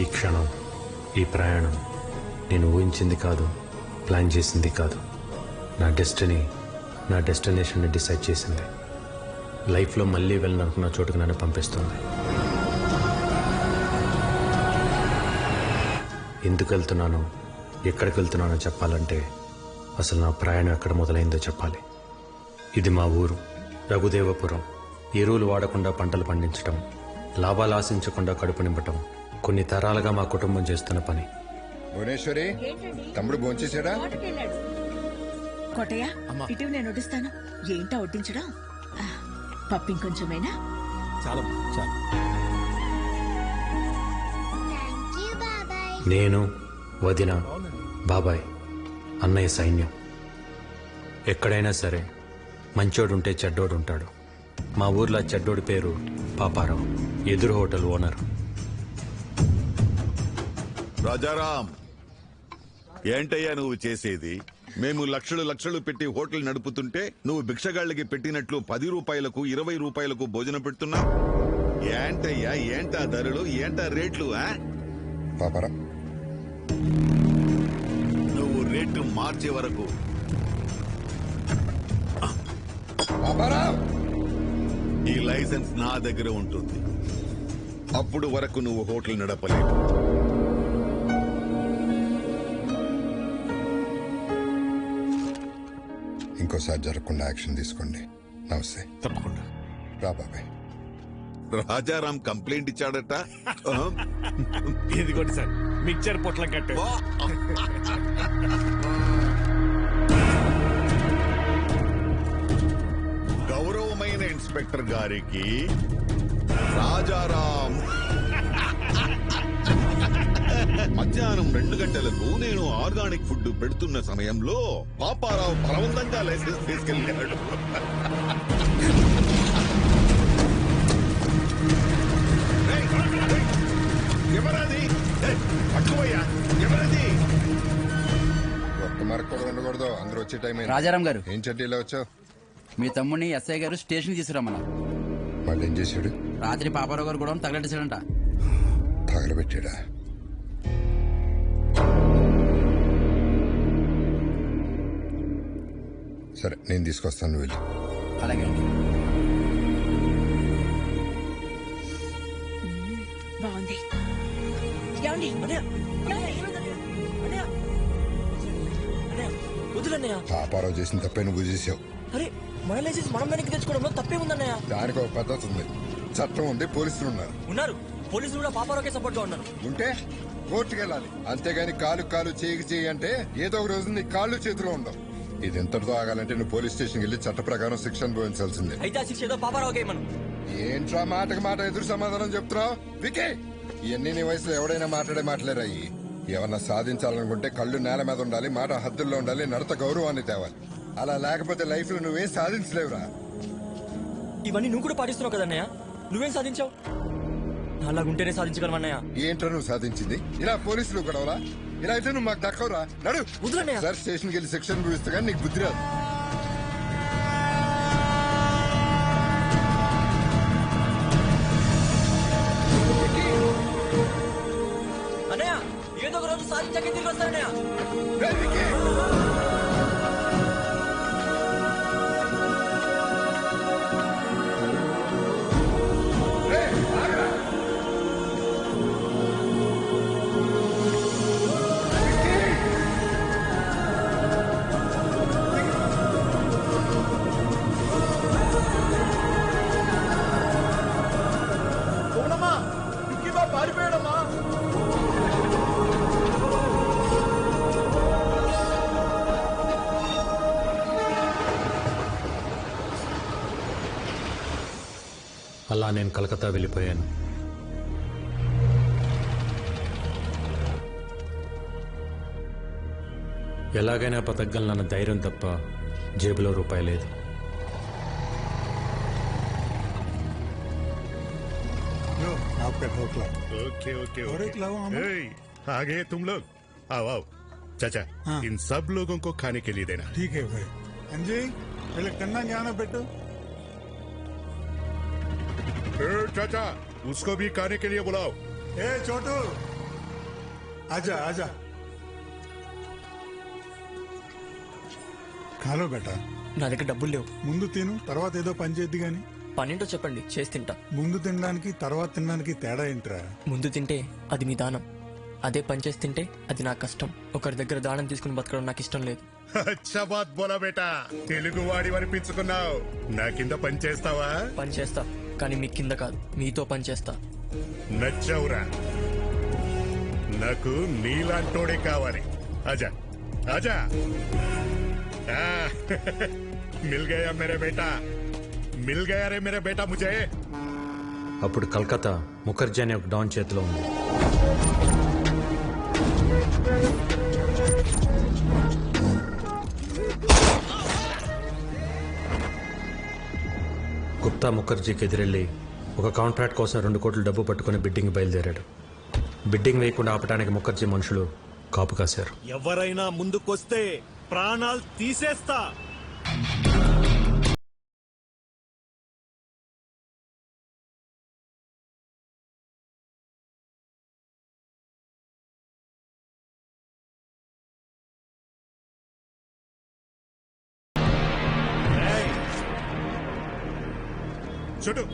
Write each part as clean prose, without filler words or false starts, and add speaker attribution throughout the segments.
Speaker 1: ఈ క్షణం, ఈ ప్రయాణం నేను ఊహించింది కాదు, ప్లాన్ చేసింది కాదు. నా డెస్టినీ, నా డెస్టినేషన్ని డిసైడ్ చేసింది. లైఫ్లో మళ్ళీ వెళ్ళాలనుకున్న చోటుకు నన్ను పంపిస్తుంది. ఎందుకు వెళ్తున్నానో, ఎక్కడికి వెళ్తున్నానో చెప్పాలంటే అసలు నా ప్రయాణం ఎక్కడ మొదలైందో చెప్పాలి. ఇది మా ఊరు రఘుదేవపురం. ఎరువులు వాడకుండా పంటలు పండించటం, లాభాలు ఆశించకుండా కడుపు నింపటం కొన్ని తరాలుగా మా కుటుంబం చేస్తున్న పని.
Speaker 2: భువనేశ్వరి, తమ్ముడు భోంచేశాడా?
Speaker 3: కోటయ్య, ఇటు నేను వడ్డిస్తాను. ఏంటో వడ్డించడం? పప్పు ఇంకొంచెమేనా?
Speaker 1: నేను, వదిన, బాబాయ్, అన్నయ్య సైన్యం. ఎక్కడైనా సరే మంచోడుంటే చెడ్డోడు ఉంటాడు. మా ఊర్లో చెడ్డోడి పేరు పాపారావు, ఎదురు హోటల్ ఓనర్.
Speaker 4: రాజారాం, ఏంటయ్యా నువ్వు చేసేది? మేము లక్షలు లక్షలు పెట్టి హోటల్ నడుపుతుంటే నువ్వు భిక్షగాళ్ళకి పెట్టినట్లు 10 రూపాయలకు 20 రూపాయలకు భోజనం పెడుతున్నావు. ఏంటయ్యా, ఏంటా ధరలు, ఏంటా రేట్లు?
Speaker 2: పాపరా,
Speaker 4: నువ్వు రేటు మార్చే వరకు ఈ లైసెన్స్ నా దగ్గర ఉంటుంది. అప్పుడు వరకు నువ్వు హోటల్ నడపలేవు.
Speaker 2: ఇంకోసారి జరగకుండా యాక్షన్ తీసుకోండి. నమస్తే.
Speaker 4: తప్పకుండా
Speaker 2: రా బాబాయ్.
Speaker 4: రాజారాం కంప్లైంట్ ఇచ్చాడట.
Speaker 5: ఇదిగోండి సార్, మిక్చర్ పొట్లం కట్టు.
Speaker 4: గౌరవమైన ఇన్స్పెక్టర్ గారికి రాజారాం మధ్యాహ్నం 2 గంటలకు నేను ఆర్గానిక్ ఫుడ్ పెడుతున్న సమయంలో పాపారావు బలవంతంగా లైసెన్స్ తీసుకెళ్లాడు. ఎవరది? పట్టుకోయ్యా, ఎవరది?
Speaker 2: ఒక్క మరకు కూడా ఉండకూడదు. అందరూ వచ్చే టైం అయింది.
Speaker 6: రాజారాం గారు,
Speaker 2: ఏం చెడ్డీలో వచ్చావు?
Speaker 6: మీ తమ్ముడిని ఎస్ఐ గారు స్టేషన్ తీసుకురమ్మన్నారు.
Speaker 2: మళ్ళీ ఏం చేశాడు?
Speaker 6: రాత్రి పాపారావు గారు కూడా తగలెట్టేశాడంట.
Speaker 2: తగలబెట్టాడా? సరే, నేను తీసుకొస్తాను, వెళ్ళి.
Speaker 6: అలాగే అండి.
Speaker 3: బాగుంది. ఏమండి?
Speaker 7: వద్దులన్నయ్య.
Speaker 2: పాపారావు చేసిన తప్పే నువ్వు చేసావు.
Speaker 7: అరే, మన లైసెన్స్ మనం వెనక్కి తెచ్చుకోవడంలో తప్పే ఉందన్నయ్య.
Speaker 2: దానికి ఒక పద్ధతి ఉంది, చట్టం ఉంది, పోలీసులు
Speaker 7: ఉన్నారు. పోలీసులు కూడా పాపారావుకే సపోర్ట్ గా ఉన్నారు.
Speaker 2: ఉంటే కోర్టుకు వెళ్ళాలి. అంతేగాని కాలు చేయి అంటే ఏదో ఒక రోజు నీ కాళ్ళు చేతిలో ఉండవు. ఇది ఎంతటితో ఆగాలంటే నువ్వు పోలీస్ స్టేషన్కి వెళ్ళి చట్ట ప్రకారం శిక్ష అనుభవించాల్సిందే.
Speaker 7: అయితే ఆ శిక్ష ఏదో పాపారావుకే మనం.
Speaker 2: ఏంట్రా మాటకి మాట ఎదురు సమాధానం చెప్తున్నావు? వికే, ఇవన్నీ నీ వయసులో ఎవడైనా మాట్లాడేరాయి. ఏమన్నా సాధించాలనుకుంటే కళ్ళు నేల మీద ఉండాలి, మాట హద్దుల్లో ఉండాలి, నడత గౌరవాన్ని తేవాలి. అలా లేకపోతే లైఫ్ లో నువ్వేం సాధించలేవురా.
Speaker 7: ఇవన్నీ నువ్వు కూడా పాటిస్తున్నావు కదన్నయ్య. నువ్వేం సాధించావు? అలాగుంటేనే సాధించగలమన్నయ్య.
Speaker 2: ఏంట్రా నువ్వు సాధించింది? ఇలా పోలీసులు గొడవలా? ఇలా అయితే నువ్వు మాకు దక్కవురా. నడు.
Speaker 7: వద్దులన్నయ్య.
Speaker 2: సార్, స్టేషన్కి వెళ్ళి శిక్షణ అనుభవిస్తా కానీ నీకు బుద్ధి రాదు.
Speaker 7: అన్నయ్య, ఏదో ఒక రోజు సాధించాకే తిరిగి వస్తానన్నయ్య.
Speaker 1: అలా నేను కలకత్తా వెళ్ళిపోయాను. ఎలాగైనా బతకగలనన్న ధైర్యం తప్ప జేబులో రూపాయి లేదు.
Speaker 8: आपका ढोकला।
Speaker 4: ఓకే ఓకే
Speaker 8: और एक लाओ हम।
Speaker 4: आ गए तुम लोग। आओ आओ चाचा,
Speaker 8: हाँ।
Speaker 4: इन सब लोगों को खाने के लिए देना।
Speaker 8: ठीक है भाई। अंजी, पहले कन्ना ज्ञान बेटो।
Speaker 4: चाचा, उसको भी खाने के लिए बुलाओ।
Speaker 8: ए छोटू, आजा आजा ఖాలో బేటా
Speaker 7: నా దగ్గర డబ్బులు లేవు.
Speaker 8: ముందు తిను తర్వాత ఏదో పని చేద్ది గాని
Speaker 7: పనేంటో చెప్పండి, చేసి తింటా.
Speaker 8: ముందు తినడానికి తర్వాత తినడానికి తేడా ఏంట్రా
Speaker 7: ముందు తింటే అది మీ దానం, అదే పని చేసి తింటే అది నా కష్టం. ఒకరి దగ్గర దానం తీసుకుని బతకడం నాకు ఇష్టం లేదు.
Speaker 9: అచ్చా బాత్ బోలా బేటా, తెలుగు వాడి అనిపించుకున్నావు. నా కింద పని చేస్తావా?
Speaker 7: పని చేస్తా, కానీ మీ కింద కాదు, మీతో పని చేస్తా.
Speaker 9: నచ్చవురా, నాకు నీలాంటోడే కావాలి. ఆజా ఆజా. మిల్ గయా మేరే బేటా, మిల్ గయా రే మేరే బేటా ముజే.
Speaker 1: అప్పుడు కలకత్తా ముఖర్జీ అనే ఒక డాన్ చేతిలో ఉంది. గుప్తా ముఖర్జీకి ఎదురెళ్లి ఒక కాంట్రాక్ట్ కోసం 2 కోట్ల డబ్బు పట్టుకుని బిడ్డింగ్ బయలుదేరాడు. బిడ్డింగ్ వేయకుండా ఆపడానికి ముఖర్జీ మనుషులు కాపు కాశారు.
Speaker 5: ఎవరైనా ముందుకొస్తే ప్రాణాలు తీసేస్తా.
Speaker 9: చుట్టూ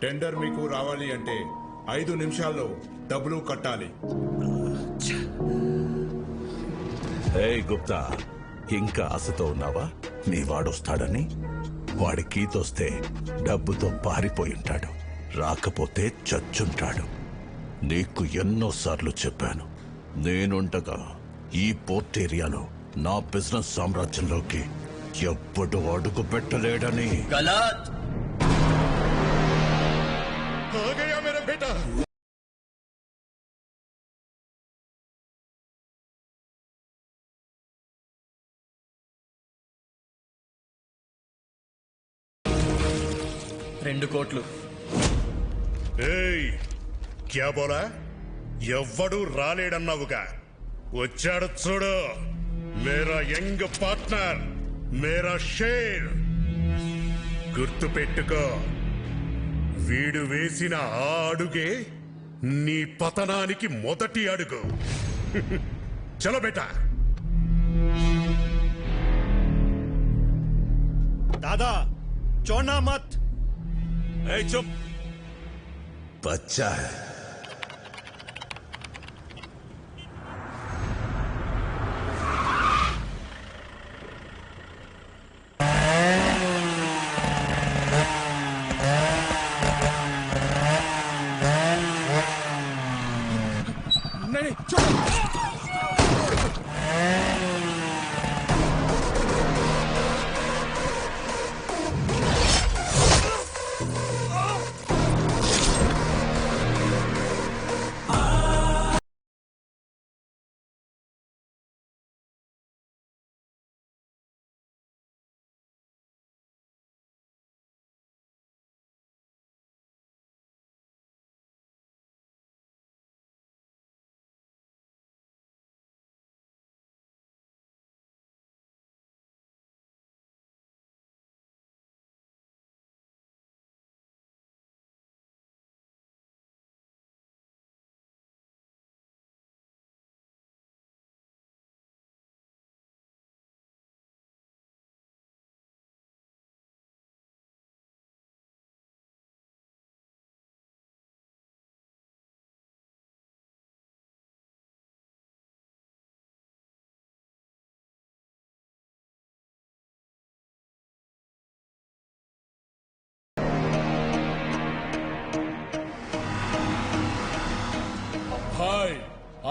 Speaker 9: టెండర్ మీకు రావాలి అంటే 5 నిమిషాల్లో డబ్బులు కట్టాలి.
Speaker 10: ఏయ్ గుప్తా, ఇంకా ఆశతో ఉన్నావా? నీ వాడొస్తాడని? వాడి కీతొస్తే డబ్బుతో పారిపోయి ఉంటాడు, రాకపోతే చచ్చుంటాడు. నీకు ఎన్నోసార్లు చెప్పాను, నేనుండగా ఈ పోర్ట్ ఏరియాలో నా బిజినెస్ సామ్రాజ్యంలోకి ఎప్పుడు అడుగు పెట్టలేడని.
Speaker 9: ఆ గయా మేరా బేటా.
Speaker 7: రెండు కోట్లు.
Speaker 9: ఏయ్ క్యా బోలా? ఎవ్వడు రాలేడన్నావుగా, వచ్చాడు చూడు. మేరా యంగ్ పార్ట్నర్, మేరా షేర్. గుర్తు పెట్టుకో, వీడు వేసిన ఆ అడుగే నీ పతనానికి మొదటి అడుగు. చలో బేటా.
Speaker 5: దాదా చోనా మత్. ఏ చుప్.
Speaker 10: బచ్చా హై.
Speaker 5: नहीं चुप.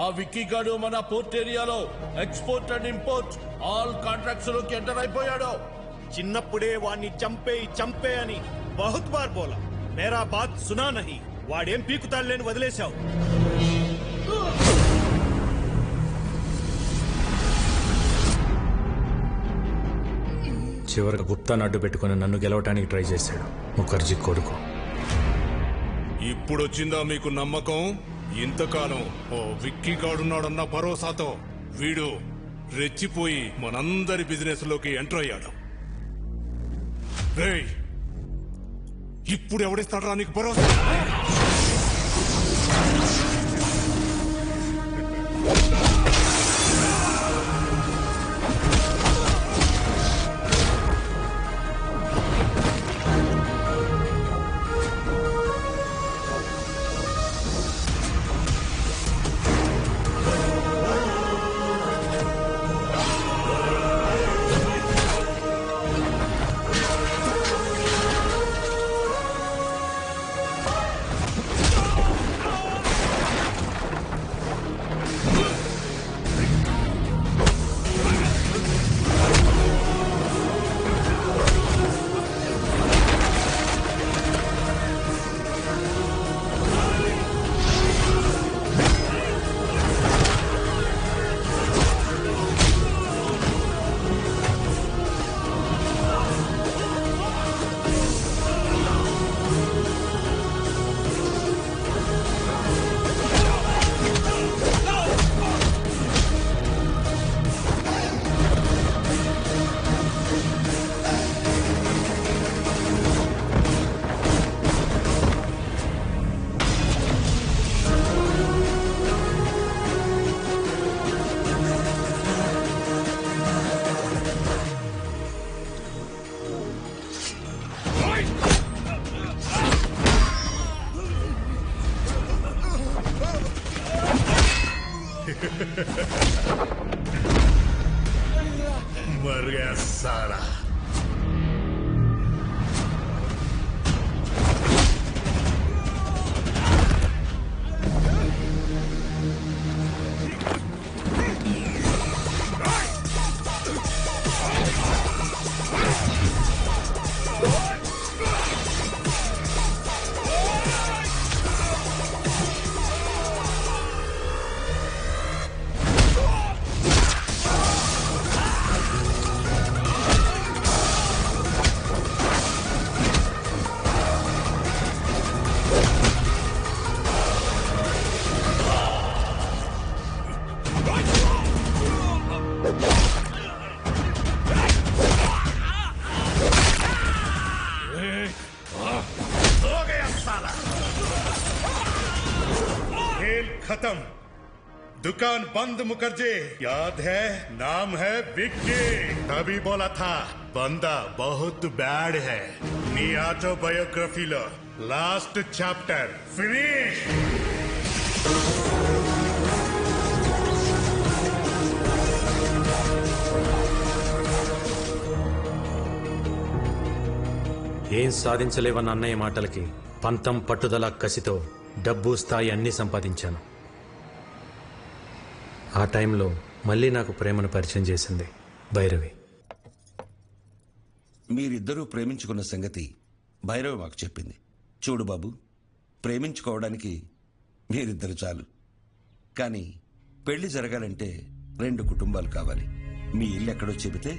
Speaker 10: ఆ విక్కీ గాడు మన పోర్ట్ ఏరియాలో export and import all contracts లోకి ఎంటర్ అయిపోయాడు.
Speaker 5: చిన్నప్పుడే వాణ్ణి చంపే అని బహుత్ బార్ బోలా, మేరా బాత్ సునా నహీ. వాడేం పీకుతాడులేని వదిలేశావు.
Speaker 1: చివరికి గుప్తాను అడ్డు పెట్టుకుని నన్ను గెలవటానికి ట్రై చేశాడు ముఖర్జీ కొడుకు.
Speaker 9: ఇప్పుడొచ్చిందా మీకు నమ్మకం? ఇంతకాలం ఓ విక్కీ గాడున్నాడన్న భరోసాతో వీడు రెచ్చిపోయి మనందరి బిజినెస్ లోకి ఎంటర్ అయ్యాడు. రేయ్, ఇప్పుడు ఎవడిస్తాడ్రా నీకు భరోసా?
Speaker 10: मर गया साला.
Speaker 9: खत्म, दुकान बंद. मुखर्जी याद है, नाम है विक्की. तभी बोला था बंदा बहुत बैड है. नी ऑटोबायोग्राफीलो लास्ट चैप्टर फिनिश.
Speaker 1: ఏం సాధించలేవన్న అన్నయ్య మాటలకి పంతం పట్టుదల కసితో డబ్బు స్థాయి అన్నీ సంపాదించాను. ఆ టైంలో మళ్ళీ నాకు ప్రేమను పరిచయం చేసింది భైరవి.
Speaker 11: మీరిద్దరూ ప్రేమించుకున్న సంగతి భైరవి మాకు చెప్పింది. చూడు బాబు, ప్రేమించుకోవడానికి మీరిద్దరు చాలు, కానీ పెళ్లి జరగాలంటే 2 కుటుంబాలు కావాలి. మీ ఇల్లు ఎక్కడో చెబితే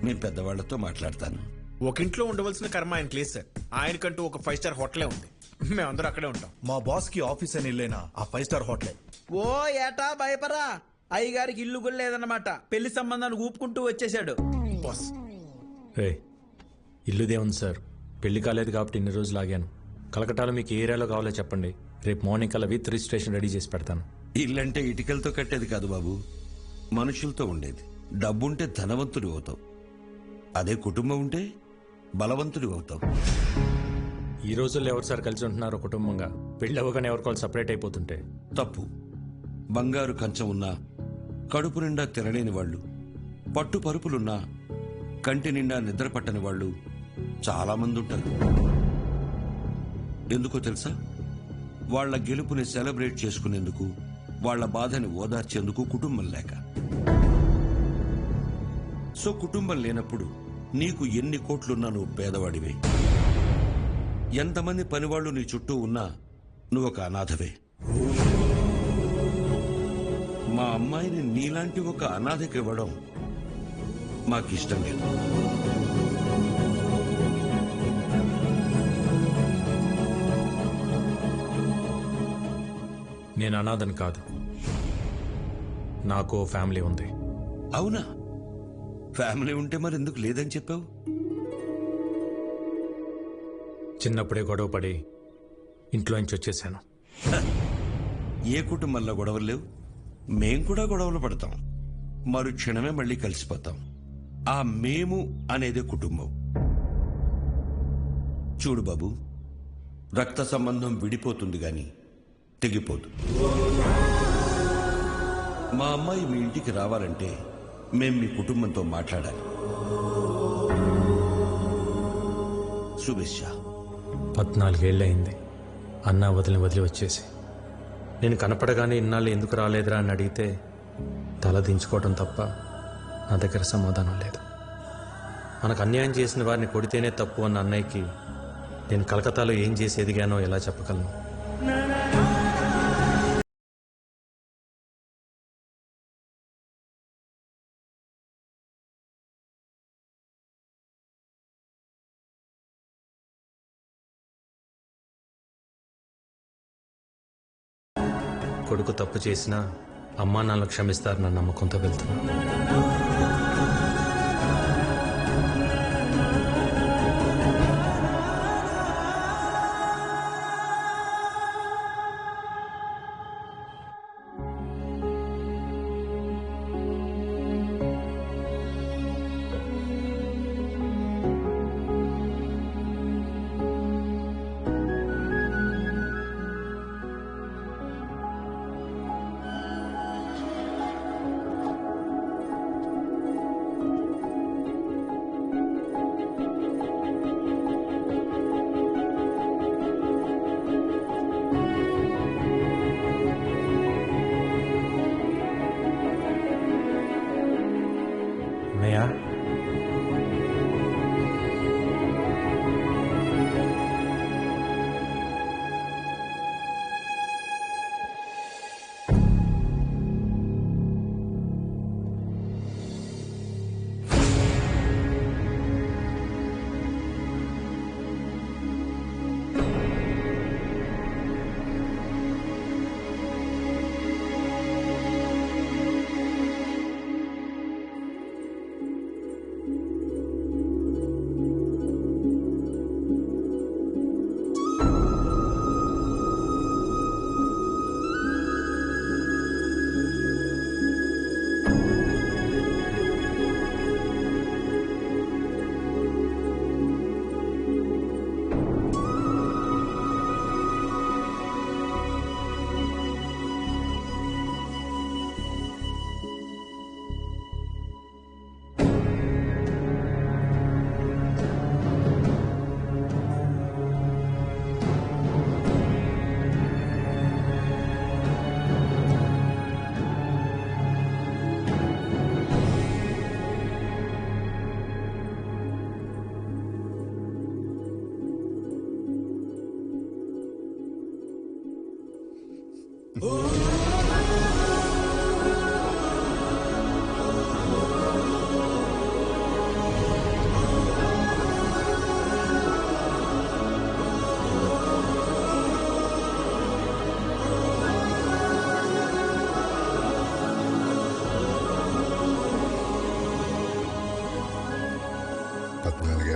Speaker 11: నేను పెద్దవాళ్లతో మాట్లాడతాను.
Speaker 5: ఒక ఇంట్లో ఉండవలసిన కర్మ ఆయన లేదు సార్. ఆయనకంటూ ఒక 5 స్టార్ హోటలే ఉంది. మేమందరూ అక్కడే ఉంటాం.
Speaker 12: మా బాస్ కి ఆఫీస్ అని ఇల్లేనా ఆ 5 స్టార్ హోటలే.
Speaker 6: ఓ ఏటా భయపరా, అయ్యగారికి ఇల్లు కూడా లేదన్నమాట. పెళ్లి సంబంధాన్ని ఊపుకుంటూ వచ్చేసాడు
Speaker 5: బాస్.
Speaker 1: ఇల్లుదే ఉంది సార్, పెళ్లి కాలేదు కాబట్టి ఇన్ని రోజులు ఆగాను. కలకటాలో మీకు ఏ ఏరియాలో కావాలో చెప్పండి, రేపు మార్నింగ్ కల్లా విత్ రిజిస్ట్రేషన్ రెడీ చేసి పెడతాను.
Speaker 11: ఇల్లంటే ఇటుకలతో కట్టేది కాదు బాబు, మనుషులతో ఉండేది. డబ్బుంటే ధనవంతుడు అవుతావు, అదే కుటుంబం ఉంటే బలవంతుడు అవుతావు.
Speaker 1: ఈ రోజుల్లో ఎవరు సార్ కలిసి ఉంటున్నారు కుటుంబంగా? పెళ్లి అవ్వగానే ఎవరికోవాలి సపరేట్ అయిపోతుంటే
Speaker 11: తప్పు. బంగారు కంచం ఉన్నా కడుపు నిండా తినలేని వాళ్ళు, పట్టు పరుపులున్నా కంటి నిండా నిద్ర పట్టని వాళ్ళు చాలా మంది ఉంటారు. ఎందుకో తెలుసా? వాళ్ల గెలుపుని సెలబ్రేట్ చేసుకునేందుకు వాళ్ళ బాధని ఓదార్చేందుకు కుటుంబం లేక. సో కుటుంబం లేనప్పుడు నీకు ఎన్ని కోట్లున్నా నువ్వు పేదవాడివే. ఎంతమంది పనివాళ్లు నీ చుట్టూ ఉన్నా నువ్వు ఒక అనాథవే. మా అమ్మాయిని నీలాంటి ఒక అనాథకి ఇవ్వడం మాకిష్టం లేదు.
Speaker 1: నేను అనాథని కాదు, నాకు ఫ్యామిలీ ఉంది.
Speaker 11: అవునా? ఫ్యామిలీ ఉంటే మరి ఎందుకు లేదని చెప్పావు?
Speaker 1: చిన్నప్పుడే గొడవ పడి ఇంట్లోంచి వచ్చేసాను.
Speaker 11: ఏ కుటుంబంలో గొడవలు లేవు? మేం కూడా గొడవలు పడతాం, మరు క్షణమే మళ్ళీ కలిసిపోతాం. ఆ మేము అనేదే కుటుంబం. చూడు బాబు, రక్త సంబంధం విడిపోతుంది గాని తెగిపోదు. మా అమ్మాయి మీ ఇంటికి రావాలంటే మేం మీ కుటుంబంతో మాట్లాడాలి. శుభేచ్ఛ.
Speaker 1: 14 ఏళ్ళయింది అన్నా వదిలి వచ్చేసి. నేను కనపడగానే ఇన్నాళ్ళు ఎందుకు రాలేదురా అని అడిగితే తల దించుకోవడం తప్ప నా దగ్గర సమాధానం లేదు. మనకు అన్యాయం చేసిన వారిని కొడితేనే తప్పు అన్న అన్నయ్యకి నేను కలకత్తాలో ఏం చేసి ఎదిగానో ఎలా చెప్పగలను? కొడుకు తప్పు చేసినా అమ్మా నాన్నలు క్షమిస్తారన్న నమ్మకంతో వెళ్తున్నా.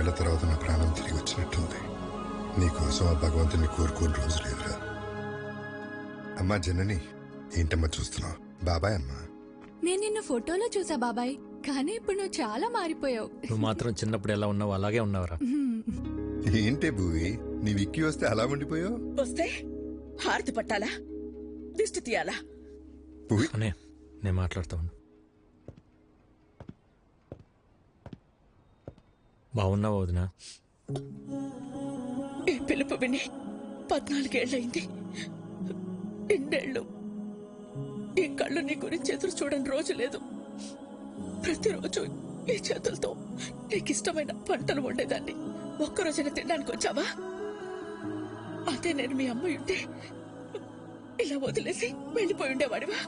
Speaker 2: ఏళ్ల తర్వాత నా ప్రాణం తిరిగి వచ్చినట్టుంది. నీకోసం ఆ భగవంతుని కోరుకోని రోజు లేదురా. అమ్మా జనని, ఏంటమ్మా చూస్తున్నావు? బాబాయ్ అమ్మా.
Speaker 13: నేను నిన్ను ఫోటోలో చూసా బాబాయ్, కానీ ఇప్పుడు నువ్వు చాలా మారిపోయావు.
Speaker 1: నువ్వు మాత్రం చిన్నప్పుడు ఎలా ఉన్నావు అలాగే ఉన్నావురా.
Speaker 2: ఏంటే భూవి, నీ విక్కి వస్తే అలా ఉండిపోయావు?
Speaker 3: వస్తే హారతి పట్టాలా, దిష్టి తీయాలా?
Speaker 1: నేను మాట్లాడుతా ఉన్నా. బాగున్నావు వదినా?
Speaker 3: ఈ పిలుపు విని 14 ఏళ్ళయింది. 2 ఏళ్ళు ఈ కళ్ళు నీ గురించి ఎదురు చూడని రోజు లేదు. ప్రతిరోజు ఈ చేతులతో నీకు ఇష్టమైన వంటలు వండేదాన్ని. ఒక్కరోజైనా తినడానికి వచ్చావా? అదే నేను మీ అమ్మ ఉంటే ఇలా వదిలేసి వెళ్ళిపోయి ఉండేవాడివా?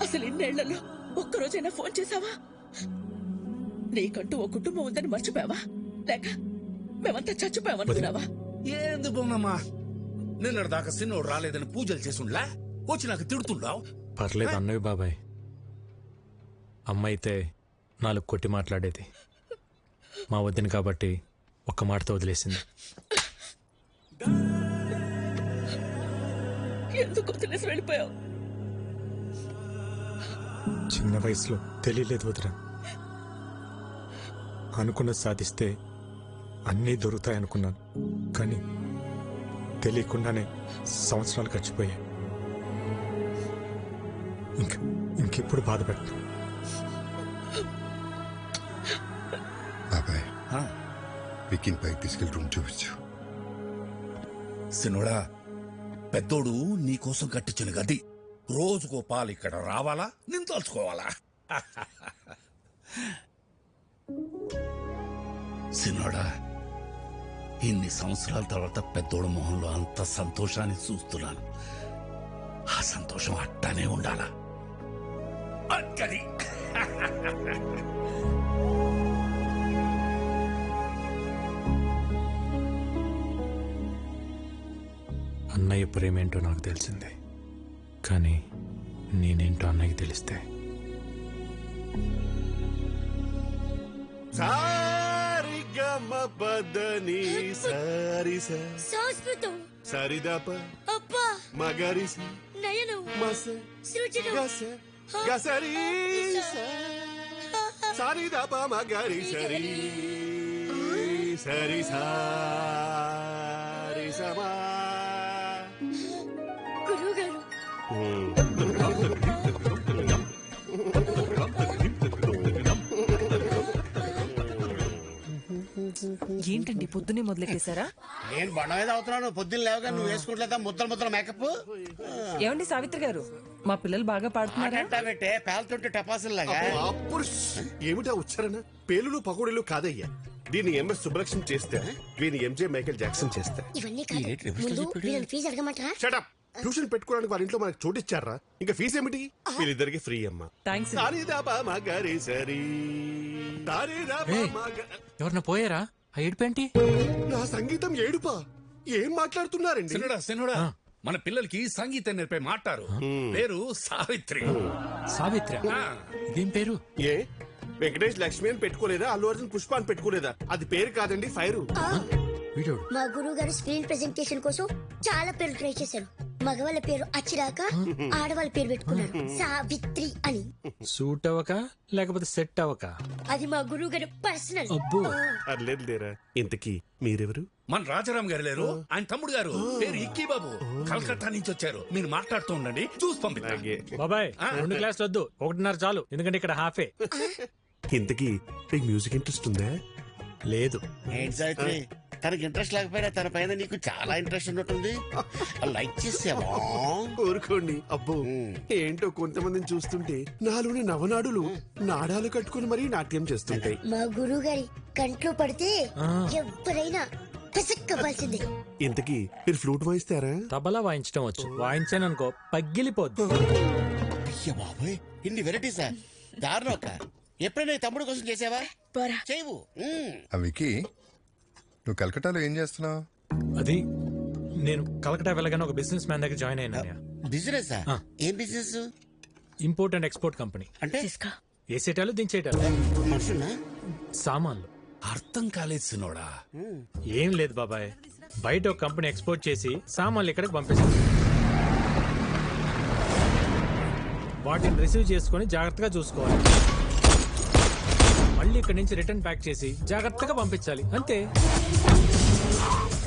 Speaker 3: అసలు ఇన్నేళ్లలో ఒక్కరోజైనా ఫోన్ చేశావా? నీకంటూ ఓ కుటుంబం ఉందని మర్చిపోయావా? లేక మేమంతా చచ్చిపోయామనుకున్నావా?
Speaker 14: ఏంది బొమ్మమ్మా, నిన్నటి దాకా సిన్నోడు రాలేదని పూజలు చేసుండ్లా వచ్చి నాకు తిడుతుండావు.
Speaker 1: పర్లేదు అన్నవి బాబాయ్. అమ్మ అయితే 4 కొట్టి మాట్లాడేది. మా వద్దని కాబట్టి ఒక్క మాటతో వదిలేసింది.
Speaker 3: ఎందుకు వదిలేసి వెళ్ళిపోయావు?
Speaker 1: చిన్న వయసులో తెలియలేదు వదిరా. అనుకున్నది సాధిస్తే అన్నీ దొరుకుతాయనుకున్నాను. కానీ తెలియకుండానే సంవత్సరాలు గడిచిపోయాయి. ఇంకెప్పుడు బాధపడతాను.
Speaker 2: బాబాయ్, వికీని పైకి తీసుకెళ్ళి రూమ్ చూపించు.
Speaker 14: సిన్నోడా, పెద్దోడు నీకోసం కట్టించిన గది. రోజుకో పాలు ఇక్కడ రావాలా, నేను తలుచుకోవాలా? సిన్నోడా, ఇన్ని సంవత్సరాల తర్వాత పెద్దోడు మొహంలో అంత సంతోషాన్ని చూస్తున్నాను. ఆ సంతోషం అట్టానే ఉండాలా? అక్కడి
Speaker 1: అన్నయ్య ప్రేమేంటో నాకు తెలిసిందే. కానీ నేనేంటో అన్నయ్యకి తెలిస్తే
Speaker 5: పదని సారి
Speaker 15: సంస్కృతం
Speaker 5: సరిదప
Speaker 15: అబ్బా
Speaker 5: మగరిసి
Speaker 15: నయనం
Speaker 5: మస
Speaker 15: సృజనం
Speaker 5: గస గసరి సరిదప మగరి సరి సరి సారి సమా.
Speaker 15: గురువు గారు
Speaker 16: ఏంటండి పొద్దునే మొదలెట్టేశారా?
Speaker 17: నేను బండ మీద అవుతున్నాను. పొద్దున్న లేవగా నువ్వు వేసుకుంటలేదా ముద్దల మేకప్?
Speaker 16: ఏమండి సావిత్రి గారు, మా పిల్లలు బాగా పాడుతున్నారా?
Speaker 17: పెట్టే పేలుతుంటే టపాసుల్లాగా.
Speaker 5: ఏమిటా ఉచ్చారణ? పేలులు పకోడీలు కాదయ్యా. దీన్ని ఎంఎస్ సుబ్బలక్ష్మి చేస్తే వీని ఎంజే మైకేల్ జాక్సన్ చేస్తే.
Speaker 15: ఇవన్నీ కాదు, ముందు వీళ్ళని ఫీజు అడగమంటారా?
Speaker 5: షటప్. ట్యూషన్ పెట్టుకోవడానికి వాళ్ళ ఇంట్లో మనకు చోటు ఇచ్చారా? ఇంకా ఫీజు ఏమిటి? వీళ్ళిద్దరికి ఫ్రీ అమ్మా.
Speaker 16: థాంక్స్.
Speaker 1: ఎవరన్నా పోయారా? ఆ ఏడుపేంటి?
Speaker 5: నా సంగీతం ఏడుపా? ఏం మాట్లాడుతున్నారండి?
Speaker 14: సిన్నోడా, మన పిల్లలకి సంగీతం నేర్పే మాట్లారు. పేరు సావిత్రి.
Speaker 1: సావిత్రి? ఇదేం పేరు?
Speaker 5: ఏ వెంకటేష్ లక్ష్మి అని పెట్టుకోలేదా? అల్లు అర్జున్ పుష్ప అని పెట్టుకోలేదా? అది పేరు కాదండి, ఫైరు.
Speaker 15: మా గురువు గారు స్క్రీన్ ప్రెజెంటేషన్ కోసం చాలా పేర్లు ట్రై చేశారు. మగవాళ్ళ పేరు అచ్చిరాక ఆడవాళ్ళ పేరు పెట్టుకున్నారు సావిత్రి అని.
Speaker 1: సూట్ అవ్వక లేకపోతే సెట్ అవ్వక?
Speaker 15: అది మా గురువు గారు పర్సనల్.
Speaker 5: అర్లేదు లేరా. ఇంతకీ మీరెవరు?
Speaker 14: మన రాజారాం గారు లేరు, ఆయన తమ్ముడు గారు. పేరు ఇక్కీ బాబు. కలకత్తా నుంచి వచ్చారు. మీరు మాట్లాడుతూ ఉండండి, చూసి పంపిస్తా.
Speaker 1: బాబాయ్ 2 క్లాసులు వద్దు, 1.5 చాలు. ఎందుకంటే ఇక్కడ హాఫే.
Speaker 5: ఇంతకీ నీకు మ్యూజిక్ ఇంట్రెస్ట్ ఉందా?
Speaker 1: లేదు.
Speaker 17: ఏంటి సావిత్రి, తనకి ఇంట్రెస్ట్ లేకపోయినా తన పైన నీకు చాలా ఇంట్రెస్ట్ ఉన్నట్టుంది. లైక్ చేసావా?
Speaker 5: కోరుకోండి. అబ్బో, ఏంటో కొంతమందిని చూస్తుంటే నాలోని నవనాడులు నాడాలు కట్టుకుని మరీ నాట్యం చేస్తుంటాయి.
Speaker 15: మా గురువు గారి కంట్లో పడితే ఎవరైనా పిసక్కవలసిందే.
Speaker 5: ఇంతకీ మీరు ఫ్లూట్ వాయిస్తారా?
Speaker 1: తబలా వాయించడం వచ్చు. వాయించాననుకో పగిలిపోద్దు.
Speaker 17: అయ్య బాబోయ్, ఇన్ని వెరైటీసా? దారుణం. ఎప్పుడైనా తమ్ముడు కోసం చేసావా? చేయవు.
Speaker 2: వికీ, నువ్వు కలకటాలో ఏం చేస్తున్నావు?
Speaker 1: అది నేను కలకటా వెళ్ళగానే ఒక బిజినెస్ మ్యాన్ దగ్గర జాయిన్ అయినా.
Speaker 17: బిజినెస్? ఏం business?
Speaker 1: Import and export company.
Speaker 17: అంటే
Speaker 1: వేసేటాలు దించేటాలు, సామాన్లు.
Speaker 14: అర్థం కాలేదు సినోడా.
Speaker 1: ఏం లేదు బాబాయ్, బయట ఒక కంపెనీ ఎక్స్పోర్ట్ చేసి సామాన్లు ఇక్కడికి పంపిస్తుంది. వాటిని రిసీవ్ చేసుకుని జాగ్రత్తగా చూసుకోవాలి. మళ్ళీ ఇక్కడి నుంచి రిటర్న్ ప్యాక్ చేసి జాగ్రత్తగా పంపించాలి, అంతే.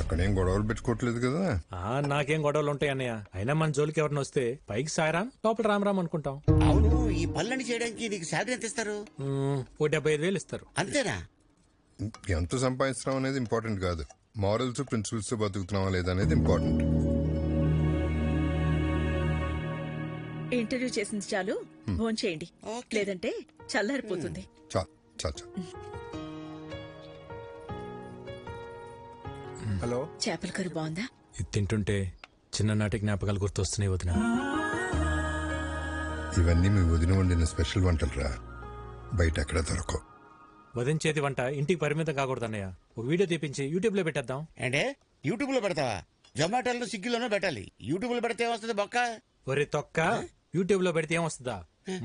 Speaker 2: అక్కడేం గొడవలు పెట్టుకోవట్లేదు కదా?
Speaker 1: నాకేం గొడవలు ఉంటాయి అన్నయ్య. అయినా మన జోలికి ఎవరిని వస్తే పైకి సాయరాం, లోపల రామ్ అనుకుంటాం.
Speaker 17: అవును, ఈ పనులన్నీ చేయడానికి నీకు శాలరీ ఎంత ఇస్తారు?
Speaker 1: ఓ 75,000 ఇస్తారు.
Speaker 17: అంతేనా?
Speaker 2: ఎంత సంపాదిస్తున్నాం అనేది ఇంపార్టెంట్ కాదు, మారల్స్ ప్రిన్సిపల్స్ బతుకుతున్నావా లేదా అనేది ఇంపార్టెంట్.
Speaker 3: ఇంటర్వ్యూ చేసింది చాలు, ఫోన్ చేయండి, లేదంటే చల్లారిపోతుంది.
Speaker 12: హలో,
Speaker 3: చేపల కర్రీ బాగుందా?
Speaker 1: ఇది తింటుంటే చిన్ననాటి జ్ఞాపకాలు గుర్తొస్తున్నాయి వదిన.
Speaker 2: ఇవన్నీ మీ వదిన వండిన స్పెషల్ వంటలు రా, బయట ఎక్కడ దొరకవు.
Speaker 1: వదిన చేతి వంట ఇంటికి పరిమితం కాకూడదన్నయ్య. ఒక వీడియో తీపించి యూట్యూబ్ లో పెట్టేద్దాం.
Speaker 17: అంటే యూట్యూబ్ లో పెడతావా? జొమాటోలో స్విగ్గీలోనూ పెట్టాలి. యూట్యూబ్ లో పెడితే ఏమొస్తుంది బొక్క?
Speaker 1: ఒరే తొక్క, యూట్యూబ్ లో పెడితే ఏమొస్తుందా?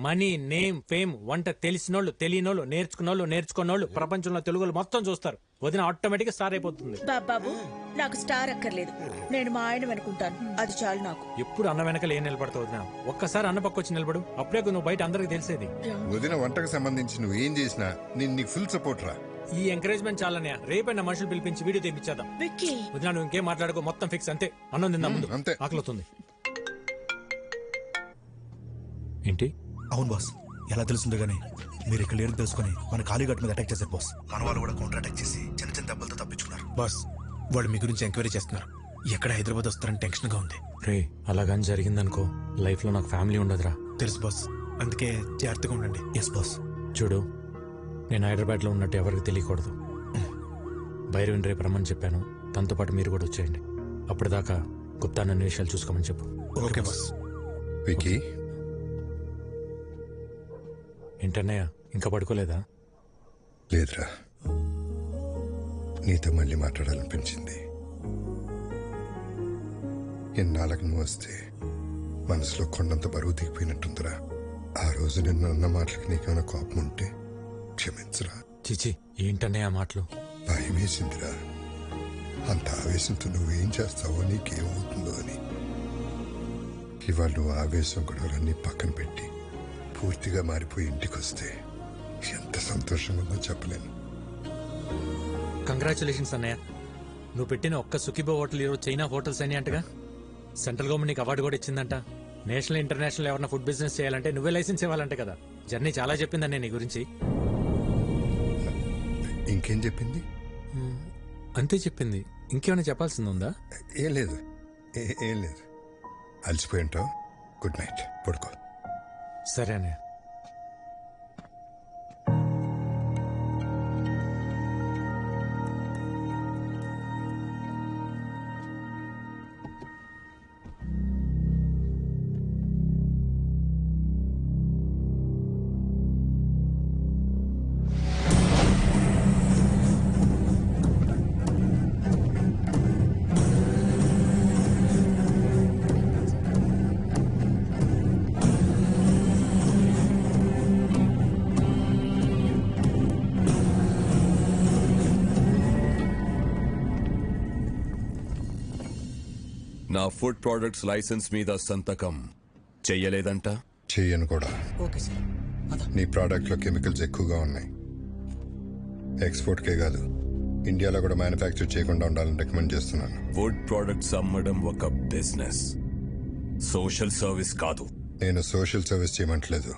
Speaker 1: మనీ, నేమ్, ఫేమ్, వంట తెలిసినోళ్ళు, తెలియనోళ్ళు, నేర్చుకున్నోళ్ళు, నేర్చుకున్నోళ్ళు, ప్రపంచంలో తెలుగులు మొత్తం చూస్తారు. వదిన ఆటోమేటిక్ స్టార్ అయిపోతుంది.
Speaker 3: బాబాబు, నాకు స్టార్ అక్కర్లేదు, నేను మా ఆయన అనుకుంటాను, అది చాలు నాకు.
Speaker 1: ఎప్పుడు అన్న వెనకలు ఏం నిలబడతావు వదిన? ఒక్కసారి అన్న పక్క వచ్చి నిలబడు, అప్పుడే నువ్వు బయట అందరికి తెలిసేది.
Speaker 2: వదిన వంటకు సంబంధించి నువ్వు ఏం చేసినా నేను నీకు ఫుల్ సపోర్ట్ రా.
Speaker 1: ఈ ఎంకరేజ్మెంట్ చాలనే, రేపైనా మనుషులు పిలిపించి వీడియో తెప్పించేద్దాం. వదిన నువ్వు ఇంకేం మాట్లాడుకో, మొత్తం ఫిక్స్. అంతే, అన్నం తిందాం ముందు,
Speaker 2: అంతే.
Speaker 1: ఆకలిస్తుంది. ఏంటి?
Speaker 12: అవును బాస్, ఎలా తెలుస్తుందో గానీ మీరు ఇక్కడ లేరు తెలుసుకుని మన కాళీఘాట్ మీద అటాక్ చేశారు బాస్. మన వాళ్ళు కూడా కౌంటర్ అటాక్ చేసి చిన్న చిన్న దెబ్బలతో తప్పించుకున్నారు బాస్. వాళ్ళు మీ గురించి ఎంక్వైరీ చేస్తున్నారు. ఎక్కడ హైదరాబాద్ వస్తారని టెన్షన్ గా ఉంది.
Speaker 1: రే, అలాగని జరిగిందనుకో, లైఫ్ లో నాకు ఫ్యామిలీ ఉండదురా.
Speaker 12: తెలుసు బాస్, అందుకే జాగ్రత్తగా ఉండండి. Yes boss.
Speaker 1: చూడు, నేను హైదరాబాద్ లో ఉన్నట్టు ఎవరికి తెలియకూడదు. భైరవిని రేపు రమ్మని చెప్పాను, తనతో పాటు మీరు కూడా వచ్చేయండి. అప్పటిదాకా గుప్తా నన్ను విషయాలు చూసుకోమని చెప్పు.
Speaker 12: Okay boss.
Speaker 2: వికీ,
Speaker 1: ఏంటన్నయ్య, ఇంకా పడుకోలేదా?
Speaker 2: లేదురా, నీతో మళ్ళీ మాట్లాడాలనిపించింది. ఎన్నాళ్ళకు నువ్వు వస్తే మనసులో కొండంత బరువు దిగిపోయినట్టుందిరా. ఆ రోజు నిన్ను అన్న మాటలకి నీకేమైనా కోపం ఉంటే క్షమించరా.
Speaker 1: చిచి, ఏంటన్నయ్య ఆ మాటలు?
Speaker 2: భయం వేసిందిరా, అంత ఆవేశంతో నువ్వేం చేస్తావో, నీకేమవుతుందో అని. ఇవాళ నువ్వు ఆవేశం గొడవలన్నీ పక్కన పెట్టి పూర్తిగా మారిపోయి ఇంటికి వస్తే ఎంత సంతోషంగా ఉందో చెప్పలేను.
Speaker 1: కంగ్రాచులేషన్స్ అన్నయ్య, నువ్వు పెట్టిన ఒక్క సుఖీబో హోటల్ ఈరోజు చైనా హోటల్స్ అని అంటగా. సెంట్రల్ గవర్నమెంట్ నీకు అవార్డు కూడా ఇచ్చిందంట. నేషనల్ ఇంటర్నేషనల్ ఎవరైనా ఫుడ్ బిజినెస్ చేయాలంటే నువ్వే లైసెన్స్ ఇవ్వాలంటే కదా. జర్నీ చాలా చెప్పిందన్నయ్య నీ గురించి.
Speaker 2: ఇంకేం చెప్పింది?
Speaker 1: అంతే చెప్పింది, ఇంకేమైనా చెప్పాల్సింది ఉందా?
Speaker 2: ఏం లేదు, ఏం లేదు. అలసిపోయి ఉంటావు. గుడ్ నైట్, పడుకో.
Speaker 1: సరే అన్నయ్య.
Speaker 18: నా ఫుడ్ ప్రొడక్ట్స్ లైసెన్స్ మీద సంతకం చెయ్యలేదంట?
Speaker 2: చెయ్యను కూడా.
Speaker 7: Okay sir.
Speaker 2: నీ ప్రోడక్ట్ లో కెమికల్స్ ఎక్కువగా ఉన్నాయి. ఎక్స్పోర్ట్ కే కాదు, ఇండియాలో కూడా మ్యానుఫ్యాక్చర్ చేయకుండా ఉండాలని రికమెండ్ చేస్తున్నాను.
Speaker 18: ఫుడ్ ప్రొడక్ట్స్ అమ్మడం ఒక బిజినెస్, సోషల్ సర్వీస్ కాదు.
Speaker 2: నేను సోషల్ సర్వీస్ చేయమంటలేదు.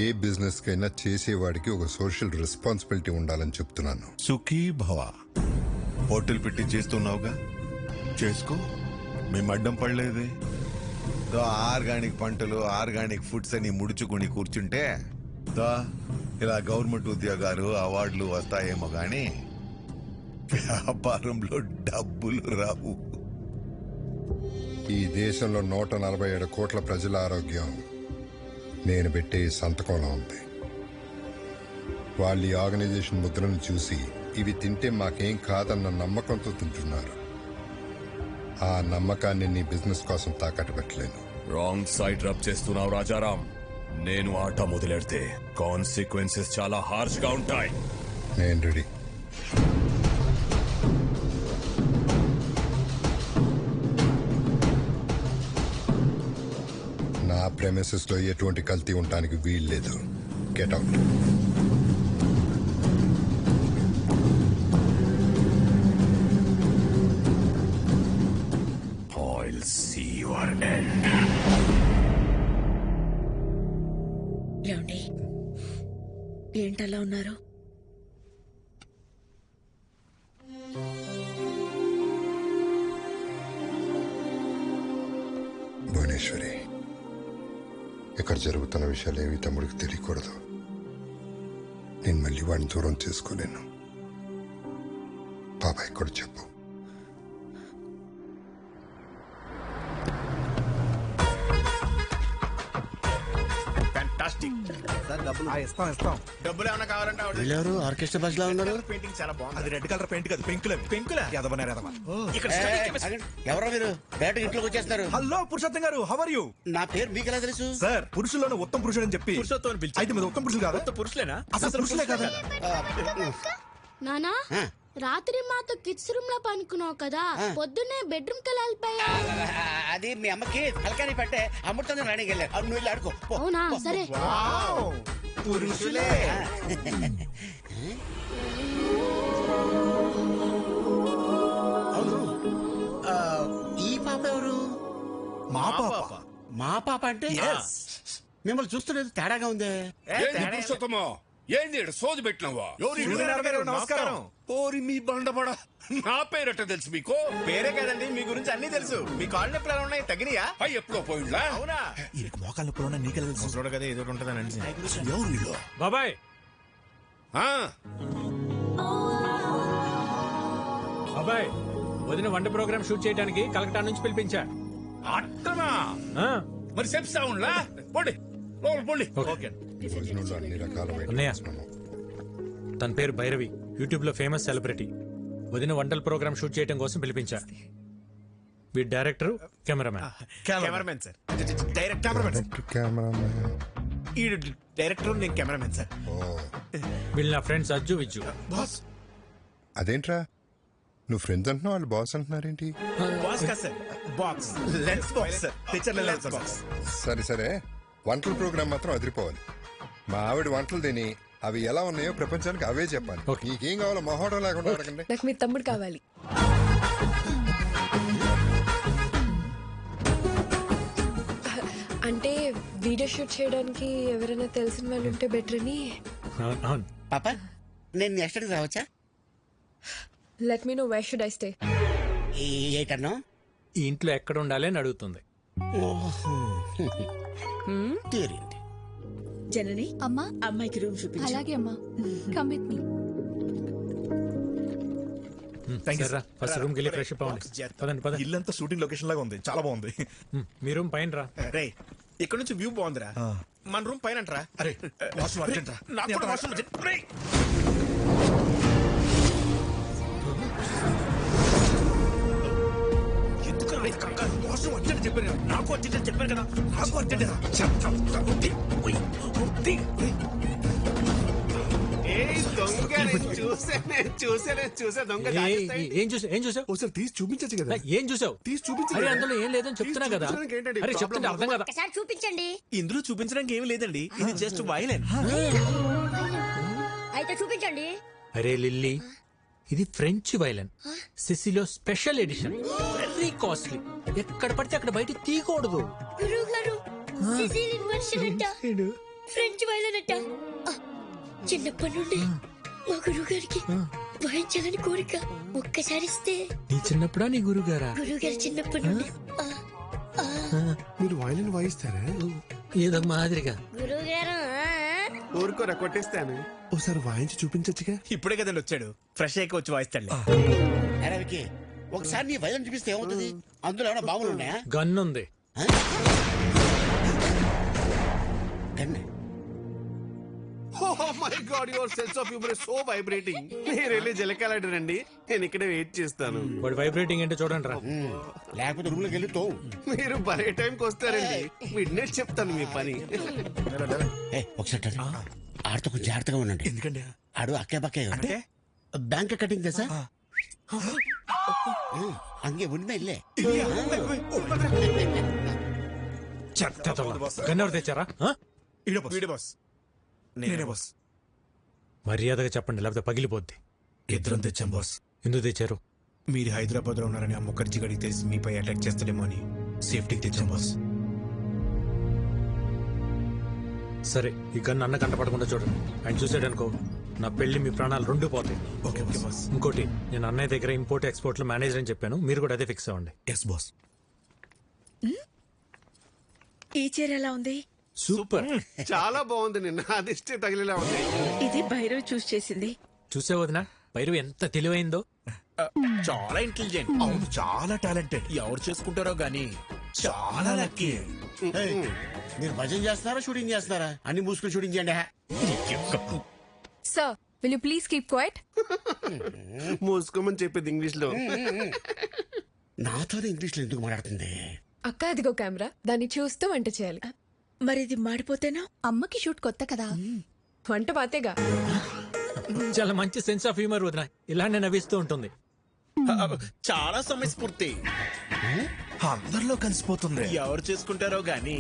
Speaker 2: ఏ బిజినెస్ కైనా చేసేవాడికి ఒక సోషల్ రెస్పాన్సిబిలిటీ ఉండాలని చెప్తున్నాను.
Speaker 4: సుఖీ భవ. హోటల్ పెట్టి చేస్తున్నావుగా, చేసుకో. మేము అడ్డం పడలేదే.
Speaker 19: ఆర్గానిక్ పంటలు, ఆర్గానిక్ ఫుడ్స్ అని ముడుచుకుని కూర్చుంటే ఇలా గవర్నమెంట్ ఉద్యోగాలు, అవార్డులు వస్తాయేమో గాని వ్యాపారంలో డబ్బులు రావు.
Speaker 2: ఈ దేశంలో 147 కోట్ల ప్రజల ఆరోగ్యం నేను పెట్టే సంతకంలో ఉంది. వాళ్ళు ఈ ఆర్గనైజేషన్ ముద్రను చూసి ఇవి తింటే మాకేం కాదన్న నమ్మకంతో తింటున్నారు. ఆ నమ్మకాన్ని నీ బిజినెస్ కోసం తాకట్టు పెట్టలేను.
Speaker 18: రాంగ్ సైడ్ రబ్ చేస్తున్నావు రాజారాం. నేను ఆట మొదలెడితే కాన్సిక్వెన్సెస్ చాలా హార్ష్ గా ఉంటాయి.
Speaker 2: నేను రెడీ. నా ప్రెమిసెస్ లో ఎటువంటి కల్తీ ఉండడానికి వీల్లేదు. Get out.
Speaker 18: I'll see your end.
Speaker 3: ఏమండి, ఏంటలా ఉన్నారు?
Speaker 2: భువనేశ్వరి, ఇక్కడ జరుగుతున్న విషయాలు ఏవి తమ్ముడికి తెలియకూడదు. నేను మళ్ళీ వాడిని దూరం చేసుకోలేను. బాబాయ్ కూడా చెప్పు.
Speaker 14: డబ్బులు ఏమైనా కావాలంటే
Speaker 17: వీళ్ళెవరు ఆర్కెస్ట్రా బస్ లో ఉన్నారు?
Speaker 14: పెయింటింగ్ చాలా బాగుంది.
Speaker 12: అది రెడ్ కలర్ పెయింట్ కాదు, పెంకులే.
Speaker 14: పెంకులా?
Speaker 12: ఎదవనారు ఎదవ.
Speaker 14: ఇక్కడ
Speaker 17: ఎవరో మీరు బయట ఇంట్లోకి వచ్చేస్తున్నారు.
Speaker 12: హలో పురుషోత్తం గారు, హౌ ఆర్ యూ?
Speaker 17: నా పేరు మీకు ఎలా తెలుసు?
Speaker 12: సార్, పురుషుల్లోనే ఉత్తమ పురుషుడు అని చెప్పి
Speaker 14: పురుషోత్తం అని పిలిచి.
Speaker 12: అయితే మీద ఉత్తమ పురుషులు కాదా?
Speaker 14: పురుషులేనా?
Speaker 12: అసలు పురుషులే కదా?
Speaker 15: నానా రాత్రి మాతో కిడ్స్ రూమ్ లో పనుకున్నావు కదా, పొద్దున్నే బెడ్రూమ్ కి వెళ్ళిపోయా.
Speaker 17: అది మీ అమ్మకి హల్కాని పట్టే అమృతంగా రాణికి వెళ్ళారు. నువ్వు వెళ్ళి ఆడుకో.
Speaker 15: అవునా? సరే.
Speaker 17: పురుషులే. అవును, ఈ పాప ఎవరు?
Speaker 12: మా పాప.
Speaker 17: మా పాప అంటే మిమ్మల్ని చూస్తున్నది తేడాగా ఉందే.
Speaker 14: పురుషోత్తమో ఏంది సోది పెట్టినవా?
Speaker 12: నమస్కారం.
Speaker 14: ఓరి మీ బండబడ, నా పేరట తెలుసు మీకు?
Speaker 6: పేరే కదండి, మీ గురించి అన్ని తెలుసు. మీ కాళ్ళు నొప్పులు ఎలా ఉన్నాయి? తగినయా?
Speaker 14: అయ్యి ఎప్పుడో పోయిండ్లా?
Speaker 6: అవునా?
Speaker 12: వీరికి మోకాళ్ళ నొప్పులు నీకెలా తెలుసు?
Speaker 6: చూడ కదా ఏదో ఉంటుందని.
Speaker 14: ఎవరు వీళ్ళు?
Speaker 1: బాబాయ్ బాబాయ్, వదిన వంట ప్రోగ్రామ్ షూట్ చేయడానికి కలకటా నుంచి పిలిపించా.
Speaker 14: అట్టనా? మరి చెప్తా ఉండ్లా? పోండి పోండి.
Speaker 2: అన్ని రకాల
Speaker 1: అన్నయ్య, తన పేరు భైరవి, యూట్యూబ్ లో ఫేమస్ సెలబ్రిటీ. వదిన వంటల ప్రోగ్రామ్ షూట్ చేయడం కోసం పిలిపించా. వీడి డైరెక్టర్, కెమెరామెన్
Speaker 6: సార్. డైరెక్ట్ ఈ డైరెక్టర్, నేను కెమెరామెన్ సార్.
Speaker 1: వీళ్ళు నా ఫ్రెండ్స్ అజ్జు విజ్జు.
Speaker 2: అదేంట్రా, నువ్వు ఫ్రెండ్స్ అంటున్నావు, వాళ్ళు బాస్ అంటున్నారేంటి?
Speaker 6: బాక్స్ కదా sir, box lens box sir, picture lens box.
Speaker 2: సరే సరే, వంటల ప్రోగ్రామ్ మాత్రం అదిరిపోవాలి. మా ఆవిడ వంటలు తిని అవి ఎలా ఉన్నాయో ప్రపంచానికి అవే చెప్పాలి. నీకేం కావాలో మొహోటం లేకుండా అడగండి.
Speaker 16: నాకు మీ తమ్ముడు కావాలి. అంటే వీడియో షూట్ చేయడానికి ఎవరైనా తెలిసిన వాళ్ళు ఉంటే బెటర్ అని.
Speaker 17: పాప, నేను నెక్స్ట్ అడిగి రావచ్చా?
Speaker 16: Let me know where should I stay.
Speaker 17: ఏటన్నా?
Speaker 1: ఈ ఇంట్లో ఎక్కడ ఉండాలి అని అడుగుతుంది.
Speaker 3: జనని,
Speaker 13: అమ్మా
Speaker 3: అమ్మాయికి రూమ్ చూపించు.
Speaker 13: అలాగే అమ్మా, come with me.
Speaker 1: First room కి వెళ్ళి ఫ్రెష్ అప్ అవ్వండి. పదండి పదండి.
Speaker 12: ఇల్లంతా షూటింగ్ లొకేషన్ లాగా ఉంది, చాలా బాగుంది.
Speaker 1: మీ రూమ్ పైన రా.
Speaker 6: రే, ఇక్కడ నుంచి వ్యూ బాగుందిరా. మన రూమ్ పైన అంటరా?
Speaker 12: అరే వాష్రూమ్ అర్జెంట్ రా.
Speaker 6: నాకు కూడా వాష్రూమ్ అర్జెంట్. రేయ్, ఎందుకు రే కంగారు? వాష్రూమ్ అర్జెంట్ చెప్పాను. నాకు అర్జెంట్ చెప్పాను కదా. నాకు అర్జెంట్. చూసా దొంగ.
Speaker 1: ఏం చూసావు?
Speaker 12: ఒకసారి తీసి చూపించచ్చు కదా.
Speaker 1: ఏం చూసావు?
Speaker 12: తీసి చూపించు.
Speaker 1: అరే అందులో ఏం లేదని చెప్తున్నా కదా. అరే చెప్తుంటే అర్థం కదా.
Speaker 15: ఒకసారి చూపించండి.
Speaker 6: ఇందులో చూపించడానికి ఏమి లేదండి, ఇది జస్ట్ వైలెన్.
Speaker 15: అయితే చూపించండి.
Speaker 1: అరే లిల్లీ, ఇది ఫ్రెంచ్ వైలెన్, సిసిలో స్పెషల్ ఎడిషన్, వెరీ కాస్ట్లీ. ఎక్కడ పడితే అక్కడ బయట తీయకూడదు.
Speaker 15: గురువు గారు, సిసిలియన్ వర్షన్ అంట, ఫ్రెంచ్ వైలెన్ అంట. చిన్నప్పటి నుండి మా గురువు గారికి వాయించాలని కోరిక. ఒక్కసారి ఇస్తే.
Speaker 1: నీ చిన్నప్పుడా నీ గురుగారా?
Speaker 15: గురువు గారు చిన్నప్పటి నుండి.
Speaker 12: మీరు వైలిన్ వాయిస్తారా?
Speaker 1: ఏదో మాదిరిగా.
Speaker 15: గురువు గారు
Speaker 6: ఊరుకోరా, కొట్టేస్తాను.
Speaker 12: ఒకసారి వాయించి చూపించచ్చుగా.
Speaker 6: ఇప్పుడే కదండి వచ్చాడు, ఫ్రెష్ అయ్యి వచ్చి వాయిస్తాడు.
Speaker 17: అరే వికీ, ఒకసారి నీ వైలెన్ చూపిస్తే ఏమవుతుంది? అందులో ఏమైనా బాంబులు ఉన్నాయా?
Speaker 1: గన్ ఉంది.
Speaker 17: గన్నే?
Speaker 6: Oh my God, your sense of humor is so vibrating. మీరు వెళ్ళి జలకాలండి, నేను ఇక్కడే వెయిట్ చేస్తాను.
Speaker 1: వాడు వైబ్రేటింగ్ ఏంటో చూడండి రా.
Speaker 17: లేకపోతే రూమ్ లోకి వెళ్ళి తోవు.
Speaker 6: మీరు భలే టైంకి వస్తారండి. విడ్నెట్ చెప్తాను మీ పని.
Speaker 17: ఒకసారి ఆడితో కొంచెం జాగ్రత్తగా ఉండండి.
Speaker 12: ఎందుకండి?
Speaker 17: ఆడు అక్కే పక్కే అంటే బ్యాంక్ కటింగ్ తెసా అంగే ఉన్మే ఇల్లే.
Speaker 1: గన్ ఎవరు తెచ్చారా?
Speaker 6: వీడే బాస్.
Speaker 12: నేనే బాస్.
Speaker 1: మర్యాదగా చెప్పండి, లేకపోతే పగిలిపోద్ది.
Speaker 12: ఇద్దరం తెచ్చాం బాస్.
Speaker 1: ఎందుకు తెచ్చారు?
Speaker 12: మీరు హైదరాబాద్ లో ఉన్నారని ఆ ముఖర్జీ గడికి తెలిసి మీపై అటాక్ చేస్తాడేమో అని సేఫ్టీకి తెచ్చాం బాస్.
Speaker 1: సరే, ఈ గన్ను అన్న కంటపడకుండా చూడండి. ఆయన చూసాడనుకో, నా పెళ్లి మీ ప్రాణాలు రెండు పోతాయి.
Speaker 12: Okay boss.
Speaker 1: ఇంకోటి, నేను అన్నయ్య దగ్గర ఇంపోర్ట్ ఎక్స్పోర్ట్ లో మేనేజర్ అని చెప్పాను, మీరు కూడా అదే ఫిక్స్ అవ్వండి.
Speaker 12: Yes boss.
Speaker 3: ఈ చీర ఎలా ఉంది?
Speaker 12: సూపర్.
Speaker 6: చాలా బాగుంది. నిన్న అదిష్టే తగిలేలా ఉంది.
Speaker 3: ఇది భైరవ్ చూస్ చేసింది.
Speaker 12: చూసే వదినా భైరవ్ ఎంత తెలివైందో.
Speaker 14: చాలా ఇంటెలిజెంట్. అవును, చాలా టాలెంటెడ్. ఎవరు చేసుకుంటారో గానీ చాలా లక్కీ.
Speaker 17: మీరు భజన చేస్తున్నారా షూటింగ్ చేస్తున్నారా? అన్ని మూసుకుని షూటింగ్ చేయండి.
Speaker 20: Sir will you please keep quiet?
Speaker 6: మూసుకోమని చెప్పింది ఇంగ్లీష్ లో.
Speaker 17: నాతోనే ఇంగ్లీష్ లో ఎందుకు మాట్లాడుతుంది?
Speaker 20: అక్క అదిగో కెమెరా, దాన్ని చూస్తూ వంట చేయాలి.
Speaker 3: మరి ఇది మాడిపోతేనా?
Speaker 20: అమ్మకి షూట్ కొత్త కదా, వంట పాతేగా.
Speaker 12: చాలా మంచి సెన్స్ ఆఫ్ హ్యూమర్ వదినా, ఇలానే నవ్విస్తూ ఉంటుంది.
Speaker 14: చాలా సమయస్ఫూర్తి. అందరిలో కలిసిపోతుంది. ఎవరు చేసుకుంటారో గానీ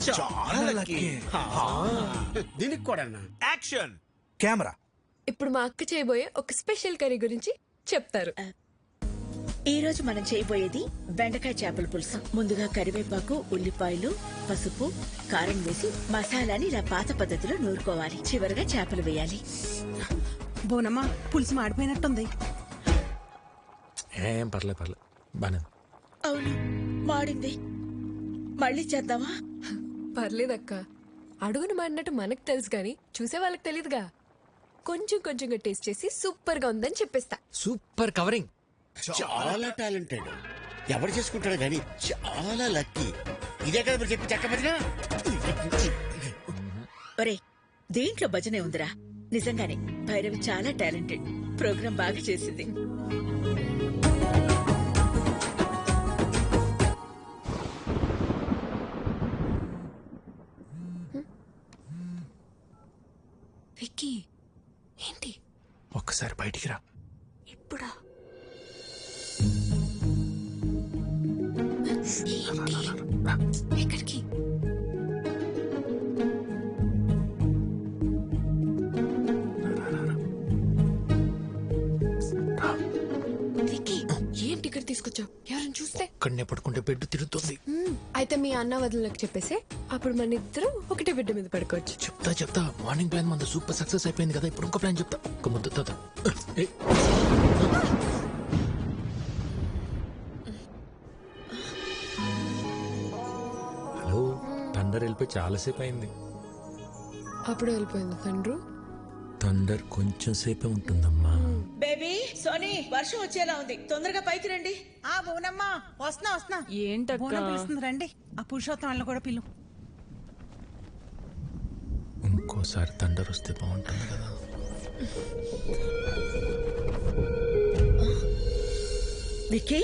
Speaker 14: చాలా లక్కీ.
Speaker 17: దీనికి కూడా
Speaker 14: యాక్షన్
Speaker 12: కెమెరా.
Speaker 20: ఇప్పుడు మా అక్క చేయబోయే ఒక స్పెషల్ కర్రీ గురించి చెప్తారు.
Speaker 3: ఈ రోజు మనం చేయబోయేది బెండకాయ చేపల పులుసు. ముందుగా కరివేపాకు, ఉల్లిపాయలు, పసుపు, కారం వేసి మసాలాని ఇలా పాత పద్ధతిలో నూరుకోవాలి. చివరిగా చేపలు వేయాలి.
Speaker 21: బోనమ్మా, పులుసు మాడిపోయినట్టుంది.
Speaker 12: ఏం పర్లేదు బానే.
Speaker 3: అవును, మాడింది. మళ్ళీ చేద్దామా?
Speaker 20: పర్లేదక్క, అడుగును మాడినట్టు మనకు తెలుసు గాని చూసే వాళ్ళకి తెలీదుగా. కొంచెంగా టేస్ట్ చేసి సూపర్ గా ఉందని చెప్పేస్తా.
Speaker 12: Super covering.
Speaker 17: చాలా టాలెంటెడ్. ఎవరు చేసుకుంటాడు కానీ చాలా లక్కీ. ఇదే కదా మీరు చెప్పి చక్కబడినా.
Speaker 3: ఒరే, దీంట్లో భజనే ఉందిరా. నిజంగానే భైరవి చాలా టాలెంటెడ్. ప్రోగ్రాం బాగా చేసింది.
Speaker 20: విక్కీ, ఏంటి?
Speaker 12: ఒక్కసారి బయటికి రా.
Speaker 20: ఇప్పుడా? ఎక్కడికి? విక్కీ, ఏంటి ఇక్కడ తీసుకొచ్చావు? ఎవరైనా చూస్తే?
Speaker 12: ఇక్కడనే పడుకుంటే బెడ్ తిరుగుతుంది.
Speaker 20: అయితే మీ అన్న వదినలకు చెప్పేసి అప్పుడు మన ఇద్దరం ఒకటే బిడ్డ మీద పడుకోవచ్చు.
Speaker 12: చెప్తా. మార్నింగ్ ప్లాన్ మన సూపర్ సక్సెస్ అయిపోయింది కదా, ఇప్పుడు ఇంకో ప్లాన్ చెప్తా. ఒక ముద్దు తాత. హలో, థండర్ వెళ్ళిపోయి చాలాసేపు అయింది.
Speaker 20: అప్పుడు వెళ్ళిపోయింది తండ్రు.
Speaker 12: థండర్ కొంచెం సేపే ఉంటుందమ్మా.
Speaker 3: బేబీ, సోనీ, వర్షం వచ్చేలా ఉంది. తొందరగా పైకి రండి.
Speaker 21: ఆ బోనమ్మా, వస్తున్నా.
Speaker 16: ఏంటక్క?
Speaker 21: బోనం పిలుస్తుంది, రండి. ఆ పురుషోత్తం వాళ్ళని కూడా పిలు.
Speaker 12: ఇంకోసారి థండర్ వస్తే బాగుంటుంది కదా.
Speaker 3: విక్కీ,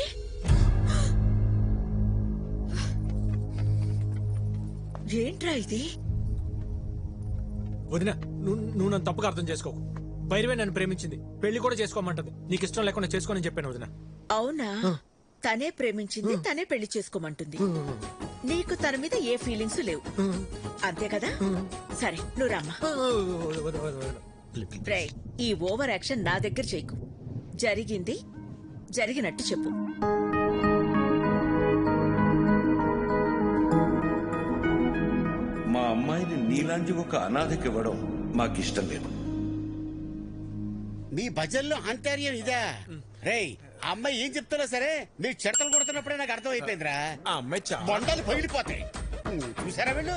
Speaker 3: ఏంట్రా ఇది?
Speaker 12: వదినా, నువ్వు నన్ను తప్పుగా అర్థం చేసుకోకు. భైరవే నన్ను ప్రేమించింది, పెళ్లి కూడా చేసుకోమంటది. నీకు ఇష్టం లేకుండా చేసుకోనని చెప్పాను వదినా.
Speaker 3: అవునా? తనే ప్రేమించింది, తనే పెళ్లి చేసుకోమంటుంది. నీకు తన మీద ఏ ఫీలింగ్స్ లేవు, అంతే కదా? సరే, నువ్వు రామ్మా. రేయ్, ఈ ఓవర్ యాక్షన్ నా దగ్గర చేయకు. జరిగింది జరిగినట్టు చెప్పు.
Speaker 11: మా అమ్మాయిని నీలాంటి ఒక అనాథకి ఇవ్వడం మాకిష్టం లేదు.
Speaker 17: మీ భజనలో అంతర్యం ఇదా? రేయ్, ఆ అమ్మాయి ఏం చెప్తున్నా సరే మీరు చెడతలు కొడుతున్నప్పుడే నాకు అర్థం అయిపోయిందిరా.
Speaker 14: ఆ అమ్మాయి
Speaker 17: బొండాలు పగిలిపోతాయి. చూసారా వీళ్ళు?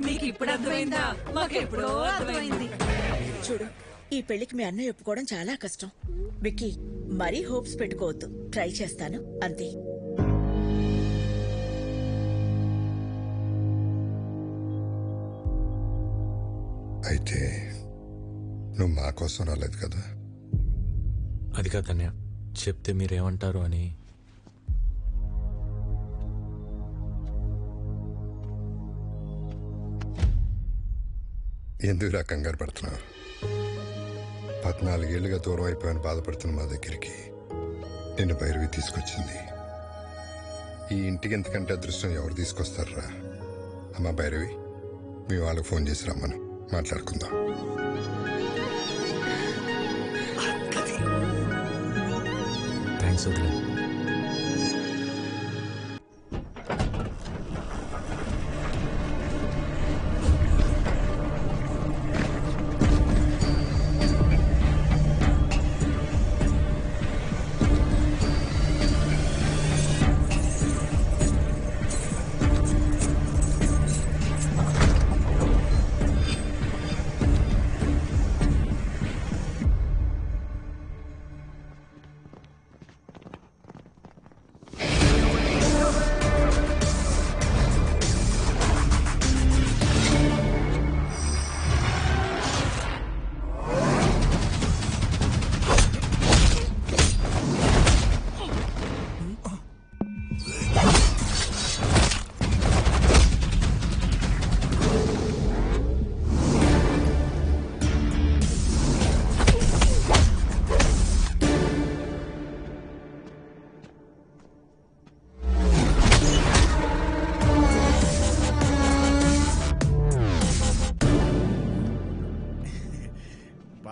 Speaker 21: మీకు ఇప్పుడు అర్థమైందా? మాకు ఎప్పుడో అర్థమైంది.
Speaker 3: చూడు, ఈ పెళ్లికి మీ అన్నయ్య ఒప్పుకోవడం చాలా కష్టం. విక్కీ, మరీ హోప్స్ పెట్టుకోవద్దు. ట్రై చేస్తాను, అంతే.
Speaker 2: అయితే నువ్వు మా కోసం రాలేదు కదా?
Speaker 12: అది కాదన్నయ్య, చెప్తే మీరేమంటారు అని.
Speaker 2: ఎందుకురా కంగారు పడుతున్నావు? 14 ఏళ్లుగా దూరం అయిపోయాను బాధపడుతున్న మా దగ్గరికి నిన్ను భైరవి తీసుకొచ్చింది. ఈ ఇంటికి ఎంతకంటే అదృష్టం ఎవరు తీసుకొస్తారా? అమ్మా భైరవి, మీ వాళ్ళకి ఫోన్ చేసి రమ్మను, మాట్లాడుకుందాం.
Speaker 12: థ్యాంక్స్ వదిలే.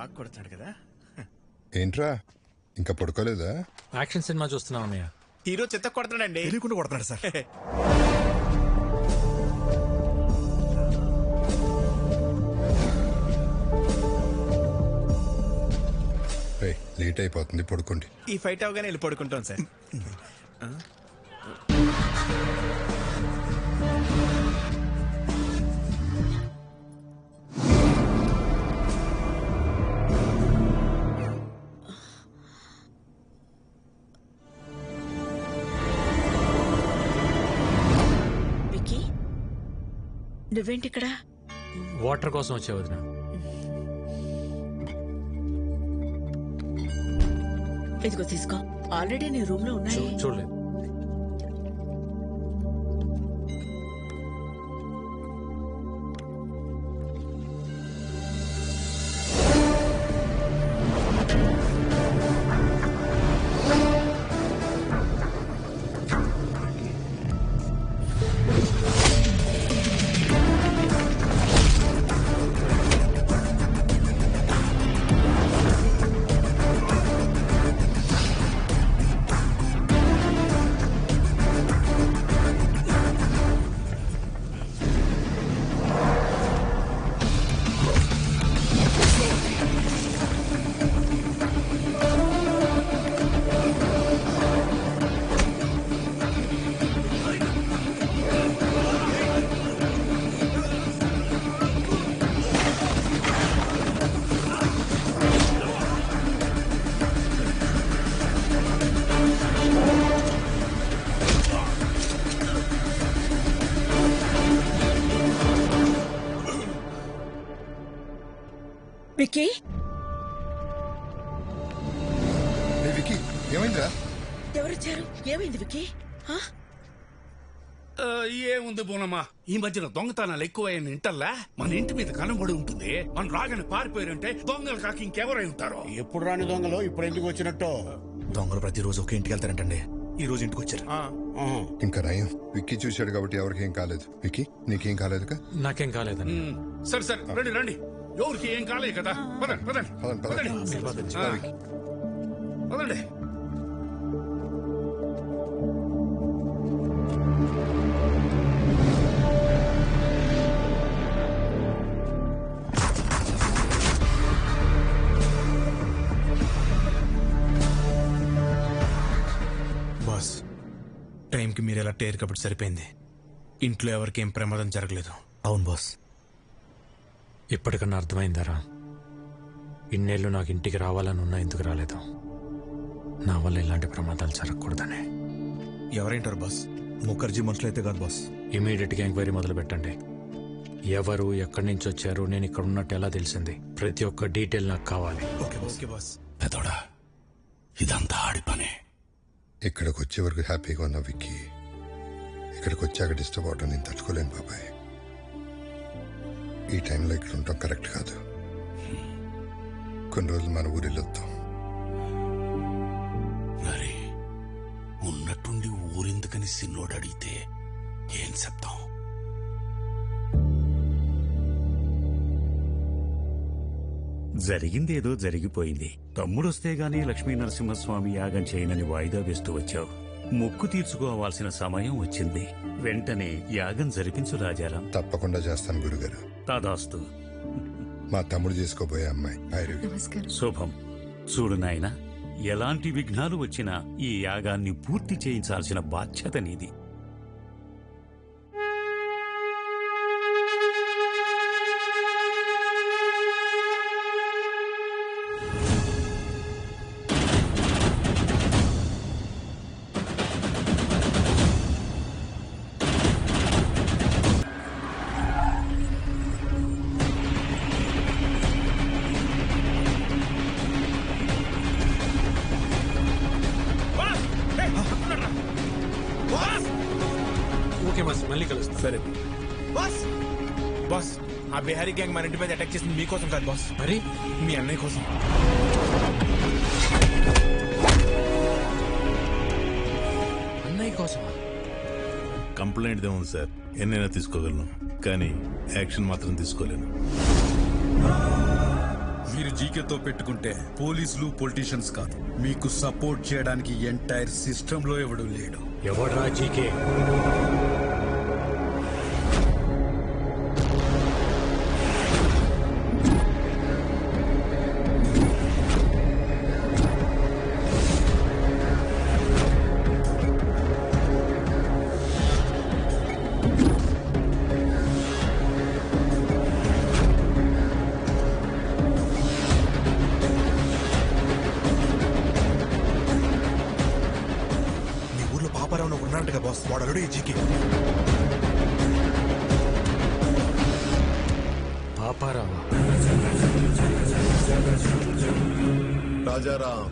Speaker 14: బాగా కొడుతున్నాడు కదా.
Speaker 2: ఏంట్రా ఇంకా పడుకోలేదా?
Speaker 1: యాక్షన్ సినిమా చూస్తున్నాం అన్నయ్య.
Speaker 6: హీరో చెత్త కొడుతున్నాడండి.
Speaker 12: తెలియకుండా కొడుతున్నాడు సార్.
Speaker 2: లేట్ అయిపోతుంది, పడుకోండి.
Speaker 6: ఈ ఫైట్ అవగానే వెళ్ళి పడుకుంటాం సార్.
Speaker 3: వికీ, నువ్వేంటి ఇక్కడ?
Speaker 1: వాటర్ కోసం వచ్చే వదిన.
Speaker 3: ఇదిగో తీసుకో, ఆల్రెడీ నీ రూమ్ లో ఉన్నాయి.
Speaker 1: చూడలేదు.
Speaker 3: వికీ,
Speaker 2: వికీ ఏమైందిరా?
Speaker 3: ఎవరొచ్చారు? ఏమైంది వికీ?
Speaker 14: ఏముంది బోనమ్మా, ఈ మధ్యన దొంగతనాలు ఎక్కువైన ఇంటల్లా మన ఇంటి మీద కనబడి ఉంటుంది. మనం రాగానే పారిపోయారంటే దొంగలు కాక ఇంకెవరై ఉంటారో.
Speaker 17: ఎప్పుడు రాని దొంగలు ఇప్పుడు ఎందుకు వచ్చినట్టు?
Speaker 12: దొంగలు ప్రతిరోజు ఒకే ఇంటికి వెళ్తారంటండి. ఈ రోజు ఇంటికి వచ్చారు.
Speaker 2: ఇంకా నయం, విక్కీ చూశాడు కాబట్టి ఎవరికి ఏం కాలేదు. విక్కీ నీకేం కాలేదుగా?
Speaker 1: నాకేం కాలేదని.
Speaker 14: సరే సరే, రండి రండి. ఎవరికి ఏం కాలేదు కదా. పదండి పదండి పదండి పదండి.
Speaker 12: బాస్, టైంకి మీరు ఎలా టేర్ కాబట్టి సరిపోయింది. ఇంట్లో ఎవరికి ఏం ప్రమాదం జరగలేదు. అవును బాస్.
Speaker 1: ఇప్పటికన్నా అర్థమైందారా? ఇన్నేళ్ళు నాకు ఇంటికి రావాలని ఉన్నా ఎందుకు రాలేదు? నా వల్ల ఇలాంటి ప్రమాదాలు జరగకూడదని.
Speaker 12: ఎవరైంటారు బాస్? ముఖర్జీ మనుషులు అయితే కాదు బాస్.
Speaker 1: ఇమీడియట్గా ఎంక్వైరీ మొదలు పెట్టండి. ఎవరు, ఎక్కడి నుంచి వచ్చారు, నేను ఇక్కడ ఉన్నట్టు ఎలా తెలిసింది? ప్రతి ఒక్క డీటెయిల్ నాకు కావాలి.
Speaker 12: Okay boss.
Speaker 14: పెదోడా, ఇదంతా ఆడి పనే.
Speaker 2: ఇక్కడికి వచ్చే వరకు హ్యాపీగా ఉన్నా విక్కీ. ఇక్కడికి వచ్చాక డిస్టర్బ్ అవటం నేను తట్టుకోలేను బాబాయ్. ఈ టైంలో ఇక్కడ ఉంటాం కరెక్ట్ కాదు. కొన్ని రోజులు మన ఊరిలోద్దాం.
Speaker 14: మరి ఉన్నట్టుండి ఊరెందుకని సిన్నోడు అడిగితే ఏం చెప్తాం?
Speaker 8: జరిగిందేదో జరిగిపోయింది. తమ్ముడొస్తే గానీ లక్ష్మీ నరసింహస్వామి యాగం చేయనని వాయిదా వేస్తూ వచ్చావు. మొక్కు తీర్చుకోవాల్సిన సమయం వచ్చింది. వెంటనే యాగం జరిపించు రాజారాం.
Speaker 2: తప్పకుండా చేస్తాను గురుగారు.
Speaker 8: తదాస్తు.
Speaker 2: మా తమ్ముడు చేసుకోబోయే అమ్మాయి భైరవి.
Speaker 8: శుభం. చూడు నాయనా, ఎలాంటి విఘ్నాలు వచ్చినా ఈ యాగాన్ని పూర్తి చేయించాల్సిన బాధ్యత నీది.
Speaker 1: ఓకే బాస్, మళ్ళీ కలుస్తాం.
Speaker 12: సరే బాస్. బాస్, ఆ బిహారీ గ్యాంగ్ మన ఇంటి మీద అటాక్ చేసింది మీకోసం కాదు బాస్.
Speaker 1: మరి
Speaker 12: మీ అన్నయ్య కోసం.
Speaker 1: అన్నయ్య కోసం?
Speaker 9: కంప్లైంట్ ఏముంది సార్, ఎన్నైనా తీసుకోగలను, కానీ యాక్షన్ మాత్రం తీసుకోలేను.
Speaker 10: మీరు జీకేతో పెట్టుకుంటే పోలీసులు పొలిటీషియన్స్ కాదు, మీకు సపోర్ట్ చేయడానికి ఎంటైర్ సిస్టంలో ఎవడు లేడు.
Speaker 1: ఎవడ్రా జీకే?
Speaker 12: ఉన్నట్టుగా బాస్, వాడు అల్లుడు ఈ జీకే.
Speaker 1: పాపారావా?
Speaker 19: రాజారాం,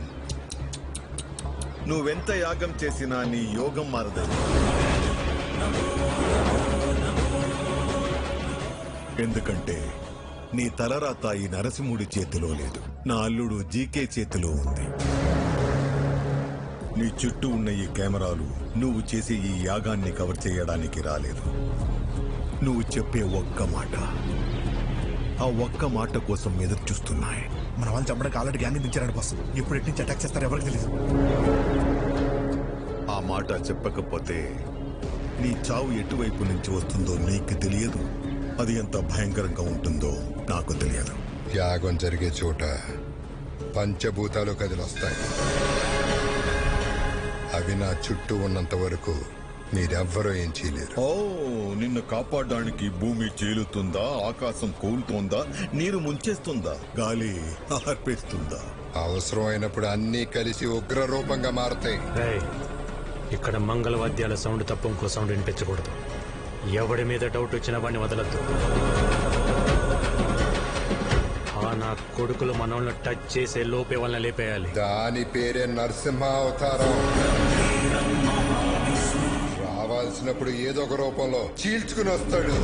Speaker 19: నువ్వెంత యాగం చేసినా నీ యోగం మారదు. ఎందుకంటే నీ తలరాత ఈ నరసింహుడి చేతిలో లేదు, నా అల్లుడు జీకే చేతిలో ఉంది. నీ చుట్టూ ఉన్న ఈ కెమెరాలు నువ్వు చేసే ఈ యాగాన్ని కవర్ చేయడానికి రాలేదు. నువ్వు చెప్పే ఒక్క మాట, ఆ ఒక్క మాట కోసం ఎదురు చూస్తున్నాయి.
Speaker 12: మన వాళ్ళు చంపడానికి ఆల్రెడీ గ్యాంగ్ దించారు బాస్. ఎప్పుడు ఎట్టి నుంచి అటాక్ చేస్తారో ఎవరికి తెలియదు.
Speaker 19: ఆ మాట చెప్పకపోతే నీ చావు ఎటువైపు నుంచి వస్తుందో నీకు తెలియదు, అది ఎంత భయంకరంగా ఉంటుందో నాకు తెలియదు.
Speaker 2: యాగం జరిగే చోట పంచభూతాలు కదిలొస్తాయి. అవి నా చుట్టూ ఉన్నంత వరకు మీరెవ్వరూ ఏం చేయలేరు.
Speaker 19: ఓ, నిన్ను కాపాడడానికి భూమి చీలుతుందా, ఆకాశం కూలుతోందా, నీరు ముంచేస్తుందా, గాలి ఆర్పేస్తుందా?
Speaker 2: అవసరమైనప్పుడు అన్నీ కలిసి ఉగ్ర రూపంగా మారతాయి.
Speaker 1: ఇక్కడ మంగళవాద్యాల సౌండ్ తప్ప ఇంకో సౌండ్ వినిపించకూడదు. ఎవడి మీద డౌట్ వచ్చినా వాడిని వదలద్దు. నా కొడుకులు మనల్ని టచ్ చేసే లోపే వాళ్ళని లేపేయాలి.
Speaker 2: దాని పేరే నరసింహ అవతారం. రావాల్సినప్పుడు ఏదో ఒక రూపంలో చీల్చుకుని వస్తాడు.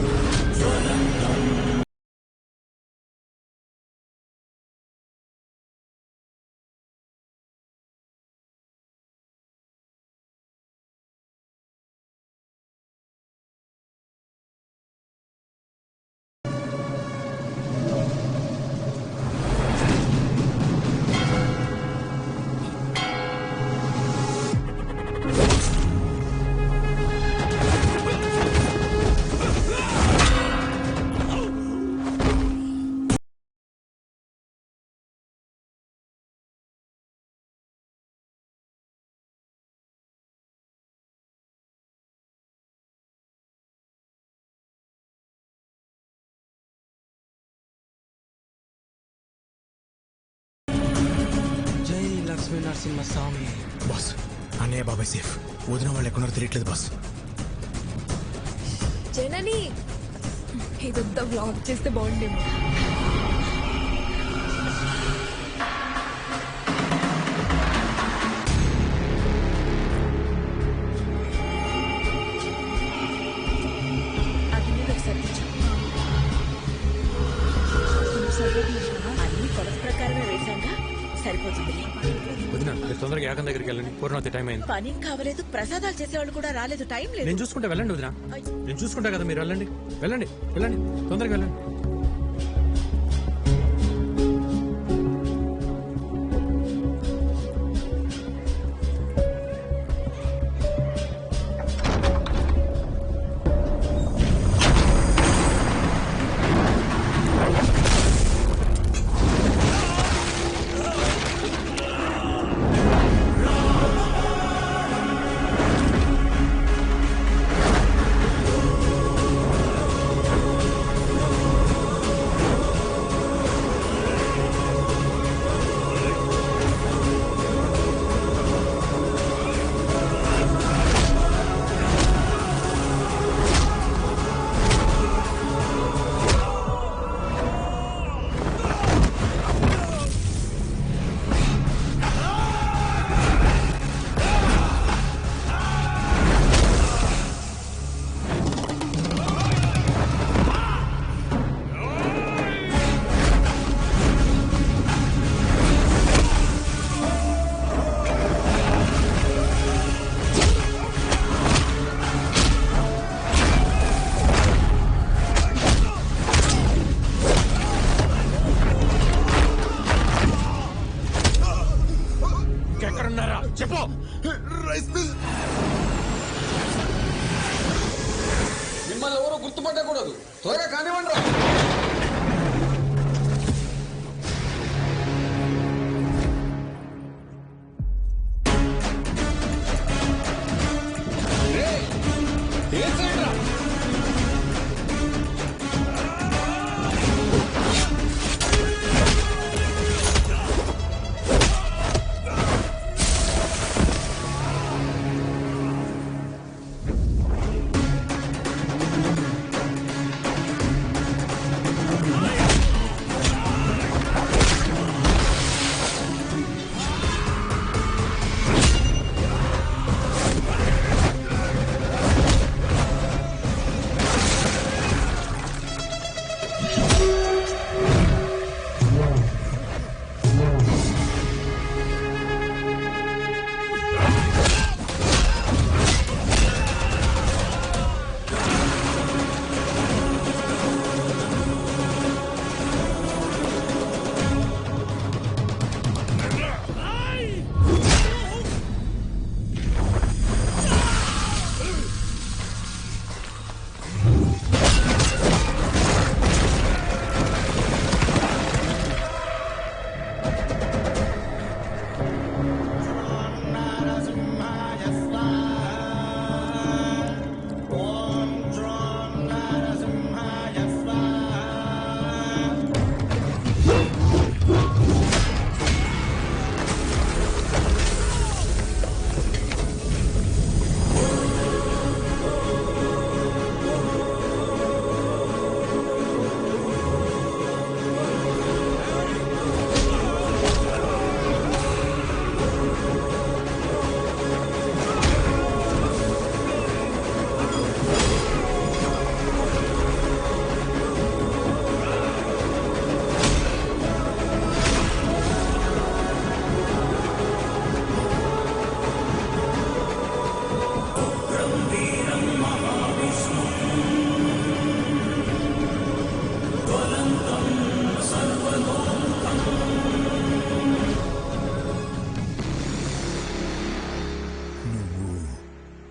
Speaker 7: లక్ష్మీ నరసింహస్వామి.
Speaker 12: బాస్, అన్నయ్య బాబాయ్ సేఫ్. వదిన వాళ్ళు ఎక్కడున్నారో తెలియట్లేదు బాస్.
Speaker 20: జనని, ఇదంతా బ్లాక్ చేస్తే బాగుండేమో.
Speaker 3: అన్ని కొలత ప్రకారమే వేశాంగా, సరిపోతుంది.
Speaker 1: తొందరగా యాగం దగ్గరికి వెళ్ళండి, పూర్ణవతి టైం అయింది.
Speaker 3: పని కావలేదు, ప్రసాదాలు చేసేవాళ్ళు కూడా రాలేదు, టైం లేదు.
Speaker 1: నేను చూసుకుంటా, వెళ్ళండి వదినా. నేను చూసుకుంటా కదా, మీరు వెళ్ళండి వెళ్ళండి వెళ్ళండి, తొందరగా వెళ్ళండి.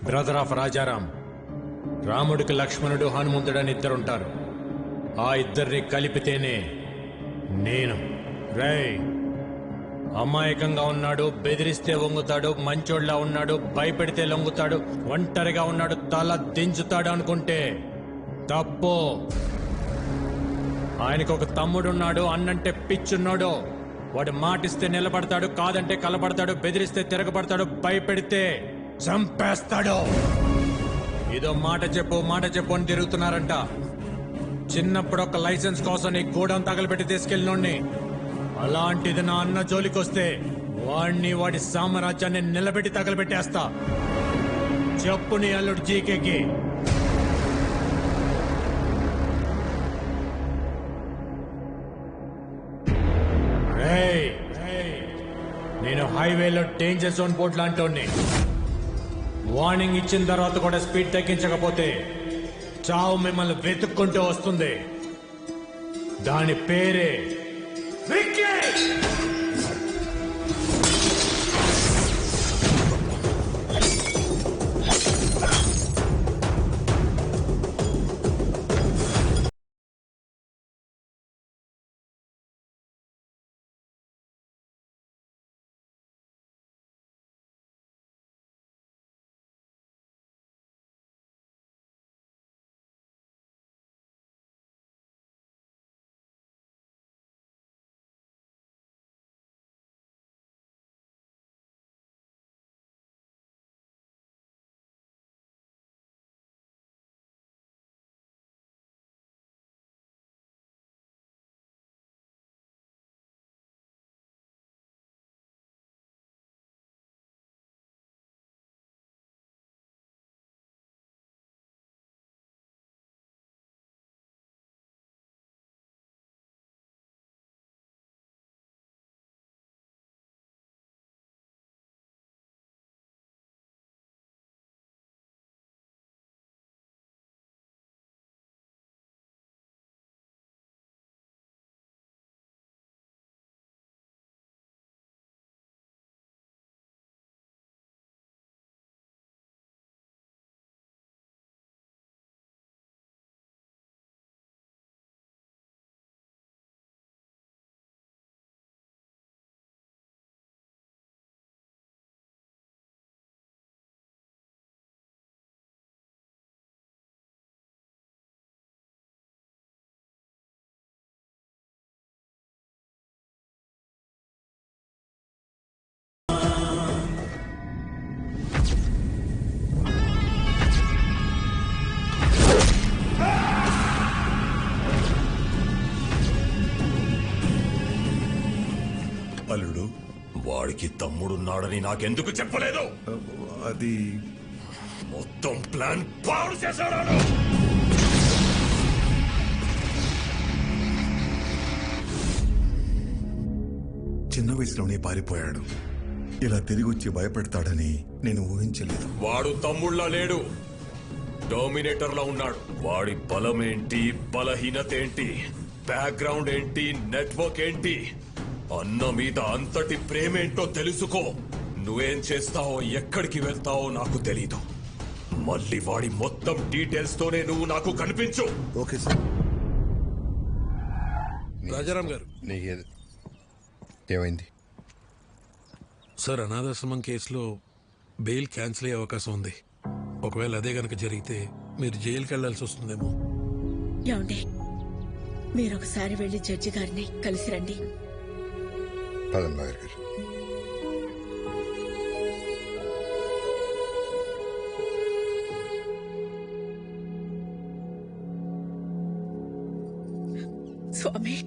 Speaker 1: Brother of Rajaram. రాముడికి లక్ష్మణుడు హనుమంతుడని ఇద్దరుంటారు. ఆ ఇద్దరిని కలిపితేనే నేను. రేయ్, అమాయకంగా ఉన్నాడు, బెదిరిస్తే వంగుతాడు, మంచోళ్ళ ఉన్నాడు, భయపెడితే లొంగుతాడు, ఒంటరిగా ఉన్నాడు, తల దించుతాడు అనుకుంటే తప్పు. ఆయనకు ఒక తమ్ముడున్నాడు, అన్నంటే పిచ్చున్నాడు. వాడు మాటిస్తే నిలబడతాడు, కాదంటే కలబడతాడు, బెదిరిస్తే తిరగబడతాడు, భయపెడితే చంపేస్తాడు. ఏదో మాట చెప్పు అని తిరుగుతున్నారంట. చిన్నప్పుడు ఒక లైసెన్స్ కోసం నీ గూడెం తగలబెట్టి తీసుకెళ్ళినోడ్ని. అలాంటిది నా అన్న జోలికొస్తే వాడిని, వాడి సామ్రాజ్యాన్ని నిలబెట్టి తగలబెట్టేస్తా. చెప్పు నీ అల్లుడు జీకేకి. నేను హైవేలో డేంజర్ జోన్ బోర్డు లాంటి వార్నింగ్ ఇచ్చిన తర్వాత కూడా స్పీడ్ తగ్గించకపోతే చావు మిమ్మల్ని వెతుక్కుంటూ వస్తుంది. దాని పేరే విక్కీ.
Speaker 18: వాడికి తమ్ముడున్నాడని నాకెందుకు చెప్పలేదు?
Speaker 19: అది
Speaker 18: మొత్తం ప్లాన్ పాడు చేశాడు.
Speaker 19: చిన్న వయసులోనే పారిపోయాడు. ఇలా తిరిగి వచ్చి భయపెడతాడని నేను ఊహించలేదు.
Speaker 18: వాడు తమ్ముళ్ళ లేడు, డామినేటర్ లా ఉన్నాడు. వాడి బలం ఏంటి, బలహీనత ఏంటి, బ్యాక్గ్రౌండ్ ఏంటి, నెట్వర్క్ ఏంటి, అన్న మీద అంతటి ప్రేమేంటో తెలుసుకో. నువ్వేం చేస్తావో, ఎక్కడికి వెళ్తావో నాకు తెలీదు. మళ్ళీ వాడి మొత్తం డీటెయిల్స్ తోనే నువ్వు నాకు కనిపించు.
Speaker 19: Okay sir.
Speaker 9: రాజారాం గారు,
Speaker 2: ఏమైంది
Speaker 9: సార్? అనాథాశ్రమం కేసులో బెయిల్ క్యాన్సిల్ అయ్యే అవకాశం ఉంది. ఒకవేళ అదే గనక జరిగితే మీరు జైలుకి వెళ్లాల్సి వస్తుందేమో.
Speaker 3: ఏమండి, మీరు ఒకసారి వెళ్లి జడ్జి గారిని కలిసి రండి.
Speaker 2: పదండి లాయర్ గారు.
Speaker 3: స్వామి,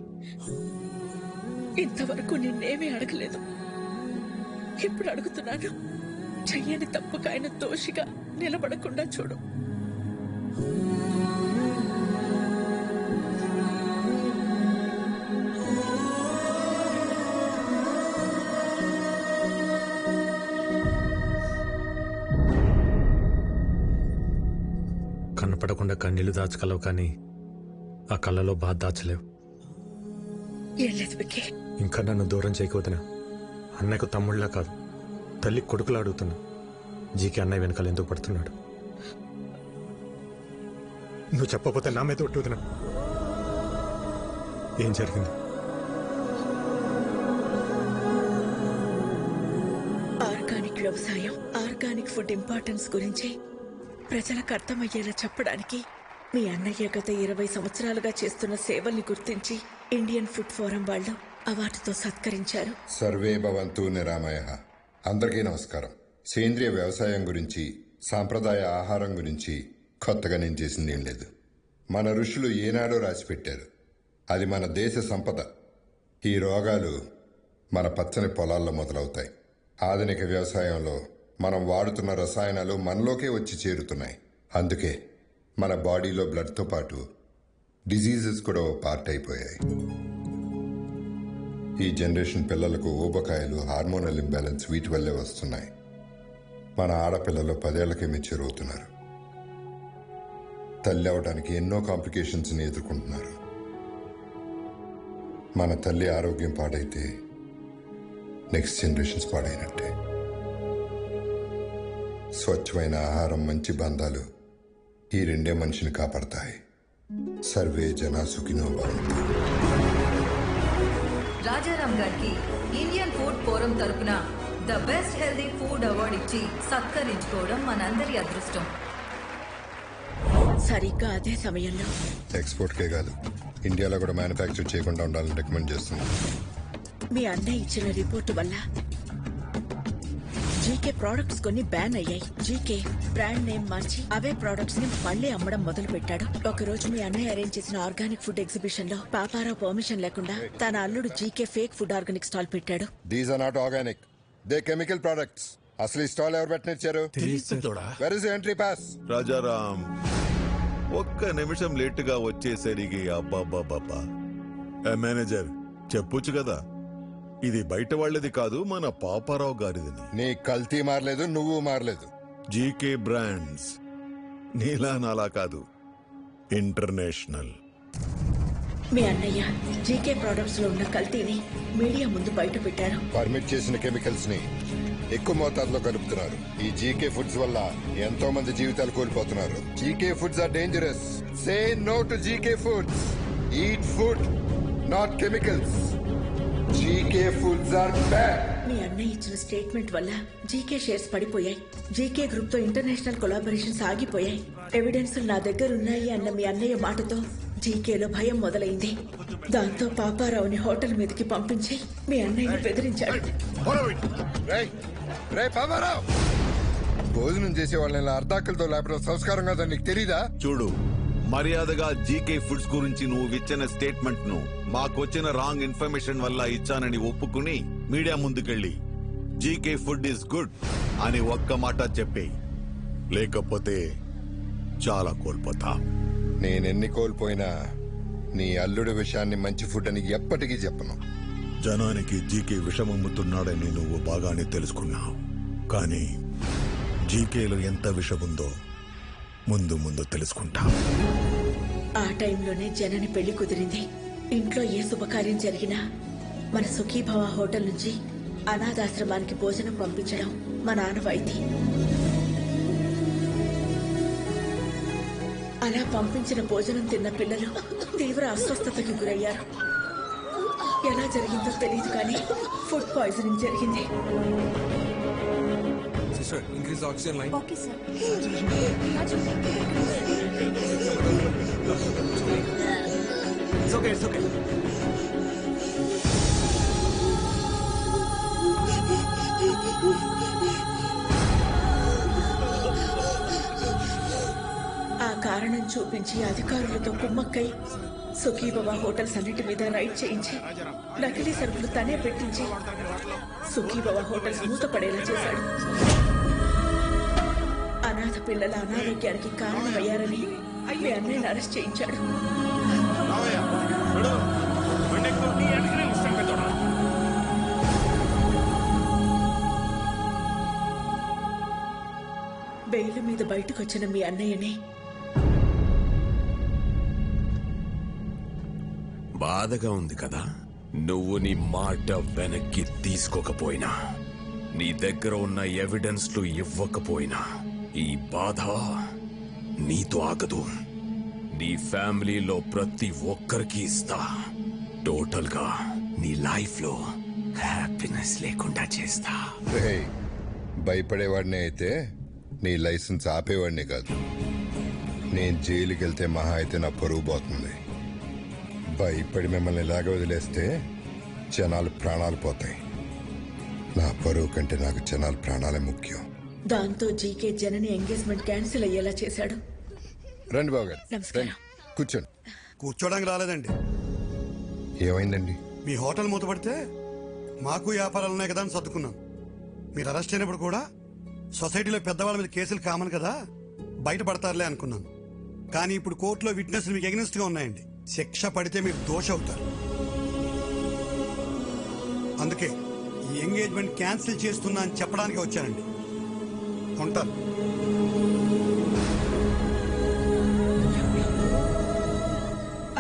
Speaker 3: ఇంతవరకు నిన్నేమీ అడగలేదు. ఇప్పుడు అడుగుతున్నాను. చెయ్యని తప్పుకు ఆయన దోషిగా నిలబడకుండా చూడు.
Speaker 1: కనపడకుండా కన్నీళ్లు దాచగలవు, కానీ ఆ కళ్ళలో బాధ దాచలేవు.
Speaker 3: ఏం లేదు విక్కీ.
Speaker 1: ఇంకా నన్ను దూరం చేయకపోతున్నా. అన్నయ్యకు తమ్ముళ్ళ కాదు, తల్లి కొడుకులా అడుగుతున్నా. జీకే అన్నయ్య వెనకాల ఎందుకు పడుతున్నాడు? నువ్వు చెప్పకపోతే నా మీద ఒట్టుతున్నా. ఏం జరిగింది?
Speaker 3: ఆర్గానిక్ వ్యవసాయం, ఆర్గానిక్ ఫుడ్ ఇంపార్టెన్స్ గురించి ప్రజలకు అర్థమయ్యేలా చెప్పడానికి మీ అన్నయ్య గత 20 సంవత్సరాలుగా చేస్తున్న సేవల్ని గుర్తించి ఇండియన్ ఫుడ్ ఫోరం వాళ్ళు అవార్డుతో సత్కరించారు.
Speaker 2: సర్వే భవంతు నిరామయః. అందరికీ నమస్కారం. సేంద్రియ వ్యవసాయం గురించి, సాంప్రదాయ ఆహారం గురించి కొత్తగా నేను చేసింది ఏం లేదు. మన ఋషులు ఏనాడో రాసిపెట్టారు. అది మన దేశ సంపద. ఈ రోగాలు మన పచ్చని పొలాల్లో మొదలవుతాయి. ఆధునిక వ్యవసాయంలో మనం వాడుతున్న రసాయనాలు మనలోకే వచ్చి చేరుతున్నాయి. అందుకే మన బాడీలో బ్లడ్తో పాటు డిజీజెస్ కూడా ఓ పార్ట్ అయిపోయాయి. ఈ జనరేషన్ పిల్లలకు ఊబకాయలు, హార్మోనల్ ఇంబ్యాలెన్స్ వీటి వల్లే వస్తున్నాయి. మన ఆడపిల్లలు 10 ఏళ్లకే మెచ్యూర్ అవుతున్నారు. తల్లి అవడానికి ఎన్నో కాంప్లికేషన్స్ని ఎదుర్కొంటున్నారు. మన తల్లి ఆరోగ్యం పాడైతే నెక్స్ట్ జనరేషన్స్ పాడైనట్టే. స్వచ్ఛమైన ఆహారం, మంచి బంధాలు ఈ రెండే మనిషిని కాపాడతాయి. సర్వే జనా సుఖినో భవంతు.
Speaker 21: రాజారాం గారికి ఇండియన్ ఫుడ్ ఫోరం తరపున the best healthy food award ఇచ్చి సత్కరించుకోవడం మనందరి అదృష్టం.
Speaker 3: సరిగ్గా అదే సమయంలో
Speaker 2: ఎక్స్పోర్ట్కే కాదు, ఇండియాలో కూడా మ్యానుఫ్యాక్చర్ చేయకుండా ఉండాలని రికమెండ్ చేస్తున్నాం.
Speaker 3: మీ అన్నయ్య ఇచ్చిన రిపోర్టు వల్ల జీకే ప్రొడక్ట్స్ కొన్ని బ్యాన్ అయ్యాయి. జీకే బ్రాండ్ నేమ్ మార్చి అవే ప్రొడక్ట్స్ ని మళ్లీ అమ్మడం మొదలు పెట్టాడు. ఒక రోజు మీ అన్నయ్య అరేంజ్ చేసిన ఆర్గానిక్ ఫుడ్ ఎగ్జిబిషన్ లో పాపారావు పర్మిషన్ లేకుండా తన అల్లుడు GK fake food organic stall పెట్టాడు.
Speaker 2: These are not organic, they chemical products. అసలు ఈ స్టాల్ ఎవరు పెట్టనిచ్చారు? Where is entry pass?
Speaker 4: Rajaram, ఒక్క నిమిషం లేటుగా వచ్చేసరికి అబ్బాబ్బాబ్బా. మేనేజర్ చెప్పొచ్చు కదా, ఇది బయట వాళ్ళది కాదు, మన పాపారావు గారిదని.
Speaker 2: నీ కల్తీ మారలేదు, నువ్వు మారలేదు.
Speaker 4: జీకే బ్రాండ్స్ నీలా నాలా కాదు, ఇంటర్నేషనల్.
Speaker 3: మీ అన్నయ్య జీకే ప్రొడక్ట్స్ లో ఉన్న కల్తీని మీడియా ముందు బయట పెట్టారు.
Speaker 2: పర్మిట్ చేసిన కెమికల్స్ ని ఎక్కువ మోతాదులో కలుపుతున్నారు. ఈ జీకే ఫుడ్స్ వల్ల ఎంతో మంది జీవితాలు కోల్పోతున్నారు. GK foods are dangerous. Say no to GK foods. Eat food, not chemicals. GK foods are bad.
Speaker 3: మీ అన్నయ్య ఇచ్చిన స్టేట్మెంట్ వల్ల జీకే షేర్స్ పడిపోయాయి. జీకే గ్రూప్ తో ఇంటర్నేషనల్ కొలాబరేషన్స్ ఆగిపోయాయి. ఎవిడెన్స్ నా దగ్గర ఉన్నాయి అన్న మీ అన్నయ్య మాటతో జీకేలో భయం మొదలైంది. దాంతో పాపారావుని హోటల్ మీదకి పంపించి మీ అన్నయ్యని బెదిరించాడు.
Speaker 2: భోజనం చేసే వాళ్ళని అర్ధాకలతో లేపడం సంస్కారం కాదని నీకు తెలీదా?
Speaker 4: చూడు, మర్యాదగా జీకే ఫుడ్స్ గురించి నువ్వు ఇచ్చిన స్టేట్మెంట్ ను మాకొచ్చిన రాంగ్ ఇన్ఫర్మేషన్ వల్ల ఇచ్చానని ఒప్పుకుని మీడియా ముందుకెళ్ళి
Speaker 19: జీకే ఫుడ్ ఈస్ గుడ్ అని ఒక్క మాట చెప్పి, లేకపోతే చాలా కోల్పోతా.
Speaker 2: నేనెన్ని కోల్పోయినా నీ అల్లుడి విషయాన్ని మంచి ఫుడ్ అని ఎప్పటికీ చెప్పను.
Speaker 19: జనానికి జీకే విషమమ్ముతున్నాడని నువ్వు బాగానే తెలుసుకున్నావు, కానీ జీకేలో ఎంత విషముందో ముందు ముందు తెలుసుకుంటా.
Speaker 3: ఆ టైంలోనే జనని పెళ్లి కుదిరింది. ఇంట్లో ఏ శుభకార్యం జరిగినా మన సుఖీభవ హోటల్ నుంచి అనాథాశ్రమానికి భోజనం పంపించడం మా ఆనవాయితీ. అలా పంపించిన భోజనం తిన్న పిల్లలు తీవ్ర అస్వస్థతకి గురయ్యారు. ఎలా జరిగిందో తెలియదు కానీ ఫుడ్ పాయిజనింగ్ జరిగింది.
Speaker 5: Increase oxygen line.
Speaker 13: Okay sir.
Speaker 5: It's okay.
Speaker 3: ఆ కారణం చూపించి అధికారులతో కుమ్మక్కై సుఖీభవ హోటల్స్ అన్నిటి మీద రైడ్ చేయించి నకిలీ సరుకులు తనే పెట్టించి సుఖీభవ హోటల్స్ మూతపడేలా చేశాడు. అనాథ పిల్లల అనారోగ్యానికి కారణమయ్యారని మీ అన్నయ్యని అరెస్ట్ చేయించాడు. బెయిల్ మీద బయటకు వచ్చిన మీ అన్నయ్యని
Speaker 18: బాధగా ఉంది కదా. నువ్వు నీ మాట వెనక్కి తీసుకోకపోయినా, నీ దగ్గర ఉన్న ఎవిడెన్స్లు ఇవ్వకపోయినా ఈ బాధ నీతో ఆగదు. నీ ఫ్యామిలీలో ప్రతి ఒక్కరికి ఇస్తా. టోటల్ గా నీ లైఫ్ లో హ్యాపీనెస్ లేకుండా చేస్తా.
Speaker 2: భయపడేవాడినే అయితే నీ లైసెన్స్ ఆపేవాడిని కాదు. నేను జైలుకి వెళ్తే మహా అయితే నా పరువు పోతుంది. భయపడి మిమ్మల్ని ఇలాగ వదిలేస్తే జనాలు ప్రాణాలు పోతాయి. నా పరువు కంటే నాకు జనాలు ప్రాణాలే ముఖ్యం.
Speaker 3: దాంతో జీకే జనని ఎంగేజ్మెంట్ క్యాన్సిల్ అయ్యేలా చేశాడు.
Speaker 2: రండి బాబు గారు.
Speaker 3: నమస్కారం.
Speaker 2: కూర్చోండి.
Speaker 22: కూర్చోడానికి రాలేదండి.
Speaker 2: ఏమైందండి?
Speaker 22: మీ హోటల్ మూతపడితే మాకు వ్యాపారాలు ఉన్నాయి కదా అని సర్దుకున్నాం. మీరు అరెస్ట్ అయినప్పుడు కూడా సొసైటీలో పెద్దవాళ్ళ మీద కేసులు కామన్ కదా, బయటపడతారులే అనుకున్నాను. కానీ ఇప్పుడు కోర్టులో విట్నెస్లు మీకు ఎగనెస్ట్ గా ఉన్నాయండి. శిక్ష పడితే మీరు దోష అవుతారు. అందుకే ఈ ఎంగేజ్మెంట్ క్యాన్సిల్ చేస్తున్నా అని చెప్పడానికి వచ్చానండి. ఉంటాను.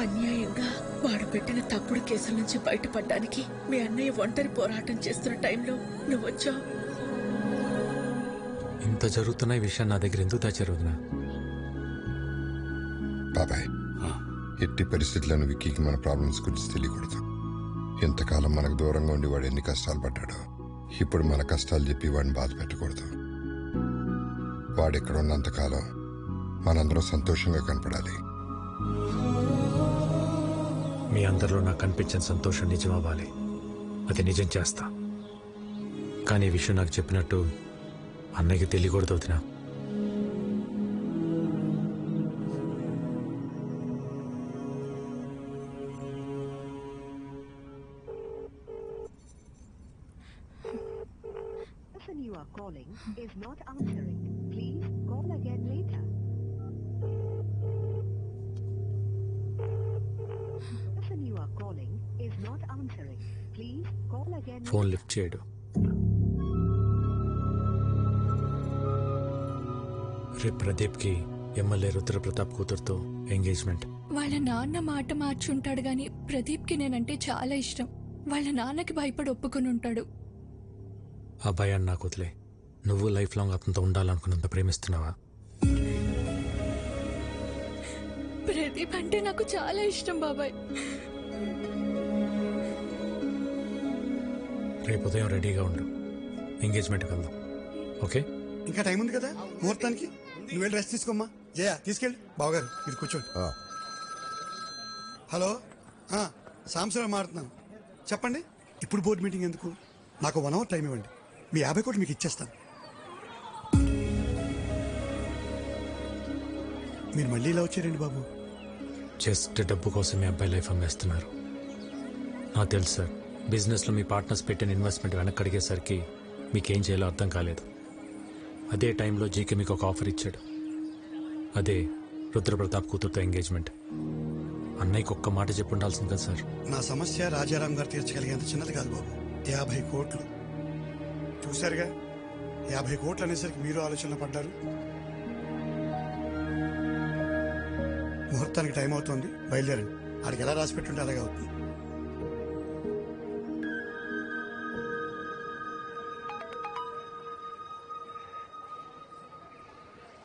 Speaker 3: అన్యాయంగా వాడు పెట్టిన తప్పుడు కేసుల నుంచి బయటపడడానికి మీ అన్నయ్య ఒంటరి పోరాటం చేస్తున్న టైంలో నువ్వు వచ్చావు.
Speaker 1: ఇంత జరుగుతున్న ఈ విషయం నా దగ్గర ఎందుకు దాచారు వదినా?
Speaker 2: బాబాయ్, ఎట్టి పరిస్థితులను విక్కీకి మన ప్రాబ్లమ్స్ గురించి తెలియకూడదు. ఎంతకాలం మనకు దూరంగా ఉండి వాడు ఎన్ని కష్టాలు పడ్డాడో, ఇప్పుడు మన కష్టాలు చెప్పి వాడిని బాధ పెట్టకూడదు. వాడెక్కడ ఉన్నంతకాలం మనందరం సంతోషంగా కనపడాలి.
Speaker 1: మీ అందరిలో నాకు కనిపించిన సంతోషం నిజం అవ్వాలి. అది నిజం చేస్తా. కానీ ఈ విషయం నాకు చెప్పినట్టు అన్నయ్యకి తెలియకూడదు వదినా.
Speaker 23: You are calling is not answering. Please call again later. The person you are calling is not answering. Please call again.
Speaker 1: Phone lift చేయడు. రేపు ప్రదీప్కి ఎమ్మెల్యే రుద్రప్రతాప్ కూతురుతో ఎంగేజ్మెంట్.
Speaker 13: వాళ్ళ నాన్న మాట మార్చుంటాడు గాని ప్రదీప్కి నేనంటే చాలా ఇష్టం. వాళ్ళ నాన్నకి భయపడి ఒప్పుకుని ఉంటాడు.
Speaker 1: ఆ భయాన్ని నాకు వదిలే. నువ్వు లైఫ్ లాంగ్ అతనితో ఉండాలనుకున్నంత ప్రేమిస్తున్నావా?
Speaker 13: ప్రదీప్ అంటే నాకు చాలా ఇష్టం బాబాయ్.
Speaker 1: రేపు ఉదయం రెడీగా ఉండు. ఎంగేజ్మెంట్కి వెళ్దాం. ఓకే?
Speaker 22: ఇంకా టైం ఉంది కదా ముహూర్తానికి. నువ్వు వెళ్ళి రెస్ట్ తీసుకోమ్మా. జయ తీసుకెళ్ళి. బావగారు మీరు కూర్చోండి. హలో, సాంసరావు మాట్లాడుతున్నాను. చెప్పండి. ఇప్పుడు బోర్డు మీటింగ్ ఎందుకు? నాకు 1 hour టైం ఇవ్వండి. మీ 50 కోట్లు మీకు ఇచ్చేస్తాను. మీరు మళ్ళీ ఇలా వచ్చారండి బాబు.
Speaker 1: జస్ట్ డబ్బు కోసం మీ అబ్బాయి లైఫ్ అమ్మేస్తున్నారు. నాకు తెలుసు సార్. బిజినెస్లో మీ పార్ట్నర్స్ పెట్టిన ఇన్వెస్ట్మెంట్ వెనక్కి అడిగేసరికి మీకేం చేయాలో అర్థం కాలేదు. అదే టైంలో జీకే మీకు ఒక ఆఫర్ ఇచ్చాడు. అదే రుద్రప్రతాప్ కూతురుతో ఎంగేజ్మెంట్. అన్నయ్యకి ఒక్క మాట చెప్పి ఉండాల్సింది కదా సార్.
Speaker 22: నా సమస్య రాజారాం గారు తీర్చగలిగేంత చిన్నది కాదు బాబు. 50 కోట్లు చూశారుగా. 50 కోట్లు అనేసరికి మీరు ఆలోచన పడ్డారు. ముహూర్తానికి టైం అవుతుంది, బయలుదేరండి. ఆడికి ఎలా రాసి పెట్టుంటే అలాగే అవుతుంది.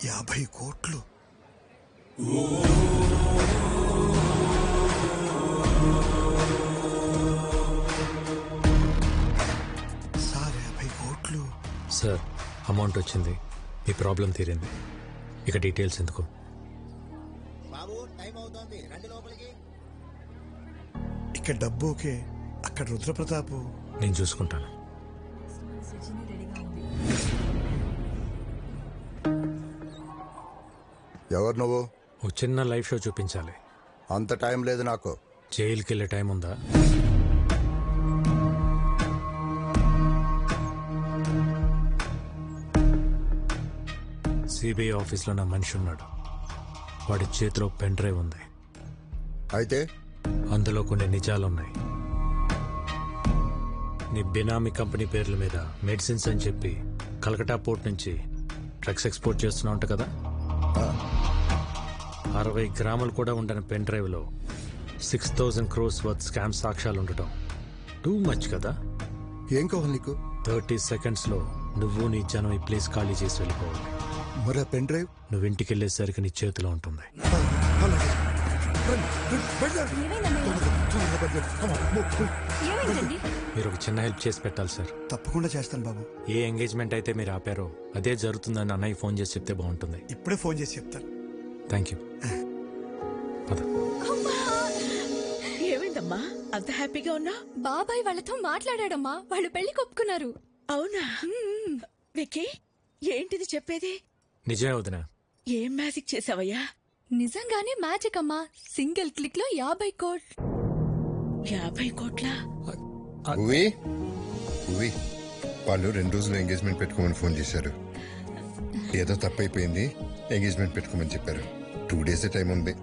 Speaker 22: యాభై కోట్లు సార్, 50 కోట్లు
Speaker 1: సార్, అమౌంట్ వచ్చింది, మీ ప్రాబ్లం తీరింది. ఇక డీటెయిల్స్ ఎందుకు?
Speaker 22: ఇక్కడ డబ్బు ఓకే, అక్కడ రుద్రప్రతాపు
Speaker 1: నేను చూసుకుంటాను.
Speaker 2: ఎవరు నువ్వు?
Speaker 1: ఓ చిన్న లైవ్ షో చూపించాలి.
Speaker 2: అంత టైం లేదు నాకు.
Speaker 1: జైలుకి వెళ్ళే టైం ఉందా? సిబిఐ ఆఫీస్లో నా మనిషి ఉన్నాడు. వాడి చేతిలో పెన్ డ్రైవ్ ఉంది.
Speaker 2: అయితే
Speaker 1: అందులో కొన్ని నిజాలున్నాయి. నీ బినామీ కంపెనీ పేర్ల మీద మెడిసిన్స్ అని చెప్పి కలకటా పోర్ట్ నుంచి డ్రగ్స్ ఎక్స్పోర్ట్ చేస్తున్నావు అంట కదా. 60 గ్రాములు కూడా ఉండని పెన్ డ్రైవ్లో 6,000 crores వర్త్ స్కామ్ సాక్ష్యాలు ఉండటం టూ మచ్ కదా.
Speaker 2: ఏం కావాలి నీకు?
Speaker 1: 30 secondsలో నువ్వు నీ జనం ఈ ప్లేస్ ఖాళీ చేసి వెళ్ళిపోవాలి.
Speaker 2: మరి పెన్ డ్రైవ్
Speaker 1: నువ్వు ఇంటికి వెళ్ళేసరికి నీ చేతిలో ఉంటుంది. మీరు ఒక చిన్న హెల్ప్ చేసి పెట్టాలి సార్.
Speaker 22: తప్పకుండా చేస్తాను బాబు.
Speaker 1: ఏ ఎంగేజ్మెంట్ అయితే మీరు ఆపారో అదే జరుగుతుందని అన్నయ్య ఫోన్ చేసి చెప్తే బాగుంటుంది.
Speaker 22: ఇప్పుడే ఫోన్ చేసి చెప్తాను.
Speaker 1: Thank you.
Speaker 3: ఏమైందమ్మా అంత హ్యాపీగా ఉన్నా?
Speaker 13: బాబాయ్ వాళ్ళతో మాట్లాడాడమ్మా, వాళ్ళు పెళ్లి ఒప్పుకున్నారు.
Speaker 3: అవునా? విక్కీ, ఏంటిది చెప్పేది?
Speaker 1: నిజమే వదినా.
Speaker 3: ఏం మ్యాజిక్ చేసావయ్యా?
Speaker 13: నిజంగానే మ్యాజిక్ అమ్మా. సింగిల్ క్లిక్ లో 50 కోట్లు.
Speaker 3: 50 కోట్లా?
Speaker 2: వాళ్ళు 2 రోజులు ఎంగేజ్మెంట్ పెట్టుకోమని ఫోన్ చేశారు. ఏదో తప్పైపోయింది, ఎంగేజ్మెంట్ పెట్టుకోమని చెప్పారు. 2 days టైం ఉంది.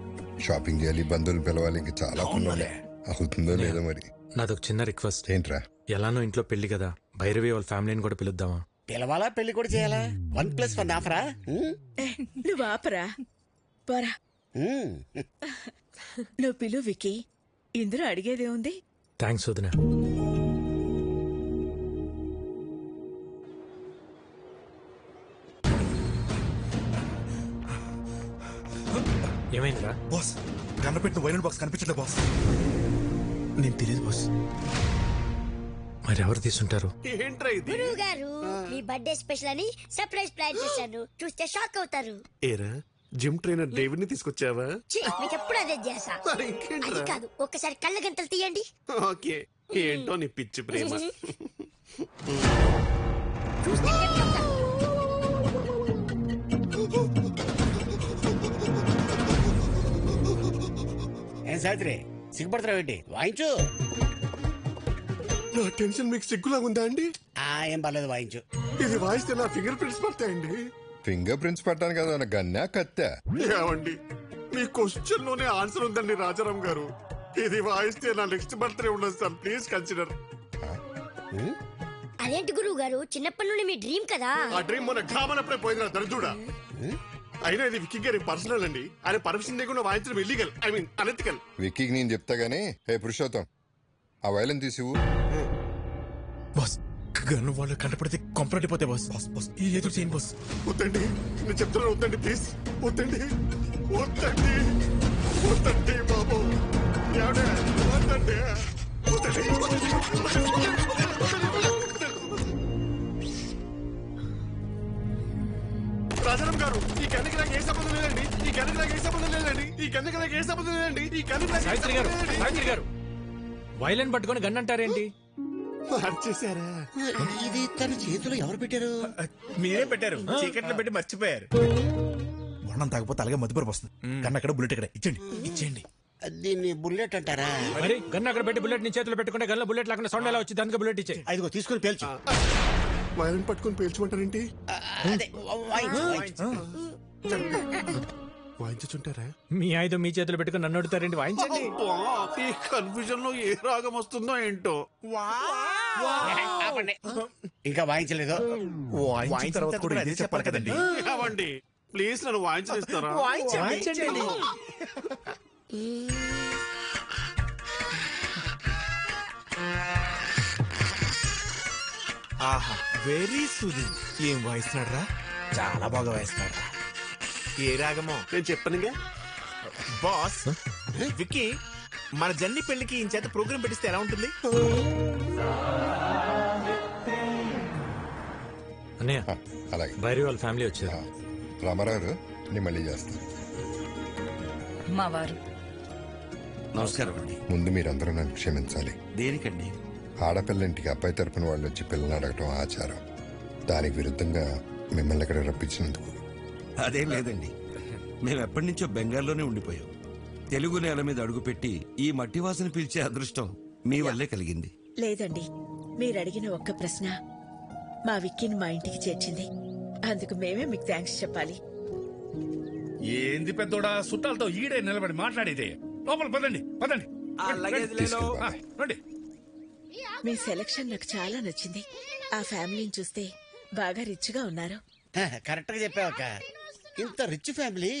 Speaker 2: షాపింగ్ చేయాలి, బంధువులు పిలవాలి, ఇంకా చాలా పనులు ఉన్నాయి. అవుతుందో లేదో మరి.
Speaker 1: నాదొక చిన్న రిక్వెస్ట్.
Speaker 2: ఏంట్రా?
Speaker 1: ఎలానో ఇంట్లో పెళ్లి కదా, భైరవి వాళ్ళ ఫ్యామిలీని కూడా పిలుద్దామా?
Speaker 17: పిలవాలా, పెళ్లి కూడా చేయాలా? 1+1 ఆఫరా?
Speaker 3: నువ్వు ఆపరా, పోరా. నువ్వు పిలు విక్కీ, ఇందులో అడిగేదే ఉంది.
Speaker 1: థ్యాంక్స్ వదినా. ఏమైందిరా?
Speaker 12: బాస్, గన్న పెట్టిన వైరల్ బాక్స్ కనిపించట్లే బాస్. నేను తెలియదు బాస్.
Speaker 1: మరి ఎవరు తీసుంటారు?
Speaker 11: గురువు గారు, మీ బర్త్డే స్పెషల్ అని సర్ప్రైజ్ ప్లాన్ చేశాను. చూస్తే షాక్ అవుతారు.
Speaker 6: ఏరా, జిమ్ ట్రైనర్ డేవిడ్ ని తీసుకొచ్చావా?
Speaker 11: మీకు ఎప్పుడు అదే చేసా. అది కాదు, ఒక్కసారి కళ్ళ గంటలు తీయండి.
Speaker 6: ఓకే, ఏంటో నీ పిచ్చి ప్రేమ.
Speaker 11: చూస్తే
Speaker 17: ఏం సావిత్రి, సిగ్గుపడతావు ఏంటి? వాయించు.
Speaker 6: నా టెన్షన్ మీకు సిగ్గులా ఉందా అండి?
Speaker 17: ఏం పర్లేదు, వాయించు.
Speaker 6: ఇది వాయిస్తే నా ఫింగర్ ప్రింట్స్ పడతాయండి.
Speaker 2: ఫింగర్ ప్రింట్స్ పట్టాను కదా, గన్నా కత్తా?
Speaker 6: ఏమండి, మీ క్వశ్చన్ లోనే ఆన్సర్ ఉందండి రాజారాం గారు. ఇది వాయిస్తే నా నెక్స్ట్ బర్త్డే ఉండదు సార్, ప్లీజ్ కన్సిడర్.
Speaker 11: అదేంటి గురువు గారు, చిన్నప్పటి నుండి మీ డ్రీమ్ కదా.
Speaker 6: ఆ డ్రీమ్ మొన్న ఘామనప్పుడే పోయింది దరిద్రుడా. అయినా ఇది విక్కీ గారి పర్సనల్ అండి. ఆయన పర్మిషన్ లేకుండా వాయించడం ఇల్లీగల్, ఐ మీన్ అనెథికల్.
Speaker 2: విక్కీకి నేను చెప్తా గానీ, హే పురుషోత్తం, ఆ వైలెన్ తీసివు.
Speaker 12: బాస్, గన్ను వాళ్ళు కంటపడితే కొంపరటిపోతే బాస్. బాస్ బాస్, ఈ ఎదురు చేయను బాస్.
Speaker 6: వద్దండి, నేను చెప్తున్నాను, వద్దండి ప్లీజ్. వద్దండి, వద్దండి, వద్దండి బాబు, వద్దండి, రాజారాం గారు, ఈ కన్నుకి నాకు ఏ సంబంధం లేదండి. ఈ కన్నుకి నాకు ఏ సంబంధం లేదండి. ఈ కన్నుకి నాకు ఏ సంబంధం లేదండి. ఈ కన్నుకి నాకు
Speaker 1: సావిత్రి గారు, సావిత్రి గారు, వైలెన్ పట్టుకొని గన్ అంటారేంటి?
Speaker 6: మార్చేశారా?
Speaker 17: ఇది తన చేతిలో ఎవరు పెట్టారు?
Speaker 12: మీరే పెట్టారు. చీకట్లో పెట్టి మర్చిపోయారు. వర్ణం తాగపోతే అలాగే మధ్యపరపు వస్తుంది. కన్నా అక్కడ బుల్లెట్ ఇక్కడ ఇచ్చేయండి, ఇచ్చేయండి.
Speaker 17: దీన్ని బుల్లెట్ అంటారా?
Speaker 1: మరి గన్ అక్కడ పెట్టి బుల్లెట్ నీ చేతిలో పెట్టుకుంటే గన్లో బుల్లెట్ లేకుండా సౌండ్ ఎలా వచ్చింది? అందుకే బుల్లెట్ ఇచ్చే.
Speaker 17: ఐదుగో తీసుకుని పేల్చు.
Speaker 6: వైరన్ పట్టుకుని పేల్చుకుంటారేంటి? వాయించుంటారా?
Speaker 1: మీ ఆయుధం మీ చేతులు పెట్టుకుని నన్ను అడుగుతారండి, వాయించండి.
Speaker 6: ఈ కన్ఫ్యూజన్ లో ఏ రాగం వస్తుందో ఏంటో.
Speaker 17: ఇంకా వాయించలేదు.
Speaker 12: వాయించిన తర్వాత కూడా ఇదే చెప్పాలి కదండి.
Speaker 6: అవండి ప్లీజ్ నన్ను వాయించనిస్తారా?
Speaker 12: వాయించండి. ఆహా, వెరీ సూదింగ్. ఏం వాయిస్తున్నాడు రా? చాలా బాగా వాయిస్తున్నాడు. ఏ రాగమో
Speaker 6: నేను చెప్పనుగా.
Speaker 12: బాస్, విక్కీ మన జన్ని పెళ్లికి ఈ చేత ప్రోగ్రామ్ పెట్టిస్తే ఎలా ఉంటుంది?
Speaker 1: అన్నయ్య,
Speaker 2: అలాగే
Speaker 1: భైరవి వాళ్ళ ఫ్యామిలీ వచ్చారు.
Speaker 2: రామారావు నేను మళ్ళీ చేస్తాను.
Speaker 21: మా వారు
Speaker 17: నమస్కారం అండి.
Speaker 2: ముందు మీరందరూ నన్ను క్షమించాలి.
Speaker 17: దేనికండి?
Speaker 2: ఆడపిల్ల ఇంటికి అబ్బాయి తరపున వాళ్ళు వచ్చి పిల్లల్ని అడగటం ఆచారం. దానికి విరుద్ధంగా మిమ్మల్ని ఇక్కడ రప్పించినందుకు.
Speaker 14: అదేం లేదండి, మేము ఎప్పటి నుంచో బెంగాల్లోనే ఉండిపోయాం. తెలుగు నేల మీద అడుగుపెట్టి ఈ మట్టి వాసన పీల్చే అదృష్టం మీ వల్లే కలిగింది.
Speaker 3: లేదండి, మీరు అడిగిన ఒక్క ప్రశ్న మా విక్కీని మా ఇంటికి చేర్చింది. అందుకు మేమే మీకు థ్యాంక్స్ చెప్పాలి.
Speaker 9: ఏంది పెద్దోడా చుట్టాలతో ఈడే నిలబడి మాట్లాడేదే? లోపల పదండి పదండి. రండి.
Speaker 3: మీ సెలక్షన్ నాకు చాలా నచ్చింది. ఆ ఫ్యామిలీని చూస్తే బాగా రిచ్ గా ఉన్నారు.
Speaker 17: కరెక్ట్ గా చెప్పావక్క. ఇంత rich family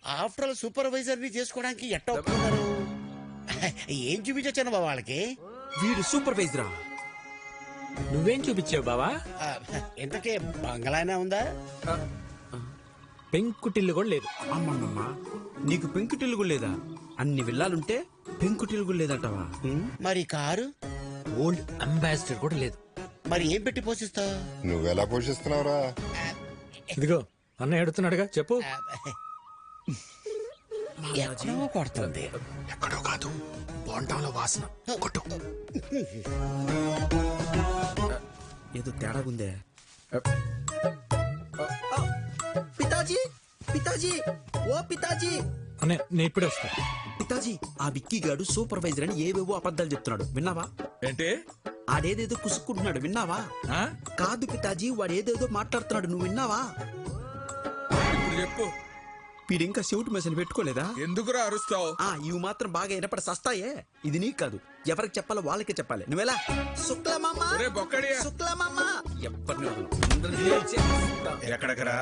Speaker 17: after all supervisor ని చేసుకోవడానికి ఎట్ట ఒప్పుకున్నారు? ఏం చూపించొచ్చాను బాబా వాళ్ళకి?
Speaker 7: వీడు సూపర్వైజరా? నువ్వేం చూపించావు బావా?
Speaker 17: ఇంతకే బంగళానే ఉందా?
Speaker 7: పెంకుటిల్లు కూడా లేదు. అమ్మమ్మా, నీకు పెంకుటిల్లు కూడా లేదా? అన్ని విల్లాలుంటే పెంకుటిల్లు కూడా లేదంటావా?
Speaker 17: మరి కారు?
Speaker 7: ఓల్డ్ అంబాసిడర్ కూడా లేదు.
Speaker 17: మరి ఏం పెట్టి పోషిస్తావు?
Speaker 2: నువ్వెలా పోషిస్తున్నావురా?
Speaker 1: ఇదిగో అన్నయ్య అడుగుతున్నాడుగా, చెప్పు.
Speaker 17: ఎక్కడో కొడుతుంది.
Speaker 12: ఎక్కడో కాదు, బోండాల వాసన. కొట్టు.
Speaker 7: ఏదో తేడాగుందే.
Speaker 15: పితాజీ, పితాజీ, ఓ పితాజీ.
Speaker 1: అన్నయ్య నేను ఇప్పుడే వస్తా.
Speaker 15: పితాజీ, ఆ విక్కీ గాడు సూపర్వైజర్ అని ఏవేవో అబద్ధాలు చెప్తున్నాడు, విన్నావా?
Speaker 9: ఏంటి?
Speaker 15: ఆడేదేదో కుసుక్కుంటున్నాడు, విన్నావా? కాదు పితాజీ, వాడు ఏదేదో మాట్లాడుతున్నాడు, నువ్వు విన్నావా?
Speaker 9: చెప్పు.
Speaker 15: వీడింకా సెవుటి మెసేజ్ పెట్టుకోలేదా?
Speaker 9: ఎందుకురా అరుస్తావు?
Speaker 15: ఇవి మాత్రం బాగా వినపడి సస్తాయే. ఇది నీకు కాదు, ఎవరికి చెప్పాలో వాళ్ళకే చెప్పాలి. నువ్వెలా? శుక్లమామ, శుక్లమామ.
Speaker 12: ఎక్కడెక్కడా?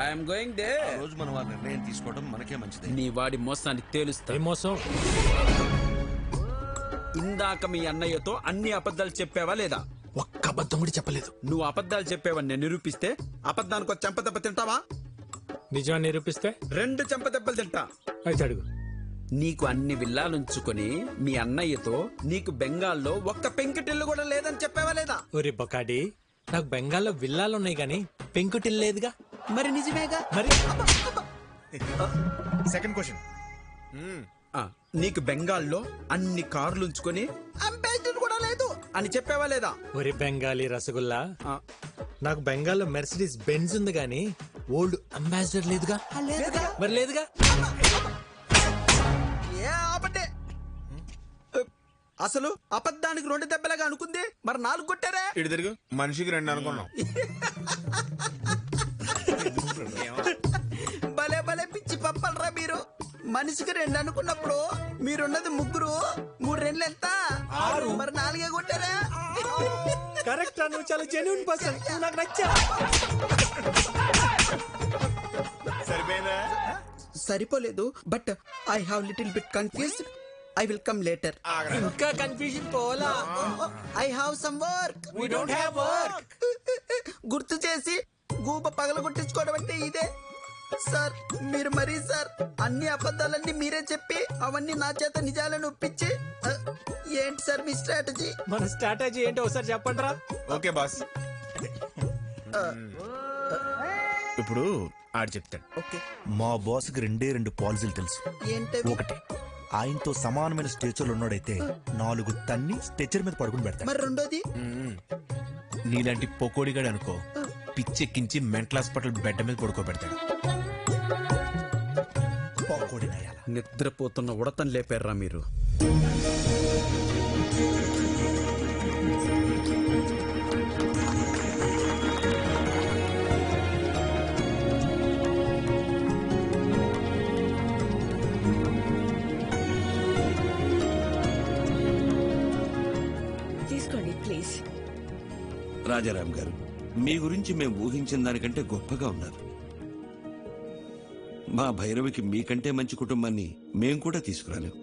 Speaker 7: I'm going there.
Speaker 14: రోజు మనం ఆ నిర్ణయం తీసుకోవడం మనకే మంచిది.
Speaker 7: నీ వాడి మోసాన్ని తేలుస్తా.
Speaker 1: మోసం?
Speaker 15: ఇందాక మీ అన్నయ్యతో అన్ని అబద్ధాలు చెప్పావా లేదా?
Speaker 12: ఒక్క అబద్ధం కూడా చెప్పలేదు.
Speaker 15: నువ్వు అబద్ధాలు చెప్పావని నేను నిరూపిస్తే అబద్ధానికి ఒక చెంపదెబ్బ తింటావా?
Speaker 1: నిజాన్ని నిరూపిస్తే
Speaker 15: 2 చెంపదెబ్బలు తింటా.
Speaker 1: అయితే అడుగు.
Speaker 15: నీకు అన్ని విల్లాలుంచుకొని మీ అన్నయ్యతో నీకు బెంగాల్లో ఒక్క పెంకుటిల్లు కూడా లేదని చెప్పావా లేదా?
Speaker 1: ఒరే బొకాడి, నాకు బెంగాల్లో విల్లాలు ఉన్నాయి గానీ పెంకుటిల్లు లేదుగా.
Speaker 15: మరి నిజమేగా.
Speaker 1: మరి
Speaker 12: సెకండ్ క్వశ్చన్,
Speaker 15: నీకు బెంగాల్లో అన్ని కార్లు ఉంచుకొని అంబాసిడర్ కూడా లేదు అని చెప్పావా లేదా?
Speaker 1: ఒరే బెంగాలీ రసగుల్లా, నాకు బెంగాల్లో మెర్సిడీస్ బెంజ్ ఉంది గానీ ఓల్డ్ అంబాసిడర్ లేదుగా. మరి లేదుగా.
Speaker 15: అసలు అబద్ధానికి 2 దెబ్బలాగా అనుకుంది, మరి 4 కొట్టారా?
Speaker 12: ఇటు తిరుగు. మనిషికి 2 అనుకున్నాం.
Speaker 15: భలే భలే పిచ్చి పప్పలరా మీరు. మనిషికి 2 అనుకున్నప్పుడు మీరున్నది 3, 3 2 ఎంత? 6. మరి 4 కొట్టారా?
Speaker 1: కరెక్ట్. నువ్వు చాలా జెన్యూన్ పర్సన్, నాకు నచ్చా.
Speaker 15: సరిపోలేదు, but I have little bit confused. I will come later.
Speaker 1: ఇంకా కన్ఫ్యూజన్ పోలా.
Speaker 15: I have some work.
Speaker 1: We don't have work.
Speaker 15: గుర్తు చేసి గూప పగలగొట్టించుకోవడం అంటే ఇదే సార్. మీరు మరీ సార్ అన్ని అబద్ధాలన్నీ మీరే చెప్పి అవన్నీ నా చేత నిజాలను ఒప్పించి ఏంటి సార్ మీ స్ట్రాటజీ?
Speaker 1: మన స్ట్రాటజీ ఏంటో ఒకసారి చెప్పండి రా.
Speaker 12: Okay boss. ఇప్పుడు ఆడు చెప్తాడు.
Speaker 16: మా బాస్కి 2 పాలసీలు తెలుసు.
Speaker 15: ఏంటవి?
Speaker 16: ఒకటి, ఆయనతో సమానమైన స్టేచర్లు ఉన్నాడైతే 4 తన్ని స్టేచర్ మీద పడుకుని పెడతాడు.
Speaker 15: మరి రెండోది,
Speaker 12: నీలాంటి పొకోడిగాడు అనుకో, పిచ్చెక్కించి మెంటల్ హాస్పిటల్ బెడ్ మీద పడుకోబెడతాడు.
Speaker 15: నిద్రపోతున్న ఉడతను లేపారా మీరు?
Speaker 14: రాజారాం గారు, మీ గురించి మేము ఊహించిన దానికంటే గొప్పగా ఉన్నారు. మా భైరవికి మీకంటే మంచి కుటుంబాన్ని మేం కూడా తీసుకురాలేం.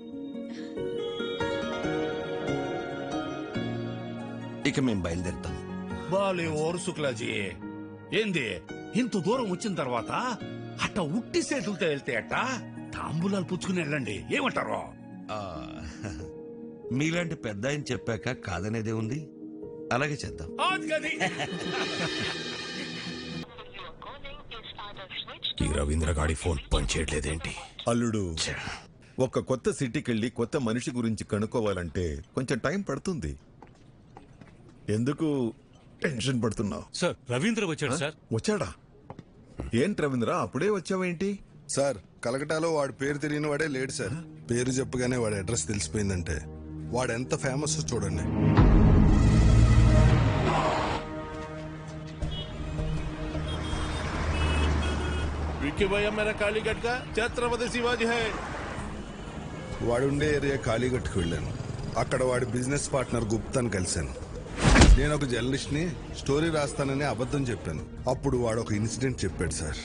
Speaker 14: ఇక మేం బయలుదేరుతాం.
Speaker 8: బాలే ఓరు శుక్లాజీ, ఏంది ఇంత దూరం వచ్చిన తర్వాత అట్ట ఉట్టి చేతులతో వెళ్తే అట్ట తాంబూలాలు పుచ్చుకుని వెళ్ళండి, ఏమంటారు?
Speaker 14: మీలాంటి పెద్ద ఆయన చెప్పాక కాదనేదే ఉంది. అలాగే చేద్దాం.
Speaker 19: ఈ రవీంద్ర గాడి ఫోన్ పనిచేయట్లేదేంటి? అల్లుడు, ఒక కొత్త సిటీకి వెళ్ళి కొత్త మనిషి గురించి కనుక్కోవాలంటే కొంచెం టైం పడుతుంది. ఎందుకు టెన్షన్ పడుతున్నావు?
Speaker 9: సార్, రవీంద్ర వచ్చాడు సార్.
Speaker 19: వచ్చాడా? ఏంటి రవీంద్ర, అప్పుడే వచ్చావేంటి?
Speaker 2: సార్, కలకటాలో వాడు పేరు తెలియని వాడే లేడు సార్. పేరు చెప్పగానే వాడి అడ్రస్ తెలిసిపోయిందంటే వాడు ఎంత ఫేమస్ చూడండి.
Speaker 8: विक्की भैया मेरा कालीगढ़ का छत्रपति शिवाजी है.
Speaker 2: వాడుండే ఏరియా కాళీగట్టుకు వెళ్ళాను. అక్కడ వాడి బిజినెస్ పార్ట్నర్ గుప్తాను కలిశాను. నేను ఒక జర్నలిస్ట్ ని, స్టోరీ రాస్తానని అబద్ధం చెప్పాను. అప్పుడు వాడు ఒక ఇన్సిడెంట్ చెప్పాడు సార్.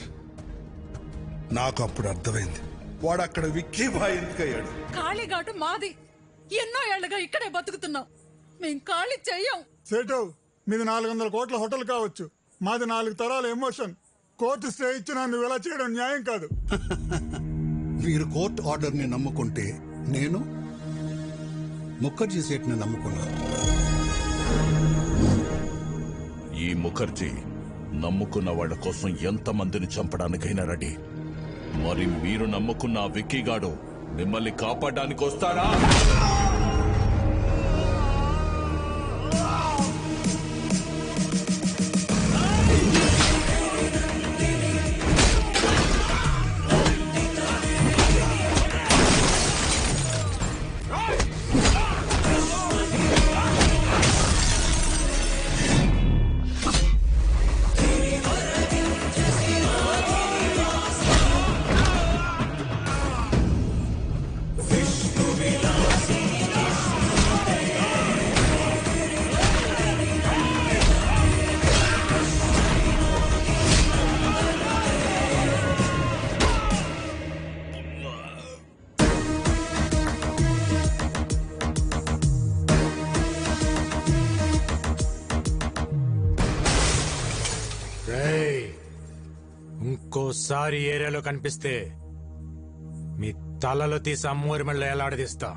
Speaker 2: నాకు అప్పుడు అర్థమైంది వాడు అక్కడ విక్కీ బాయ్ ఎందుకయ్యాడు.
Speaker 10: కాళీఘాటు మాది. ఎన్నో ఏళ్లుగా ఇక్కడే బతుకుతున్నాం. మేం ఖాళీ చెయ్యం.
Speaker 20: సేటు, మీది 400 కోట్ల హోటల్ కావచ్చు, మాది 4 తరాల ఎమోషన్. కోర్టు స్టే ఇచ్చినా నువ్వు ఇలా చేయడం న్యాయం కాదు.
Speaker 24: మీరు కోర్టు ఆర్డర్ ని నమ్ముకుంటే నేను ముఖర్జీ సేట్ ని నమ్ముకున్నాను.
Speaker 8: ఈ ముఖర్జీ నమ్ముకున్న వాళ్ళ కోసం ఎంతమందిని చంపడానికైనా రెడీ. మరి మీరు నమ్ముకున్న ఆ విక్కీగాడు మిమ్మల్ని కాపాడడానికి వస్తాడా?
Speaker 1: ఇంకోసారి ఏరియాలో కనిపిస్తే మీ తలలో తీసి అమ్మూరి మళ్ళీ ఎలాడదీస్తా.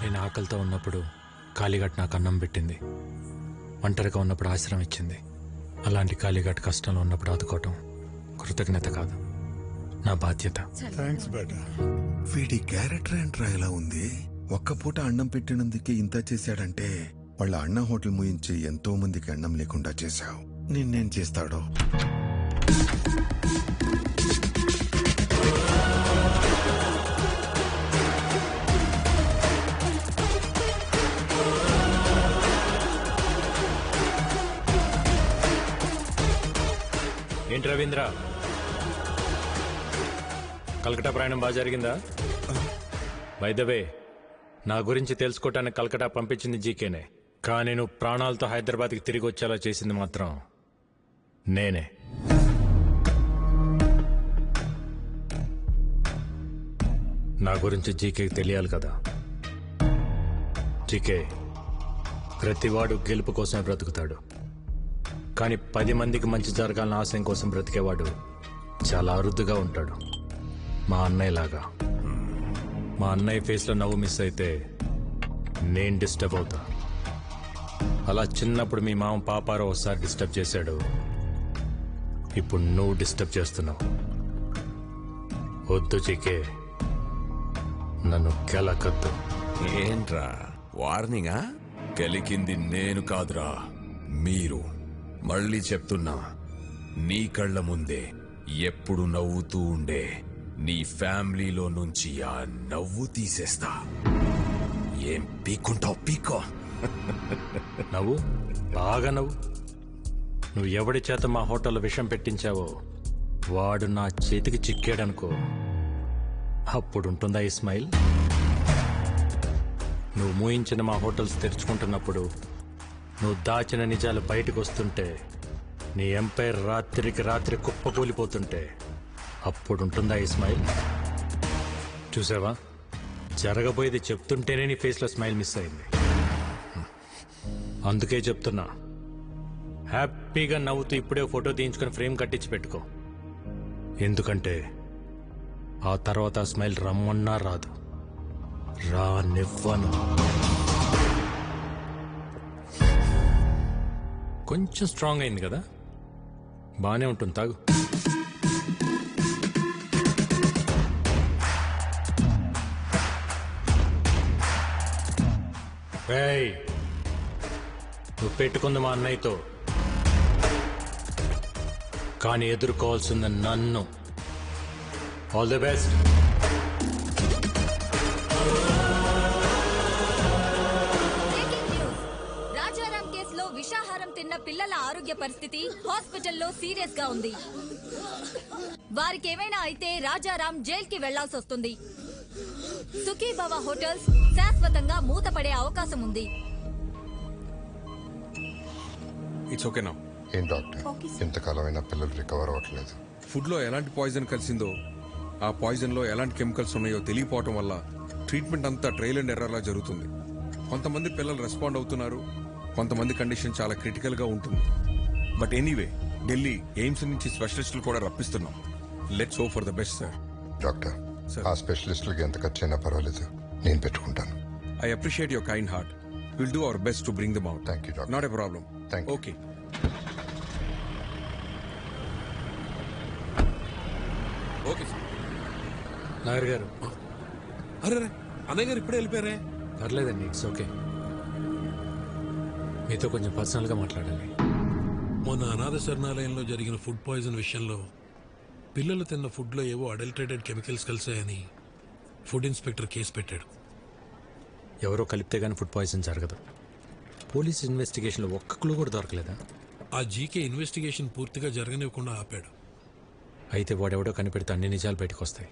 Speaker 1: నేను ఆకలితో ఉన్నప్పుడు కాళీఘాట్ నాకు అన్నం పెట్టింది. ఒంటరిగా ఉన్నప్పుడు ఆశ్రమం ఇచ్చింది. అలాంటి కాళీఘాట్ కష్టంలో ఉన్నప్పుడు ఆదుకోవటం కృతజ్ఞత కాదు, నా బాధ్యత.
Speaker 20: థ్యాంక్స్ బేటా.
Speaker 19: వీడి క్యారెక్టర్ ఏంట్రా ఇలా ఉంది? ఒక్క పూట అన్నం పెట్టినందుకే ఇంత చేశాడంటే వాళ్ళ అన్న హోటల్ ముయించి ఎంతో మందికి అన్నం లేకుండా చేశావు. నిన్నేం చేస్తాడో?
Speaker 1: ఏంటి రవీంద్ర, కలకటా ప్రయాణం బాగా జరిగిందా? బై ద వే, నా గురించి తెలుసుకోవటానికి కలకటా పంపించింది జీకేనే, కానీ నువ్వు ప్రాణాలతో హైదరాబాద్కి తిరిగి వచ్చేలా చేసింది మాత్రం నేనే. నా గురించి జీకేకి తెలియాలి కదా. జీకే, ప్రతివాడు గెలుపు కోసమే బ్రతుకుతాడు, కానీ 10 మందికి మంచి జరగాలన్న ఆశయం కోసం బ్రతికేవాడు చాలా అరుదుగా ఉంటాడు. మా అన్నయ్యలాగా. మా అన్నయ్య ఫేస్లో నవ్వు మిస్ అయితే నేను డిస్టర్బ్ అవుతా. అలా చిన్నప్పుడు మీ మామ పాపారో ఒకసారి డిస్టర్బ్ చేశాడు, ఇప్పుడు నువ్వు డిస్టర్బ్ చేస్తున్నావు. వద్దు జీకే, నన్ను కెలకద్దు.
Speaker 18: ఏంట్రా వార్నింగా? కెలికింది నేను కాదురా, మీరు. మళ్ళీ చెప్తున్నా, నీ కళ్ళ ముందే ఎప్పుడు నవ్వుతూ ఉండే నీ ఫ్యామిలీలో నుంచి ఆ నవ్వు తీసేస్తా. ఏం పీక్కుంటావు పీకో.
Speaker 1: నవ్వు, బాగా నవ్వు. నువ్వు ఎవడి చేత మా హోటల్లో విషం పెట్టించావో వాడు నా చేతికి చిక్కాడనుకో, అప్పుడుంటుందా ఈ స్మైల్? నువ్వు మూయించిన మా హోటల్స్ తెరుచుకుంటున్నప్పుడు నువ్వు దాచిన నిజాలు బయటకు వస్తుంటే నీ ఎంపైర్ రాత్రికి రాత్రి కుప్పకూలిపోతుంటే అప్పుడుంటుందా ఈ స్మైల్? చూసావా, జరగబోయేది చెప్తుంటేనే నీ ఫేస్లో స్మైల్ మిస్ అయింది. అందుకే చెప్తున్నా, హ్యాపీగా నవ్వుతూ ఇప్పుడే ఫోటో తీయించుకొని ఫ్రేమ్ కట్టించి పెట్టుకో. ఎందుకంటే ఆ తర్వాత ఆ స్మైల్ రమ్మన్నా రాదు, రానివ్వను. కొంచెం స్ట్రాంగ్ అయింది కదా, బానే ఉంటుంది, తాగు. ఏయ్, నువ్వు పెట్టుకుంది మా అన్నయ్యతో, కానీ ఎదుర్కోవాల్సింది నన్ను. All the best.
Speaker 21: రాజారాం కేసులో విషాహారం తిన్న పిల్లల ఆరోగ్య పరిస్థితి హాస్పిటల్లో సీరియస్ గా ఉంది. వారికి ఏమైనా అయితే రాజారాం జైలుకి వెళ్లాల్సి వస్తుంది. సుఖీభవ హోటల్స్ శాశ్వతంగా మూతపడే అవకాశం ఉంది.
Speaker 4: ఇట్స్ ఓకే నా.
Speaker 2: ఏం డాక్టర్, ఇంతకాలమైనా పిల్లలు రికవర్ అవ్వట్లేదు.
Speaker 4: ఫుడ్ లో ఎలాంటి పాయిజన్ కలిసిందో, ఆ పాయిజన్ లో ఎలాంటి కెమికల్స్ ఉన్నాయో తెలియపోవటం వల్ల ట్రీట్మెంట్ అంతా ట్రయల్ అండ్ ఎర్రర్ లా జరుగుతుంది. కొంతమంది పిల్లలు రెస్పాండ్ అవుతున్నారు, కొంతమంది కండిషన్ చాలా క్రిటికల్ గా ఉంటుంది. బట్ ఎనీవే, ఢిల్లీ ఎయిమ్స్ నుంచి స్పెషలిస్టులు కూడా రప్పిస్తున్నాం. Let's hope for the best sir.
Speaker 2: Doctor, ఆ స్పెషలిస్టులకి ఎంత ఖర్చు అయినా పర్వాలేదు, నేను పెట్టుకుంటాను.
Speaker 4: I appreciate your kind heart. Will do our best to bring them out.
Speaker 2: Thank you doctor.
Speaker 4: Not a problem.
Speaker 2: Thank you.
Speaker 4: Okay. Okay sir.
Speaker 1: Nagar గారు.
Speaker 4: అరే అన్నయ్య గారు ఇప్పుడే వెళ్ళిపోయారే.
Speaker 1: పర్లేదండి, ఇట్స్ ఓకే. మీతో కొంచెం పర్సనల్గా మాట్లాడాలి.
Speaker 9: మొన్న అనాథ శరణాలయంలో జరిగిన ఫుడ్ పాయిజన్ విషయంలో పిల్లలు తిన్న ఫుడ్లో ఏవో అడల్టరేటెడ్ కెమికల్స్ కలిసాయని ఫుడ్ ఇన్స్పెక్టర్ కేసు పెట్టాడు.
Speaker 1: ఎవరో కలిపితే కానీ ఫుడ్ పాయిజన్ జరగదు. పోలీస్ ఇన్వెస్టిగేషన్లో ఒక్క క్లూ కూడా దొరకలేదా?
Speaker 9: ఆ జీకే ఇన్వెస్టిగేషన్ పూర్తిగా జరగనివ్వకుండా ఆపాడు.
Speaker 1: అయితే వాడెవడో కనిపెడితే అన్ని నిజాలు బయటకు వస్తాయి.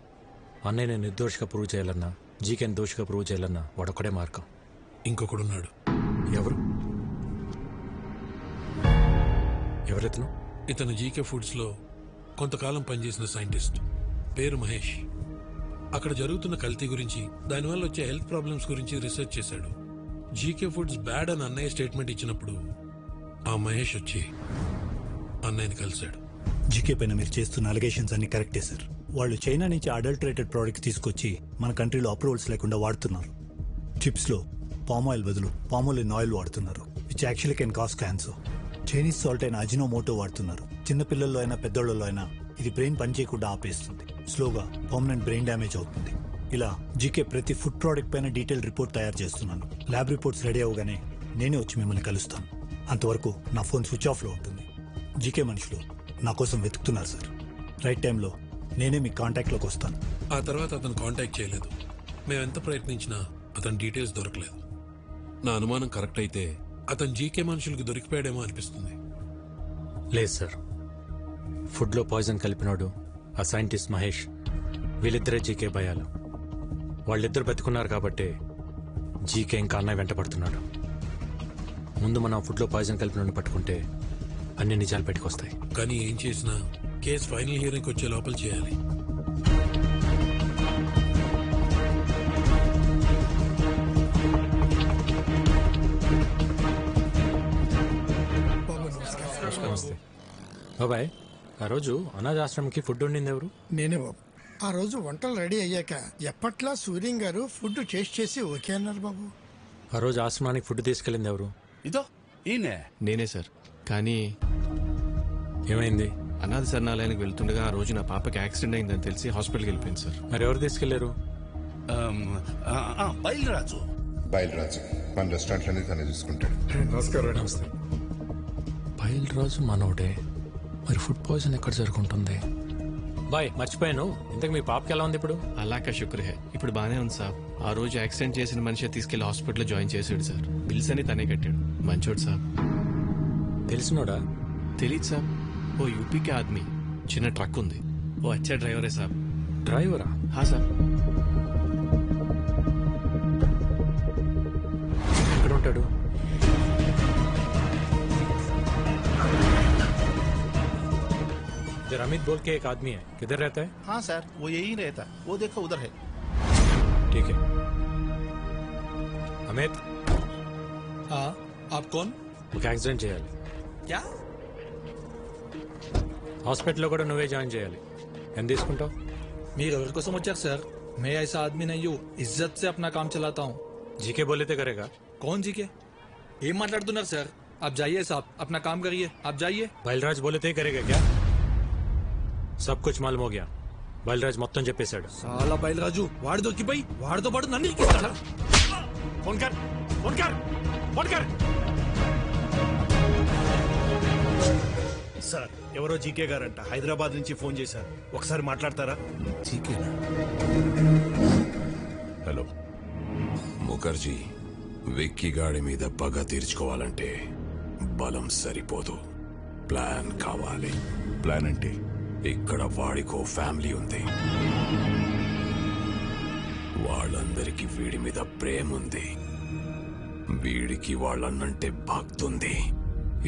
Speaker 1: అన్నయ్యని నిర్దోషిగా ప్రూవ్ చేయాలన్నా, జీకేని దోషిగా ప్రూవ్ చేయాలన్నా వాడొక్కడే మార్గం.
Speaker 9: ఇంకొకడున్నాడు.
Speaker 1: ఎవరు? ఎవరెతను?
Speaker 9: ఇతను జీకే ఫుడ్స్లో కొంతకాలం పనిచేసిన సైంటిస్ట్, పేరు మహేష్. అక్కడ జరుగుతున్న కల్తీ గురించి, దానివల్ల వచ్చే హెల్త్ ప్రాబ్లమ్స్ గురించి రీసెర్చ్ చేశాడు. జీకే ఫుడ్స్ బ్యాడ్ అని అన్నయ్య స్టేట్మెంట్ ఇచ్చినప్పుడు ఆ మహేష్ వచ్చి అన్నయ్యని కలిశాడు.
Speaker 5: జీకే పైన మీరు చేస్తున్న అలిగేషన్స్ అన్ని కరెక్టే సార్. వాళ్ళు చైనా నుంచి అడల్టరేటెడ్ ప్రోడక్ట్స్ తీసుకొచ్చి మన కంట్రీలో అప్రూవల్స్ లేకుండా వాడుతున్నారు. చిప్స్లో పామ్ ఆయిల్ బదులు పామోలిన్ ఆయిల్ వాడుతున్నారు, which actually can cause cancer. Chinese salt అయిన అజినోమోటో వాడుతున్నారు. చిన్నపిల్లల్లో అయినా పెద్దోళ్ళలో అయినా ఇది బ్రెయిన్ పనిచేయకుండా ఆపేస్తుంది. స్లోగా పర్మనెంట్ బ్రెయిన్ డ్యామేజ్ అవుతుంది. ఇలా జీకే ప్రతి ఫుడ్ ప్రోడక్ట్ పైన డీటెయిల్ రిపోర్ట్ తయారు చేస్తున్నాను. ల్యాబ్ రిపోర్ట్స్ రెడీ అవగానే నేనే వచ్చి మిమ్మల్ని కలుస్తాను. అంతవరకు నా ఫోన్ స్విచ్ ఆఫ్లో ఉంటుంది. జీకే మనుషులు నా కోసం వెతుకుతున్నారు సార్. రైట్ టైంలో నేనే మీ కాంటాక్ట్లోకి వస్తాను.
Speaker 9: ఆ తర్వాత అతను కాంటాక్ట్ చేయలేదు. మేమెంత ప్రయత్నించినా అతని డీటెయిల్స్ దొరకలేదు. నా అనుమానం కరెక్ట్ అయితే అతను జీకే మనుషులకు దొరికిపోయాడేమో అనిపిస్తుంది.
Speaker 1: లేదు సార్, ఫుడ్లో పాయిజన్ కలిపినాడు ఆ సైంటిస్ట్ మహేష్. వీళ్ళిద్దరే జీకే భయాలు. వాళ్ళిద్దరు బతుకున్నారు కాబట్టి జీకే ఇంకా అన్నయ్య వెంట పడుతున్నాడు. ముందు మనం ఫుడ్లో పాయిజన్ కలిపిన పట్టుకుంటే అన్ని నిజాలు బయటకు వస్తాయి.
Speaker 9: కానీ ఏం చేసినా కేసు ఫైనల్ హియరింగ్ వచ్చే లోపల చేయాలి.
Speaker 1: నమస్తే బాబాయ్. ఆ రోజు అనాథాశ్రమంకి ఫుడ్ వండింది ఎవరు?
Speaker 22: నేనే బాబు. ఆ రోజు వంటలు రెడీ అయ్యాక ఎప్పట్లా సూర్యం గారు ఫుడ్ టేస్ట్ చేసి ఓకే అన్నారు బాబు.
Speaker 1: ఆ రోజు ఆశ్రమానికి ఫుడ్ తీసుకెళ్ళింది ఎవరు?
Speaker 6: ఇదో ఈయనే.
Speaker 23: నేనే సార్. కానీ
Speaker 1: ఏమైంది?
Speaker 23: అనాథ శరణాలయానికి వెళ్తుండగా ఆ రోజు నా పాపకి యాక్సిడెంట్ అయిందని తెలిసి హాస్పిటల్కి వెళ్ళిపోయింది సార్.
Speaker 1: మరి ఎవరు తీసుకెళ్లారు?
Speaker 6: బయలురాజు.
Speaker 2: బయలురాజు మన రెస్టారెంట్లోనే తనే చూసుకుంటాడు.
Speaker 1: నమస్కారం. నమస్తే. బయలురాజు మనోడే. మరి ఫుడ్ పాయిజన్ ఎక్కడ జరుగుతుంది? బాయ్, మర్చిపోయాను. ఇంతకు మీ పాపకి ఎలా ఉంది ఇప్పుడు?
Speaker 23: అలాకా శుక్రహే, ఇప్పుడు బానే ఉంది సార్. ఆ రోజు యాక్సిడెంట్ చేసిన మనిషి తీసుకెళ్లి హాస్పిటల్లో జాయిన్ చేసాడు సార్. బిల్స్ అని తనే కట్టాడు. మంచోడు సార్.
Speaker 1: తెలిసినోడా?
Speaker 23: తెలీదు సార్. ఓ యూపీకే ఆద్మీ, చిన్న ట్రక్ ఉంది. ఓ అచ్చా డ్రైవరే సార్.
Speaker 1: డ్రైవరా?
Speaker 23: హా సార్.
Speaker 1: ఉంటాడు?
Speaker 3: इधर अमित बोल के एक आदमी है, किधर रहता है?
Speaker 11: हाँ सर, वो यही रहता, वो देखो उधर है।
Speaker 3: ठीक है। अमित,
Speaker 5: हाँ, आप कौन?
Speaker 3: ఒక యాక్సిడెంట్ చేయాలి.
Speaker 5: क्या?
Speaker 3: హాస్పిటల్లో కూడా నువ్వే జాయిన్ చేయాలి. ఎంత తీసుకుంటావు?
Speaker 5: మీరు ఎవరి కోసం వచ్చారు సార్? मैं ऐसा आदमी नहीं हूँ, इज्जत से अपना काम चलाता हूँ।
Speaker 3: జీకే बोले करेगा?
Speaker 5: कौन जीके? ఏం మాట్లాడుతున్నారు సార్? आप जाइए साहब, अपना काम करिए, आप जाइए।
Speaker 3: బయల్రాజ్ बोले करेगा क्या? सब कुछ मालूम हो गया. బయల్రాజ్ మొత్తం చెప్పేశాడు.
Speaker 5: సాలా బయలురాజు వాడు దొరికిపోయి వాడితో పాటు నన్ను ఇరికిస్తాడా?
Speaker 3: ఫోన్ కర్, ఫోన్ కర్, ఫోన్ కర్.
Speaker 13: సార్, ఎవరో జీకే గారంట హైదరాబాద్ నుంచి ఫోన్ చేశారు, ఒకసారి మాట్లాడతారా?
Speaker 18: జీకేనా? హలో ముఖర్జీ, విక్కీ గాడి మీద పగ తీర్చుకోవాలంటే బలం సరిపోదు, ప్లాన్ కావాలి.
Speaker 8: ప్లాన్ అంటే?
Speaker 18: ఇక్కడ వాడికో ఫ్యామిలీ ఉంది, వాళ్ళందరికీ వీడి మీద ప్రేమ ఉంది, వీడికి వాళ్ళన్నంటే భక్తుంది.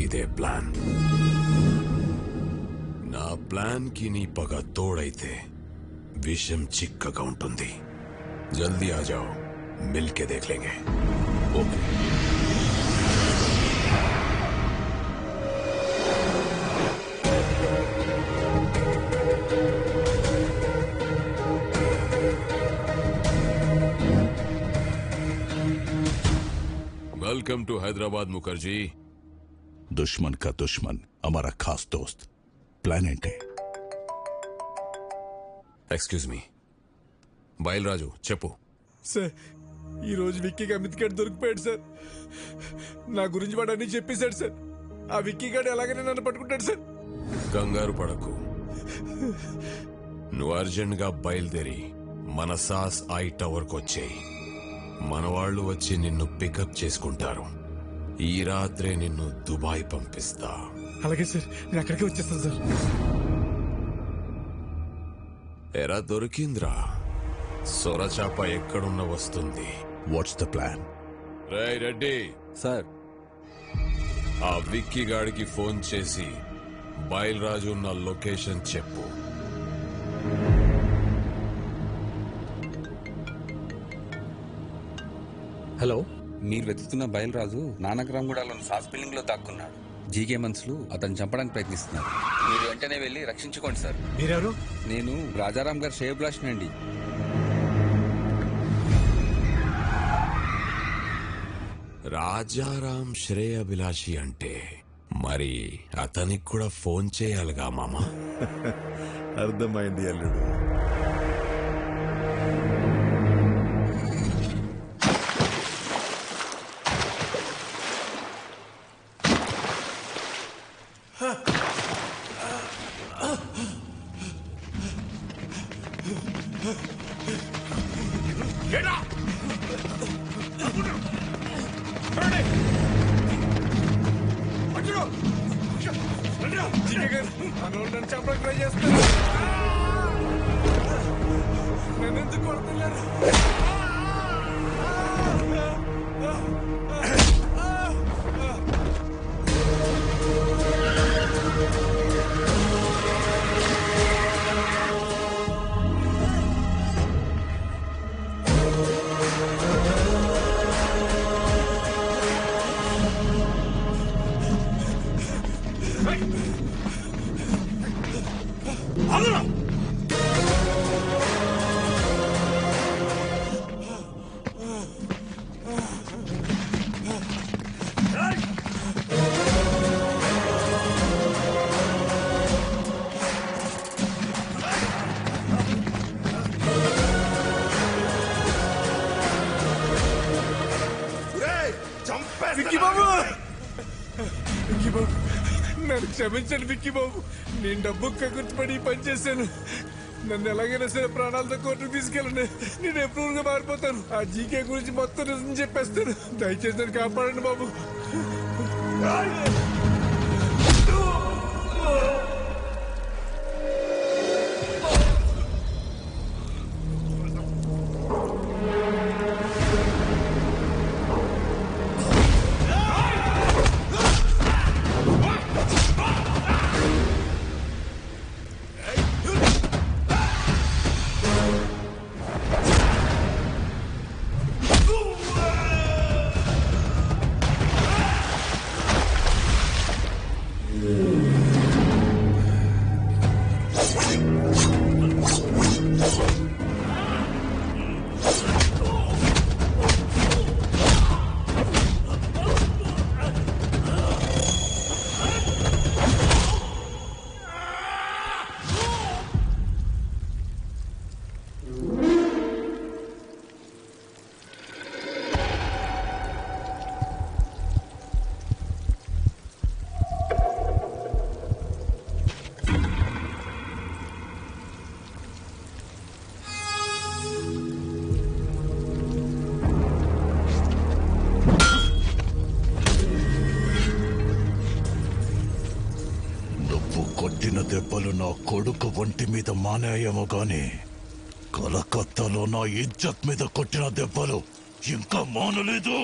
Speaker 18: ఇదే ప్లాన్. నా ప్లాన్ కి నీ పగ తోడైతే విషయం చిక్కగా ఉంటుంది. జల్దీ ఆ జాओ, మిల్కే దేఖ్ లేంగే. Okay. Welcome to Hyderabad Mukherjee.
Speaker 8: दुश्मन का दुश्मन हमारा खास दोस्त. प्लान ఏంటి?
Speaker 18: ఎక్స్క్యూజ్ మీ, బయల్రాజు చెప్పు.
Speaker 5: సార్, ఈ రోజు విక్కీకి అమిత్ గారు దొరికిపోయాడు సార్. నా గురించి వాడు అన్ని చెప్పేశాడు సార్. ఆ విక్కీ గారు ఎలాగైనా నన్ను పట్టుకుంటాడు సార్.
Speaker 18: కంగారు పడకు, నువ్వు అర్జెంట్ గా బయలుదేరి మన సాస్ ఐ టవర్ కు వచ్చేయి. మన వాళ్ళు వచ్చి నిన్ను పికప్ చేసుకుంటారు. ఈ రాత్రే నిన్ను దుబాయ్ పంపిస్తా.
Speaker 5: అలాగే సార్, నేను అక్కడికే వచ్చేస్తాను సార్.
Speaker 18: ఎరా దొరికింద్రా, సొరచాప ఎక్కడున్న వస్తుంది.
Speaker 8: What's the plan?
Speaker 18: రేయ్ రెడ్డి
Speaker 17: సార్,
Speaker 18: ఆ విక్కీ గాడికి ఫోన్ చేసి బయల్రాజు ఉన్న లొకేషన్ చెప్పు.
Speaker 3: హలో,
Speaker 17: మీరు వెతుకుతున్న బయలురాజు నానక్రామ్గూడలోని సాస్ బిల్డింగ్ లో దాక్కున్నాడు. జీకే మనుషులు అతను చంపడానికి ప్రయత్నిస్తున్నారు. మీరు వెంటనే వెళ్ళి రక్షించుకోండి సార్.
Speaker 3: మీరెవరు?
Speaker 17: నేను రాజారాం గారు శ్రేయభిలాష్ అండి.
Speaker 18: రాజారాం శ్రేయభిలాషి అంటే మరి అతనికి కూడా ఫోన్ చేయాలిగా మామా.
Speaker 19: అర్థమైంది అల్లుడు.
Speaker 5: నన్ను చంపడానికి ట్రై చేస్తాను. నన్ను ఎందుకు కొడుతున్నారు? విక్కీ బాబు, విక్కీ బాబు, నన్ను క్షమించండి విక్కీ బాబు. నేను డబ్బు కక్కుర్తిపడి పని చేశాను. నన్ను ఎలాగైనా సరే ప్రాణాలతో కోర్టుకు తీసుకెళ్ళండి. నేను ఎప్రూవల్ గా మారిపోతాను. ఆ జీకే గురించి మొత్తం నిజం చెప్పేస్తాను. దయచేసి నన్ను కాపాడండి బాబు.
Speaker 8: నా కొడుకు ఒంటి మీద మానేయేమో గాని కలకత్తాలో నా ఇజ్జత్ మీద కొట్టిన దెబ్బలు ఇంకా మానలేదు.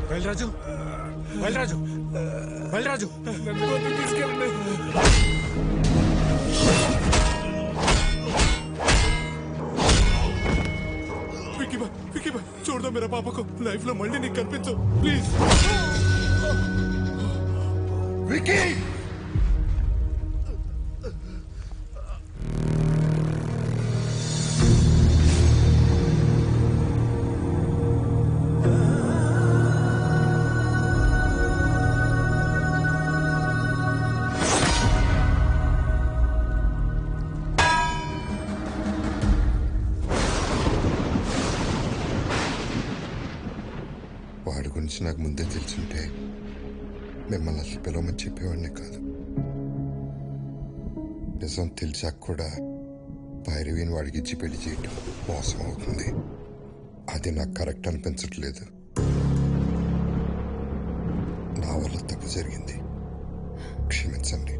Speaker 3: బయలురాజు బయలురాజు బయలురాజు
Speaker 6: తీసుకెళ్ళండి. విక్కీ భాయ్ చూడదా मेरा పాప को లైఫ్ లో మళ్ళీ నీకు కనిపించు ప్లీజ్.
Speaker 2: విక్కీ వాడి గురించి నాకు ముందే తెలుసుంటే మిమ్మల్ని అసలు పిలవమని చెప్పేవాడినే కాదు. నిజం తెలిసాక కూడా భైరవిని వాడికి ఇచ్చి పెళ్లి చేయటం మోసం అవుతుంది. అది నాకు కరెక్ట్ అనిపించట్లేదు. నా వల్ల తప్పు జరిగింది, క్షమించండి.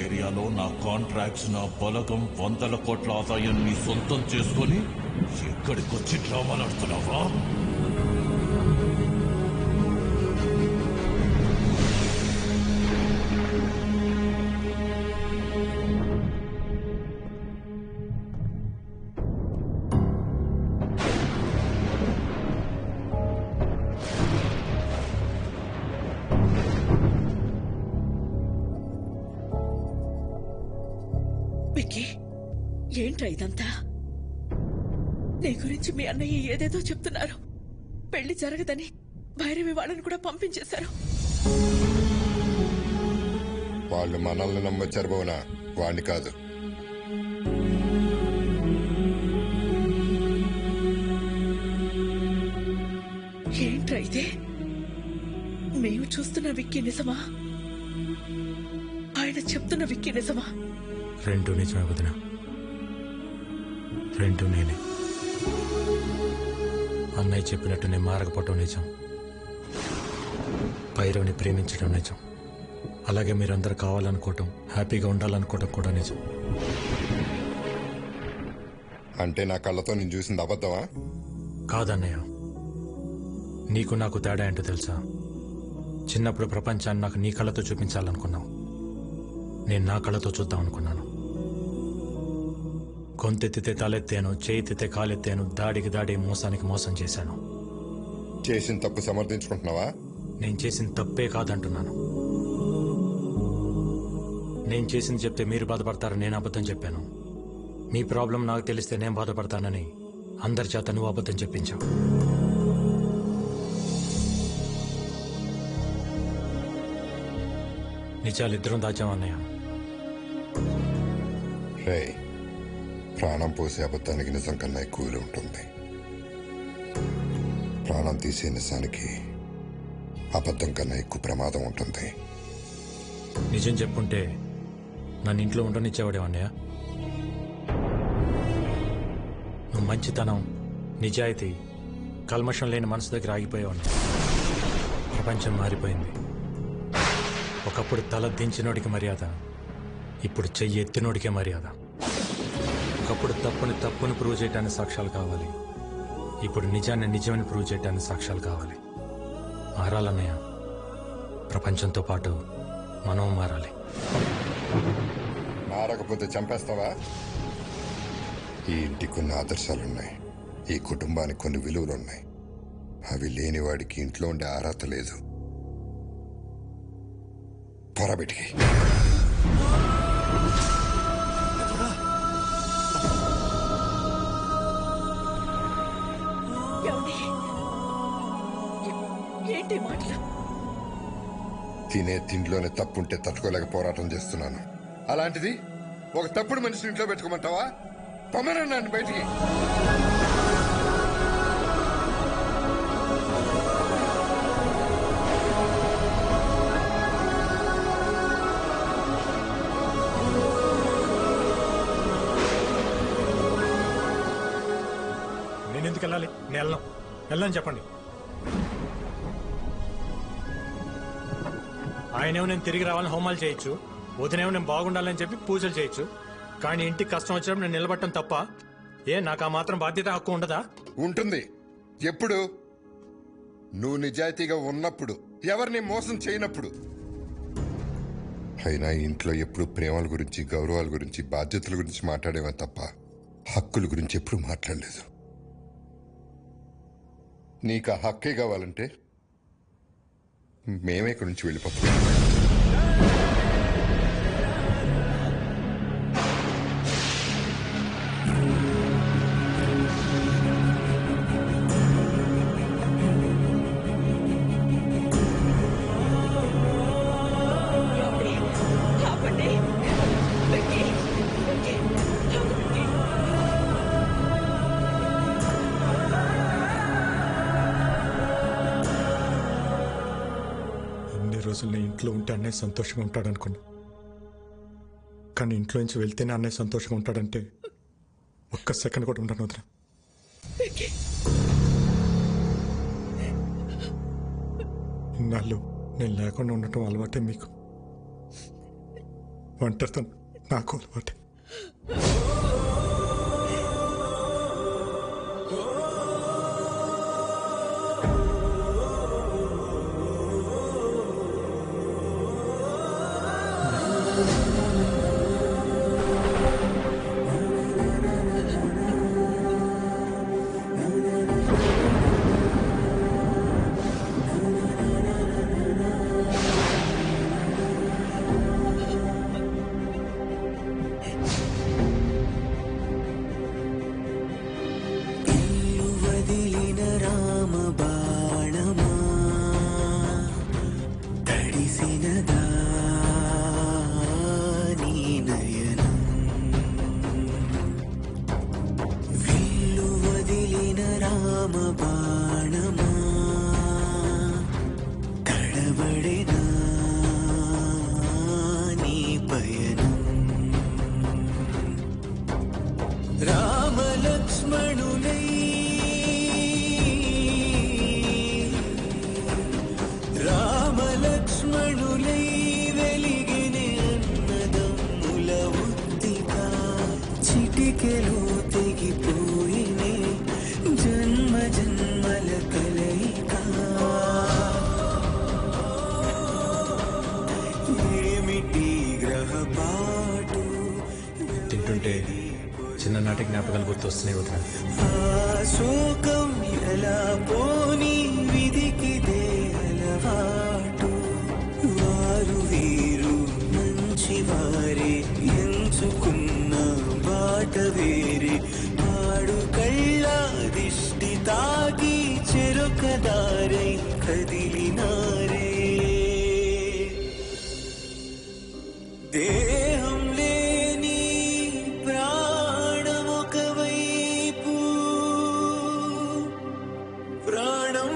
Speaker 8: ఏరియాలో నా కాంట్రాక్ట్స్, నా బలగం, 100 కోట్ల ఆదాయాన్ని సొంతం చేసుకొని ఎక్కడికొచ్చి డ్రామాలాడుతున్నావా?
Speaker 7: విక్కీ, ఏంట్రా ఇదంతా? నీ గురించి మీ అన్నయ్య ఏదేదో చెప్తున్నారు. పెళ్లి జరగదని భైరవి వాళ్ళని కూడా పంపించేశారు.
Speaker 2: వాళ్ళు మనల్ని నమ్మొచ్చారు భవనా, వాణ్ణి కాదు.
Speaker 7: ఏంట్రా ఇదే? మేము చూస్తున్న విక్కీ నిజమా? ఆయన చెప్తున్న విక్కీ నిజమా?
Speaker 3: రెండు నిజమే వదిన, రెండు నేనే. అన్నయ్య చెప్పినట్టు నేను మారకపోవటం నిజం, భైరవిని ప్రేమించడం నిజం, అలాగే మీరందరూ కావాలనుకోవటం, హ్యాపీగా ఉండాలనుకోవటం కూడా నిజం.
Speaker 2: అంటే నా కళ్ళతో నేను చూసింది అబద్ధమా?
Speaker 3: కాదన్నయ్య, నీకు నాకు తేడా ఏంటో తెలుసా? చిన్నప్పుడు ప్రపంచాన్ని నాకు నీ కళ్ళతో చూపించాలనుకున్నావు, నేను నా కళ్ళతో చూద్దాం అనుకున్నాను. గొంతెత్తితే తలెత్తాను, చేయితే కాలెత్తాను, దాడికి దాడి, మోసానికి మోసం చేశాను.
Speaker 2: చేసిన తప్పు సమర్థించుకుంటున్నావా?
Speaker 3: నేను చేసిన తప్పే కాదంటున్నాను. నేను చేసింది చెప్తే మీరు బాధపడతారని నేను అబద్ధం చెప్పాను. మీ ప్రాబ్లం నాకు తెలిస్తే నేను బాధపడతానని అందరి చేత నువ్వు అబద్ధం చెప్పించావు. నిజాలు ఇద్దరం దాచామన్నయ్య.
Speaker 2: రే, ప్రాణం పోసే అబద్ధానికి నిజం కన్నా ఎక్కువ విలువ ఉంటుంది. ప్రాణం తీసే నిజానికి అబద్ధం కన్నా ఎక్కువ ప్రమాదం ఉంటుంది.
Speaker 3: నిజం చెప్పుంటే నన్ను ఇంట్లో ఉండనిచ్చేవాడేవన్నయ్య. మంచితనం, నిజాయితీ, కల్మషం లేని మనసు దగ్గర ఆగిపోయేవాడిని. ప్రపంచం మారిపోయింది. ఒకప్పుడు తల దించినోడికి మర్యాద, ఇప్పుడు చెయ్యి ఎత్తినోడికే మర్యాద. ఒకప్పుడు తప్పుని ప్రూవ్ చేయడానికి సాక్ష్యాలు కావాలి, ఇప్పుడు నిజాన్ని నిజమని ప్రూవ్ చేయడానికి సాక్ష్యాలు కావాలి. మారాలన్నయ్య. ప్రపంచంతో పాటు మనం మారాలి.
Speaker 2: మారకపోతే చంపేస్తావా? ఈ ఇంటికి కొన్ని ఆదర్శాలున్నాయి, ఈ కుటుంబానికి కొన్ని విలువలున్నాయి. అవి లేని వాడికి ఇంట్లో ఉండే అర్హత లేదు. పొరబెటికి
Speaker 7: ఏంటి మాటలు?
Speaker 2: తినే తిండిలోనే తప్పుంటే తట్టుకోలేక పోరాటం చేస్తున్నాను. అలాంటిది ఒక తప్పుడు మనిషిని ఇంట్లో పెట్టుకోమంటావా? పొమ్మనన్నాను బయటికి.
Speaker 3: నేను ఎందుకు వెళ్ళాలి? నేను వెళ్ళని చెప్పండి. ఆయనేమో నేను తిరిగి రావాలని హోమాలు చేయొచ్చు, వదినేమో నేను బాగుండాలని చెప్పి పూజలు చేయొచ్చు. కానీ ఇంటికి కష్టం వచ్చినప్పుడు నేను నిలబడటం తప్ప నాకు ఆ మాత్రం బాధ్యత, హక్కు ఉండదా?
Speaker 2: ఉంటుంది. ఎప్పుడు? నువ్వు నిజాయితీగా ఉన్నప్పుడు, ఎవరిని మోసం చేయనప్పుడు. అయినా ఇంట్లో ఎప్పుడు ప్రేమల గురించి, గౌరవాల గురించి, బాధ్యతల గురించి మాట్లాడేవా తప్ప హక్కుల గురించి ఎప్పుడు మాట్లాడలేదు. నీకు ఆ హక్కే కావాలంటే మేమే ఇక్కడి నుంచి వెళ్ళిపోతాం.
Speaker 3: రోజులు నేను ఇంట్లో ఉంటే అన్నయ్య సంతోషంగా ఉంటాడనుకున్నా. కానీ ఇంట్లో నుంచి వెళ్తేనే అన్నయ్య సంతోషంగా ఉంటాడంటే ఒక్క సెకండ్ కూడా ఉండను వదిన. ఇన్నాళ్ళు నేను లేకుండా ఉండటం అలవాటే మీకు, ఒంటరితనం నాకు అలవాటే. తింటుంటే చిన్ననాటి జ్ఞాపకాలు గుర్తొస్తున్నాయి వదిన.
Speaker 12: శోకం ఎలా పోని విధికిదే అలవాటు. వారు వీరు మంచి వారే ఎంచుకున్న బాట వేరే. ఆడు కళ్ళ దిష్టి తాగి చెరొక దారై కదిలినారే. దేహం లేని ప్రాణం ఒకవైపు, ప్రాణం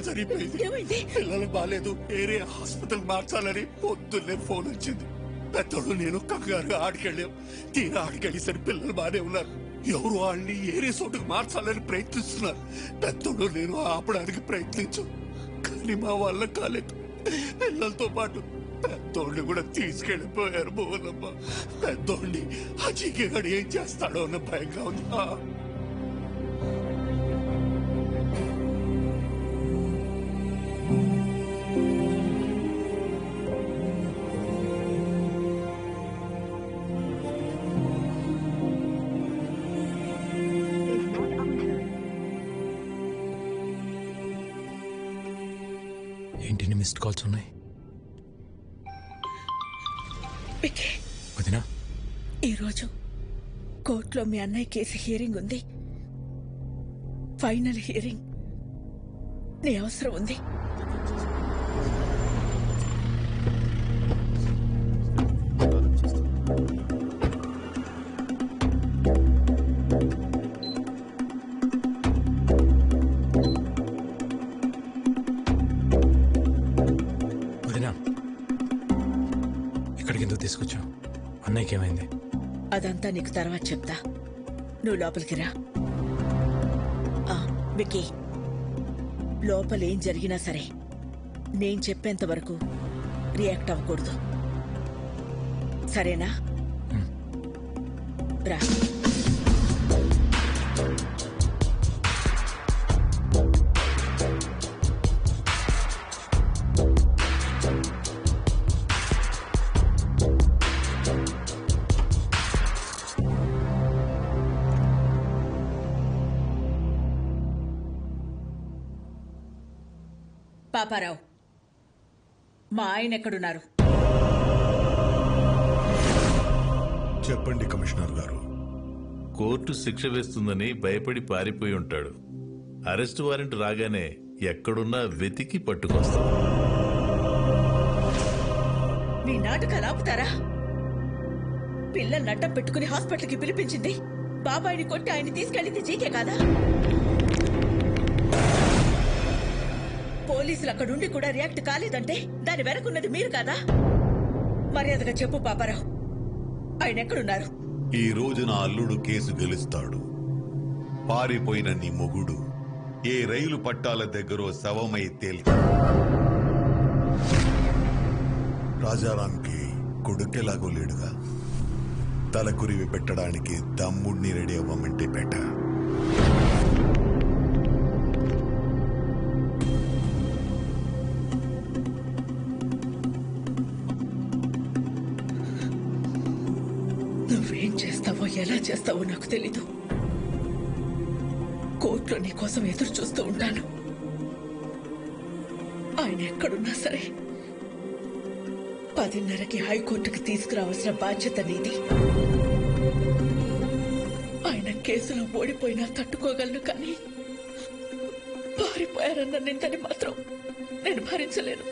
Speaker 10: సరిపోయింది. పిల్లలు బాలేదు, వేరే హాస్పిటల్ మార్చాలని పొద్దున్నే ఫోన్ వచ్చింది. పెద్దోడు నేను కంగారుగా ఆడికెళ్ళాం. తీరా ఆడికెళ్ళేసరి పిల్లలు బానే ఉన్నారు. ఎవరు వాళ్ళని ఏరే చోటుకు మార్చాలని ప్రయత్నిస్తున్నారు. పెద్దోడు నేను ఆపడానికి ప్రయత్నించు, కానీ మా వల్ల కాలేదు. పిల్లలతో పాటు పెద్దోడిని కూడా తీసుకెళ్లిపోయారు. మోహనమ్మ, పెద్దోడిని ఆ చీకగాడు ఏం చేస్తాడో అన్న భయంగా ఉంది.
Speaker 3: ఏంటి మిస్డ్ కాల్స్ ఉన్నాయి?
Speaker 7: విక్కీ,
Speaker 3: వదినా,
Speaker 7: ఈరోజు కోర్టులో మీ అన్నయ్య కేసు హియరింగ్ ఉంది. Final hearing. నీ అవసరం ఉంది.
Speaker 3: వదినా, ఇక్కడికి ఎందుకు తీసుకొచ్చావు? అన్నయ్యకి ఏమైంది?
Speaker 7: అదంతా నీకు తర్వాత చెప్తా. నువ్వు లోపలికి రా. విక్కీ, లోపల ఏం జరిగినా సరే నేను చెప్పేంత వరకు రియాక్ట్ అవ్వకూడదు, సరేనా? రా. పాపారావు, మా ఆయన ఎక్కడున్నారు?
Speaker 14: చెప్పండి కమిషనర్ గారు.
Speaker 15: కోర్టు శిక్ష వేస్తుందని భయపడి పారిపోయి ఉంటాడు. అరెస్ట్ వారెంట్ రాగానే ఎక్కడున్నా వెతికి పట్టుకొస్తాం.
Speaker 7: మీ నాటకాలు ఆపుతారా? పిల్లలు నట్టం పెట్టుకుని హాస్పిటల్కి పిలిపించింది బాబాయిని కొట్టి ఆయన తీసుకెళ్ళింది జీకే కాదా? పోలీసులు అక్కడుండి కూడా రియాక్ట్ కాలేదంటే దాని వెనకున్నది మీరు కాదా? మర్యాదగా చెప్పు పాపారావు, ఆయన ఎక్కడున్నారు?
Speaker 14: ఈ రోజు నా అల్లుడు కేసు గెలుస్తాడు. పారిపోయిన నీ మొగుడు ఏ రైలు పట్టాల దగ్గర శవమై తేల్తాడు. రాజారాంకి కొడుకెలాగో లేడుగా. తలకురివి పెట్టడానికి తమ్ముడిని రెడీ అవ్వమంటే పెట్ట.
Speaker 7: నువ్వేం చేస్తావో ఎలా చేస్తావో నాకు తెలీదు. కోర్టులో నీ కోసం ఎదురు చూస్తూ ఉంటాను. ఆయన ఎక్కడున్నా సరే 10:30కి హైకోర్టుకి తీసుకురావాల్సిన బాధ్యత నీది. ఆయన కేసులో ఓడిపోయినా తట్టుకోగలను, కానీ పారిపోయారన్న నిందని మాత్రం నేను భరించలేను.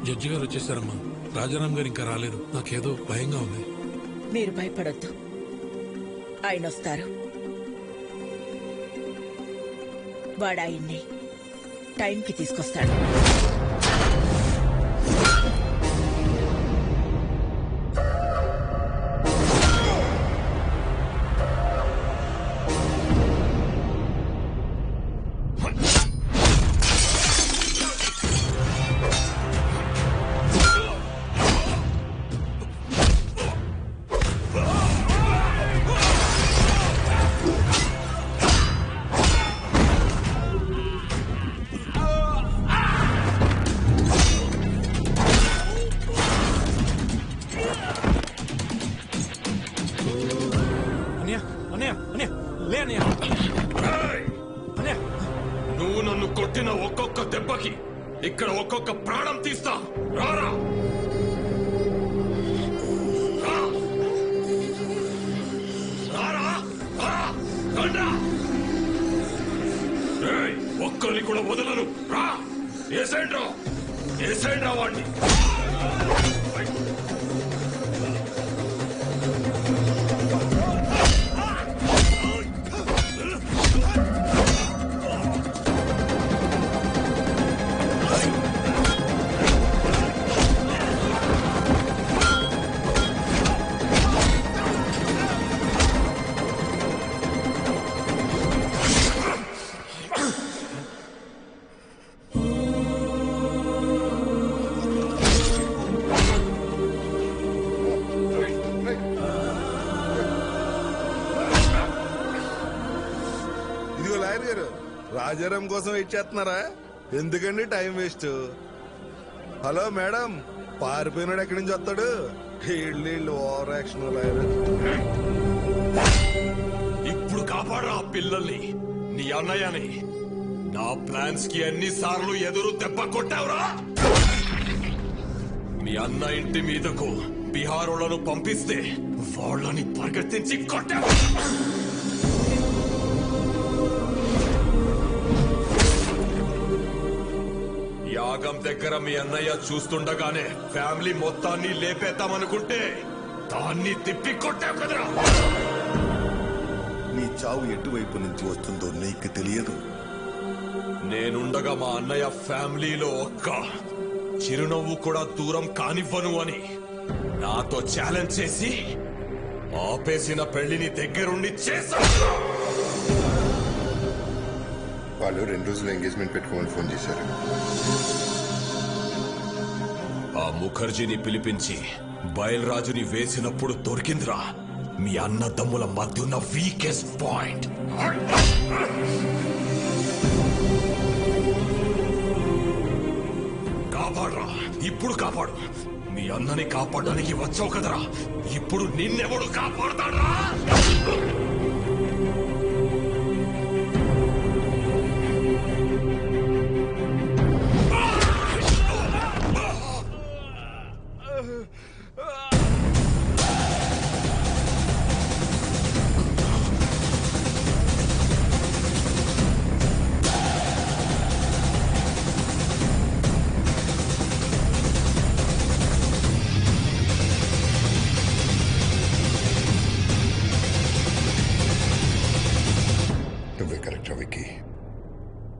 Speaker 9: జడ్జి గారు వచ్చేసారమ్మా. రాజారాం గారు ఇంకా రాలేదు. నాకేదో భయంగా ఉంది.
Speaker 7: మీరు భయపడొద్దు, ఆయన వస్తారు. వాడు ఆయన్ని టైంకి తీసుకొస్తాడు.
Speaker 18: ఇక్కడ ఒక్కొక్క ప్రాణం తీస్తా. రారా రా. రారా రా. రండ్రా. ఏయ్, ఒక్కరిని కూడా వదలను. రా ఏసేండ్రా వాడిని.
Speaker 16: రాజారాం కోసం వెయిట్ చేస్తున్నారా? ఎందుకండి టైం వేస్ట్? హలో మేడం, పారిపోయినాడు ఎక్కడి నుంచి వస్తాడు? వీళ్ళు ఓవర్ యాక్షన్.
Speaker 18: ఇప్పుడు కాపాడరా పిల్లల్ని, నీ అన్నయ్యని. నా ప్లాన్స్ కి ఎన్నిసార్లు ఎదురు దెబ్బ కొట్టావురా? మీ అన్న ఇంటి మీదకు బీహారోళ్లను పంపిస్తే వాళ్ళని పరిగెత్తించి కొట్టావు. యాగం దగ్గర మీ అన్నయ్య చూస్తుండగానే ఫ్యామిలీ మొత్తాన్ని లేపేద్దామనుకుంటే దాన్ని తిప్పి కొట్టావు కదరా.
Speaker 16: నీ చావు ఎటువైపు నుంచి వస్తుందో నీకు తెలియదు.
Speaker 18: నేనుండగా మా అన్నయ్య ఫ్యామిలీలో ఒక్క చిరునవ్వు కూడా దూరం కానివ్వను అని నాతో ఛాలెంజ్ చేసి ఆపేసిన పెళ్లిని దగ్గరుండి చేశాను.
Speaker 2: వాళ్ళు 2 రోజులు ఎంగేజ్మెంట్ పెట్టుకోమని ఫోన్ చేశారు.
Speaker 18: ఆ ముఖర్జీని పిలిపించి బయల్రాజుని వేసినప్పుడు దొరికిందిరా మీ అన్నదమ్ముల మధ్య ఉన్న వీకెస్ట్ పాయింట్. కాపాడరా, ఇప్పుడు కాపాడు. మీ అన్నని కాపాడడానికి వచ్చావు కదరా, ఇప్పుడు నిన్నెవడు కాపాడతాడా?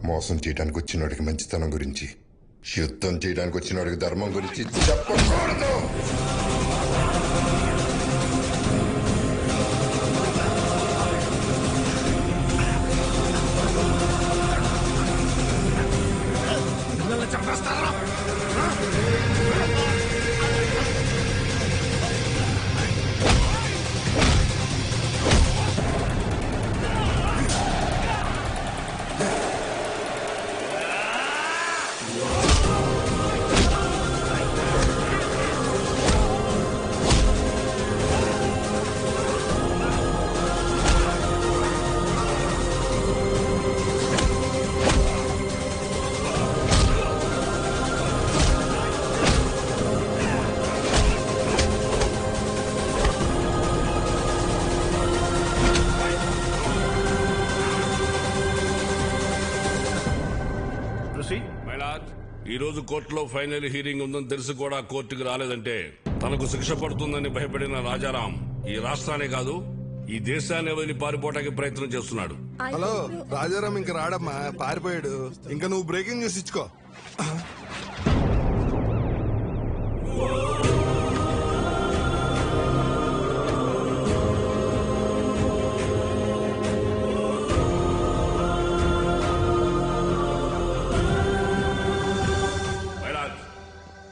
Speaker 2: మోసం చేయడానికి వచ్చినోడికి మంచితనం గురించి, యుద్ధం చేయడానికి వచ్చినోడికి ధర్మం గురించి చెప్పకూడదు.
Speaker 20: ఈ రోజు కోర్టులో ఫైనల్ హీరింగ్ ఉందని తెలిసి కూడా కోర్టుకు రాలేదంటే తనకు శిక్ష పడుతుందని భయపడిన రాజారాం ఈ రాష్ట్రాన్ని కాదు ఈ దేశాన్ని వదిలి పారిపోవడానికి ప్రయత్నం చేస్తున్నాడు.
Speaker 16: హలో, రాజారాం ఇంకా రాడమ్మా, పారిపోయాడు. ఇంకా నువ్వు బ్రేకింగ్ న్యూస్ ఇచ్చుకో.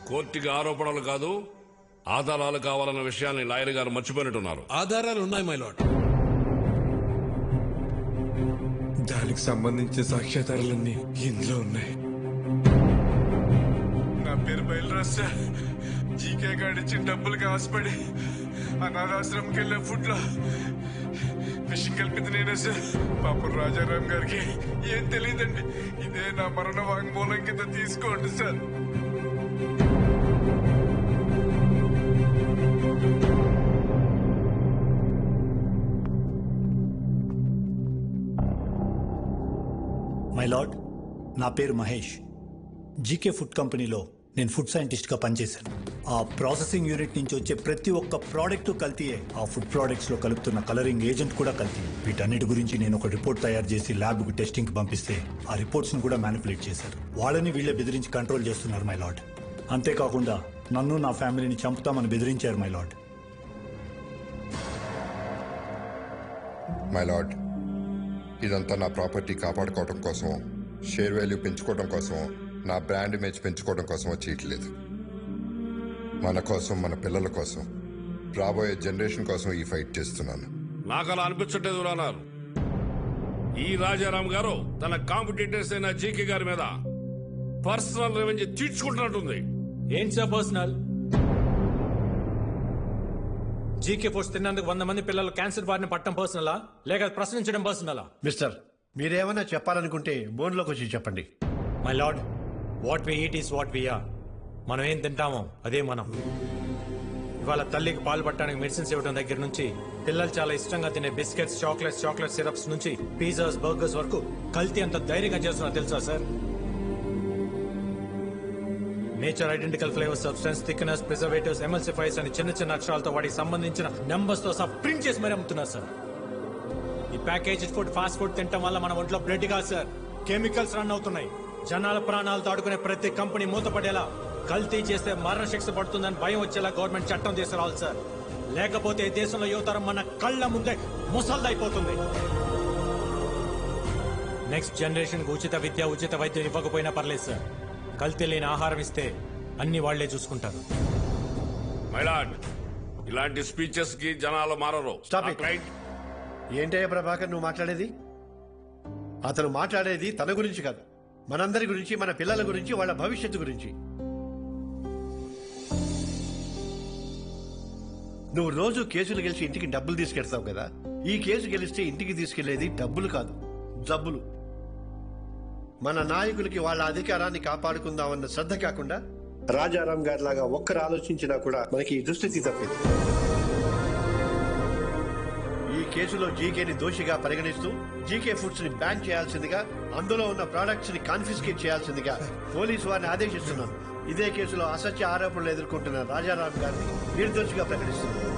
Speaker 20: కోర్టుకి ఆరోపణలు కాదు ఆధారాలు కావాలన్న విషయాన్ని లాయర్ గారు మర్చిపోయినట్టున్నారు.
Speaker 9: ఆధారాలు ఉన్నాయి మై లార్డ్.
Speaker 4: దానికి సంబంధించిన సాక్ష్యాధారాలన్నీ ఇందులో ఉన్నాయి.
Speaker 21: నా పేరు బయలురాజ్ సార్. జీకే గారు ఇచ్చిన డబ్బులకి ఆశపడి అనాథాశ్రమంకి వెళ్ళే ఫుడ్ లో విషయం కలిపింది నేనే సార్. పాపం రాజారాం గారికి ఏం తెలియదండి. ఇదే నా మరణ వాంగ్మూలం కింద తీసుకోండి సార్.
Speaker 5: మై లార్డ్, నా పేరు మహేష్. జీకే ఫుడ్ కంపెనీలో నేను ఫుడ్ సైంటిస్ట్గా పనిచేశాను. ఆ ప్రాసెసింగ్ యూనిట్ నుంచి వచ్చే ప్రతి ఒక్క ప్రోడక్ట్ కల్తీయే. ఆ ఫుడ్ ప్రోడక్ట్స్లో కలుపుతున్న కలరింగ్ ఏజెంట్ కూడా కల్తీ. వీటన్నిటి గురించి నేను ఒక రిపోర్ట్ తయారు చేసి ల్యాబ్కు టెస్టింగ్కి పంపిస్తే ఆ రిపోర్ట్స్ను కూడా మ్యానిపులేట్ చేశారు. వాళ్ళని వీళ్ళే బెదిరించి కంట్రోల్ చేస్తున్నారు మై లార్డ్. అంతేకాకుండా నన్ను నా ఫ్యామిలీని చంపుతామని బెదిరించారు మై లార్డ్.
Speaker 2: మై లార్డ్, ఇదంతా నా ప్రాపర్టీ కాపాడుకోవడం కోసం, షేర్ వాల్యూ పెంచుకోవడం కోసం, నా బ్రాండ్ ఇమేజ్ పెంచుకోవడం కోసం చేయట్లేదు. మన కోసం, మన పిల్లల కోసం, రాబోయే జనరేషన్ కోసం ఈ ఫైట్ చేస్తున్నాను.
Speaker 20: నాకు అలా అనిపించట్లేదు రానారు. ఈ రాజారాం గారు తన కాంపిటీటర్స్ అయిన జీకే గారి మీద పర్సనల్ రెవెన్యూ తీర్చుకుంటున్నట్టుంది.
Speaker 3: ఏంటి సార్ పర్సనల్? జీకే ఫుడ్స్ తిన్నందుకు 100 మంది పిల్లలు క్యాన్సర్ బారిన పట్టడం పర్సనలా, లేక ప్రశ్నించడం పర్సనలా?
Speaker 11: మిస్టర్, మీరేమన్నా చెప్పాలనుకుంటే బోన్లోకి వచ్చి చెప్పండి.
Speaker 3: My lord, what we eat is what we are. మనం ఏం తింటామో అదే మనం. ఇవాళ తల్లికి పాలు పట్టడానికి మెడిసిన్స్ ఇవ్వడం దగ్గర నుంచి, పిల్లలు చాలా ఇష్టంగా తినే బిస్కెట్స్, చాక్లెట్ సిరప్స్ నుంచి పిజ్జాస్, బర్గర్స్ వరకు కల్తీ అంత ధైర్యంగా చేస్తున్నా తెలుసా sir? Nature identical flavour, substance, thickness, preservatives, ఎమల్సిఫైర్స్ అని చిన్న చిన్న అక్షరాలతో వాటికి సంబంధించిన నెంబర్స్ తో సహా ప్రింట్ చేసి మరీ అమ్ముతున్నారు సార్. ఈ ప్యాకేజ్ ఫుడ్, ఫాస్ట్ ఫుడ్ తినడం వల్ల మన ఒంట్లో బ్లడ్ కాదు సార్, కెమికల్స్ రన్ అవుతున్నాయి. జనాల ప్రాణాలతో ఆడుకునే ప్రతి కంపెనీ మూతపడేలా, కల్తీ చేస్తే మరణశిక్ష పడుతుందని భయం వచ్చేలా గవర్నమెంట్ చట్టం తీసుకురావాలి సార్. లేకపోతే దేశంలో యువతరం మన కళ్ళ ముందే ముసల్దైపోతుంది. నెక్స్ట్ జనరేషన్ కు ఉచిత విద్య, ఉచిత వైద్యం ఇవ్వకపోయినా పర్లేదు సార్. కల్తీ లేని ఆహారం ఇస్తే అన్ని వాళ్లే చూసుకుంటారు.
Speaker 20: మైలాడ్, ఇలాంటి స్పీచెస్ కి జనాలు మారరు.
Speaker 11: ఏంటయ్యా ప్రభాకర్ నువ్వు మాట్లాడేది? అతను మాట్లాడేది తన గురించి కాదు, మనందరి గురించి, మన పిల్లల గురించి, వాళ్ళ భవిష్యత్తు గురించి. నువ్వు రోజు కేసులు గెలిచి ఇంటికి డబ్బులు తీసుకెళ్తావు కదా, ఈ కేసు గెలిస్తే ఇంటికి తీసుకెళ్లేది డబ్బులు కాదు, జబ్బులు. మన నాయకులకి వాళ్ళ అధికారాన్ని కాపాడుకుందామన్న శ్రద్ధ కాకుండా రాజారాం గారి లాగా ఒక్కరు ఆలోచించినా కూడా మనకి ఈ దుస్థితి తప్పేది. ఈ కేసులో జీకేని దోషిగా పరిగణిస్తూ జీకే ఫుడ్స్ ని బ్యాన్ చేయాల్సిందిగా, అందులో ఉన్న ప్రొడక్ట్స్ ని కాన్ఫిస్కేట్ చేయాల్సిందిగా పోలీసు వారిని ఆదేశిస్తున్నాను. ఇదే కేసులో అసత్య ఆరోపణలు ఎదుర్కొంటున్న రాజారాం గారిని నిర్దోషిగా ప్రకటిస్తున్నారు.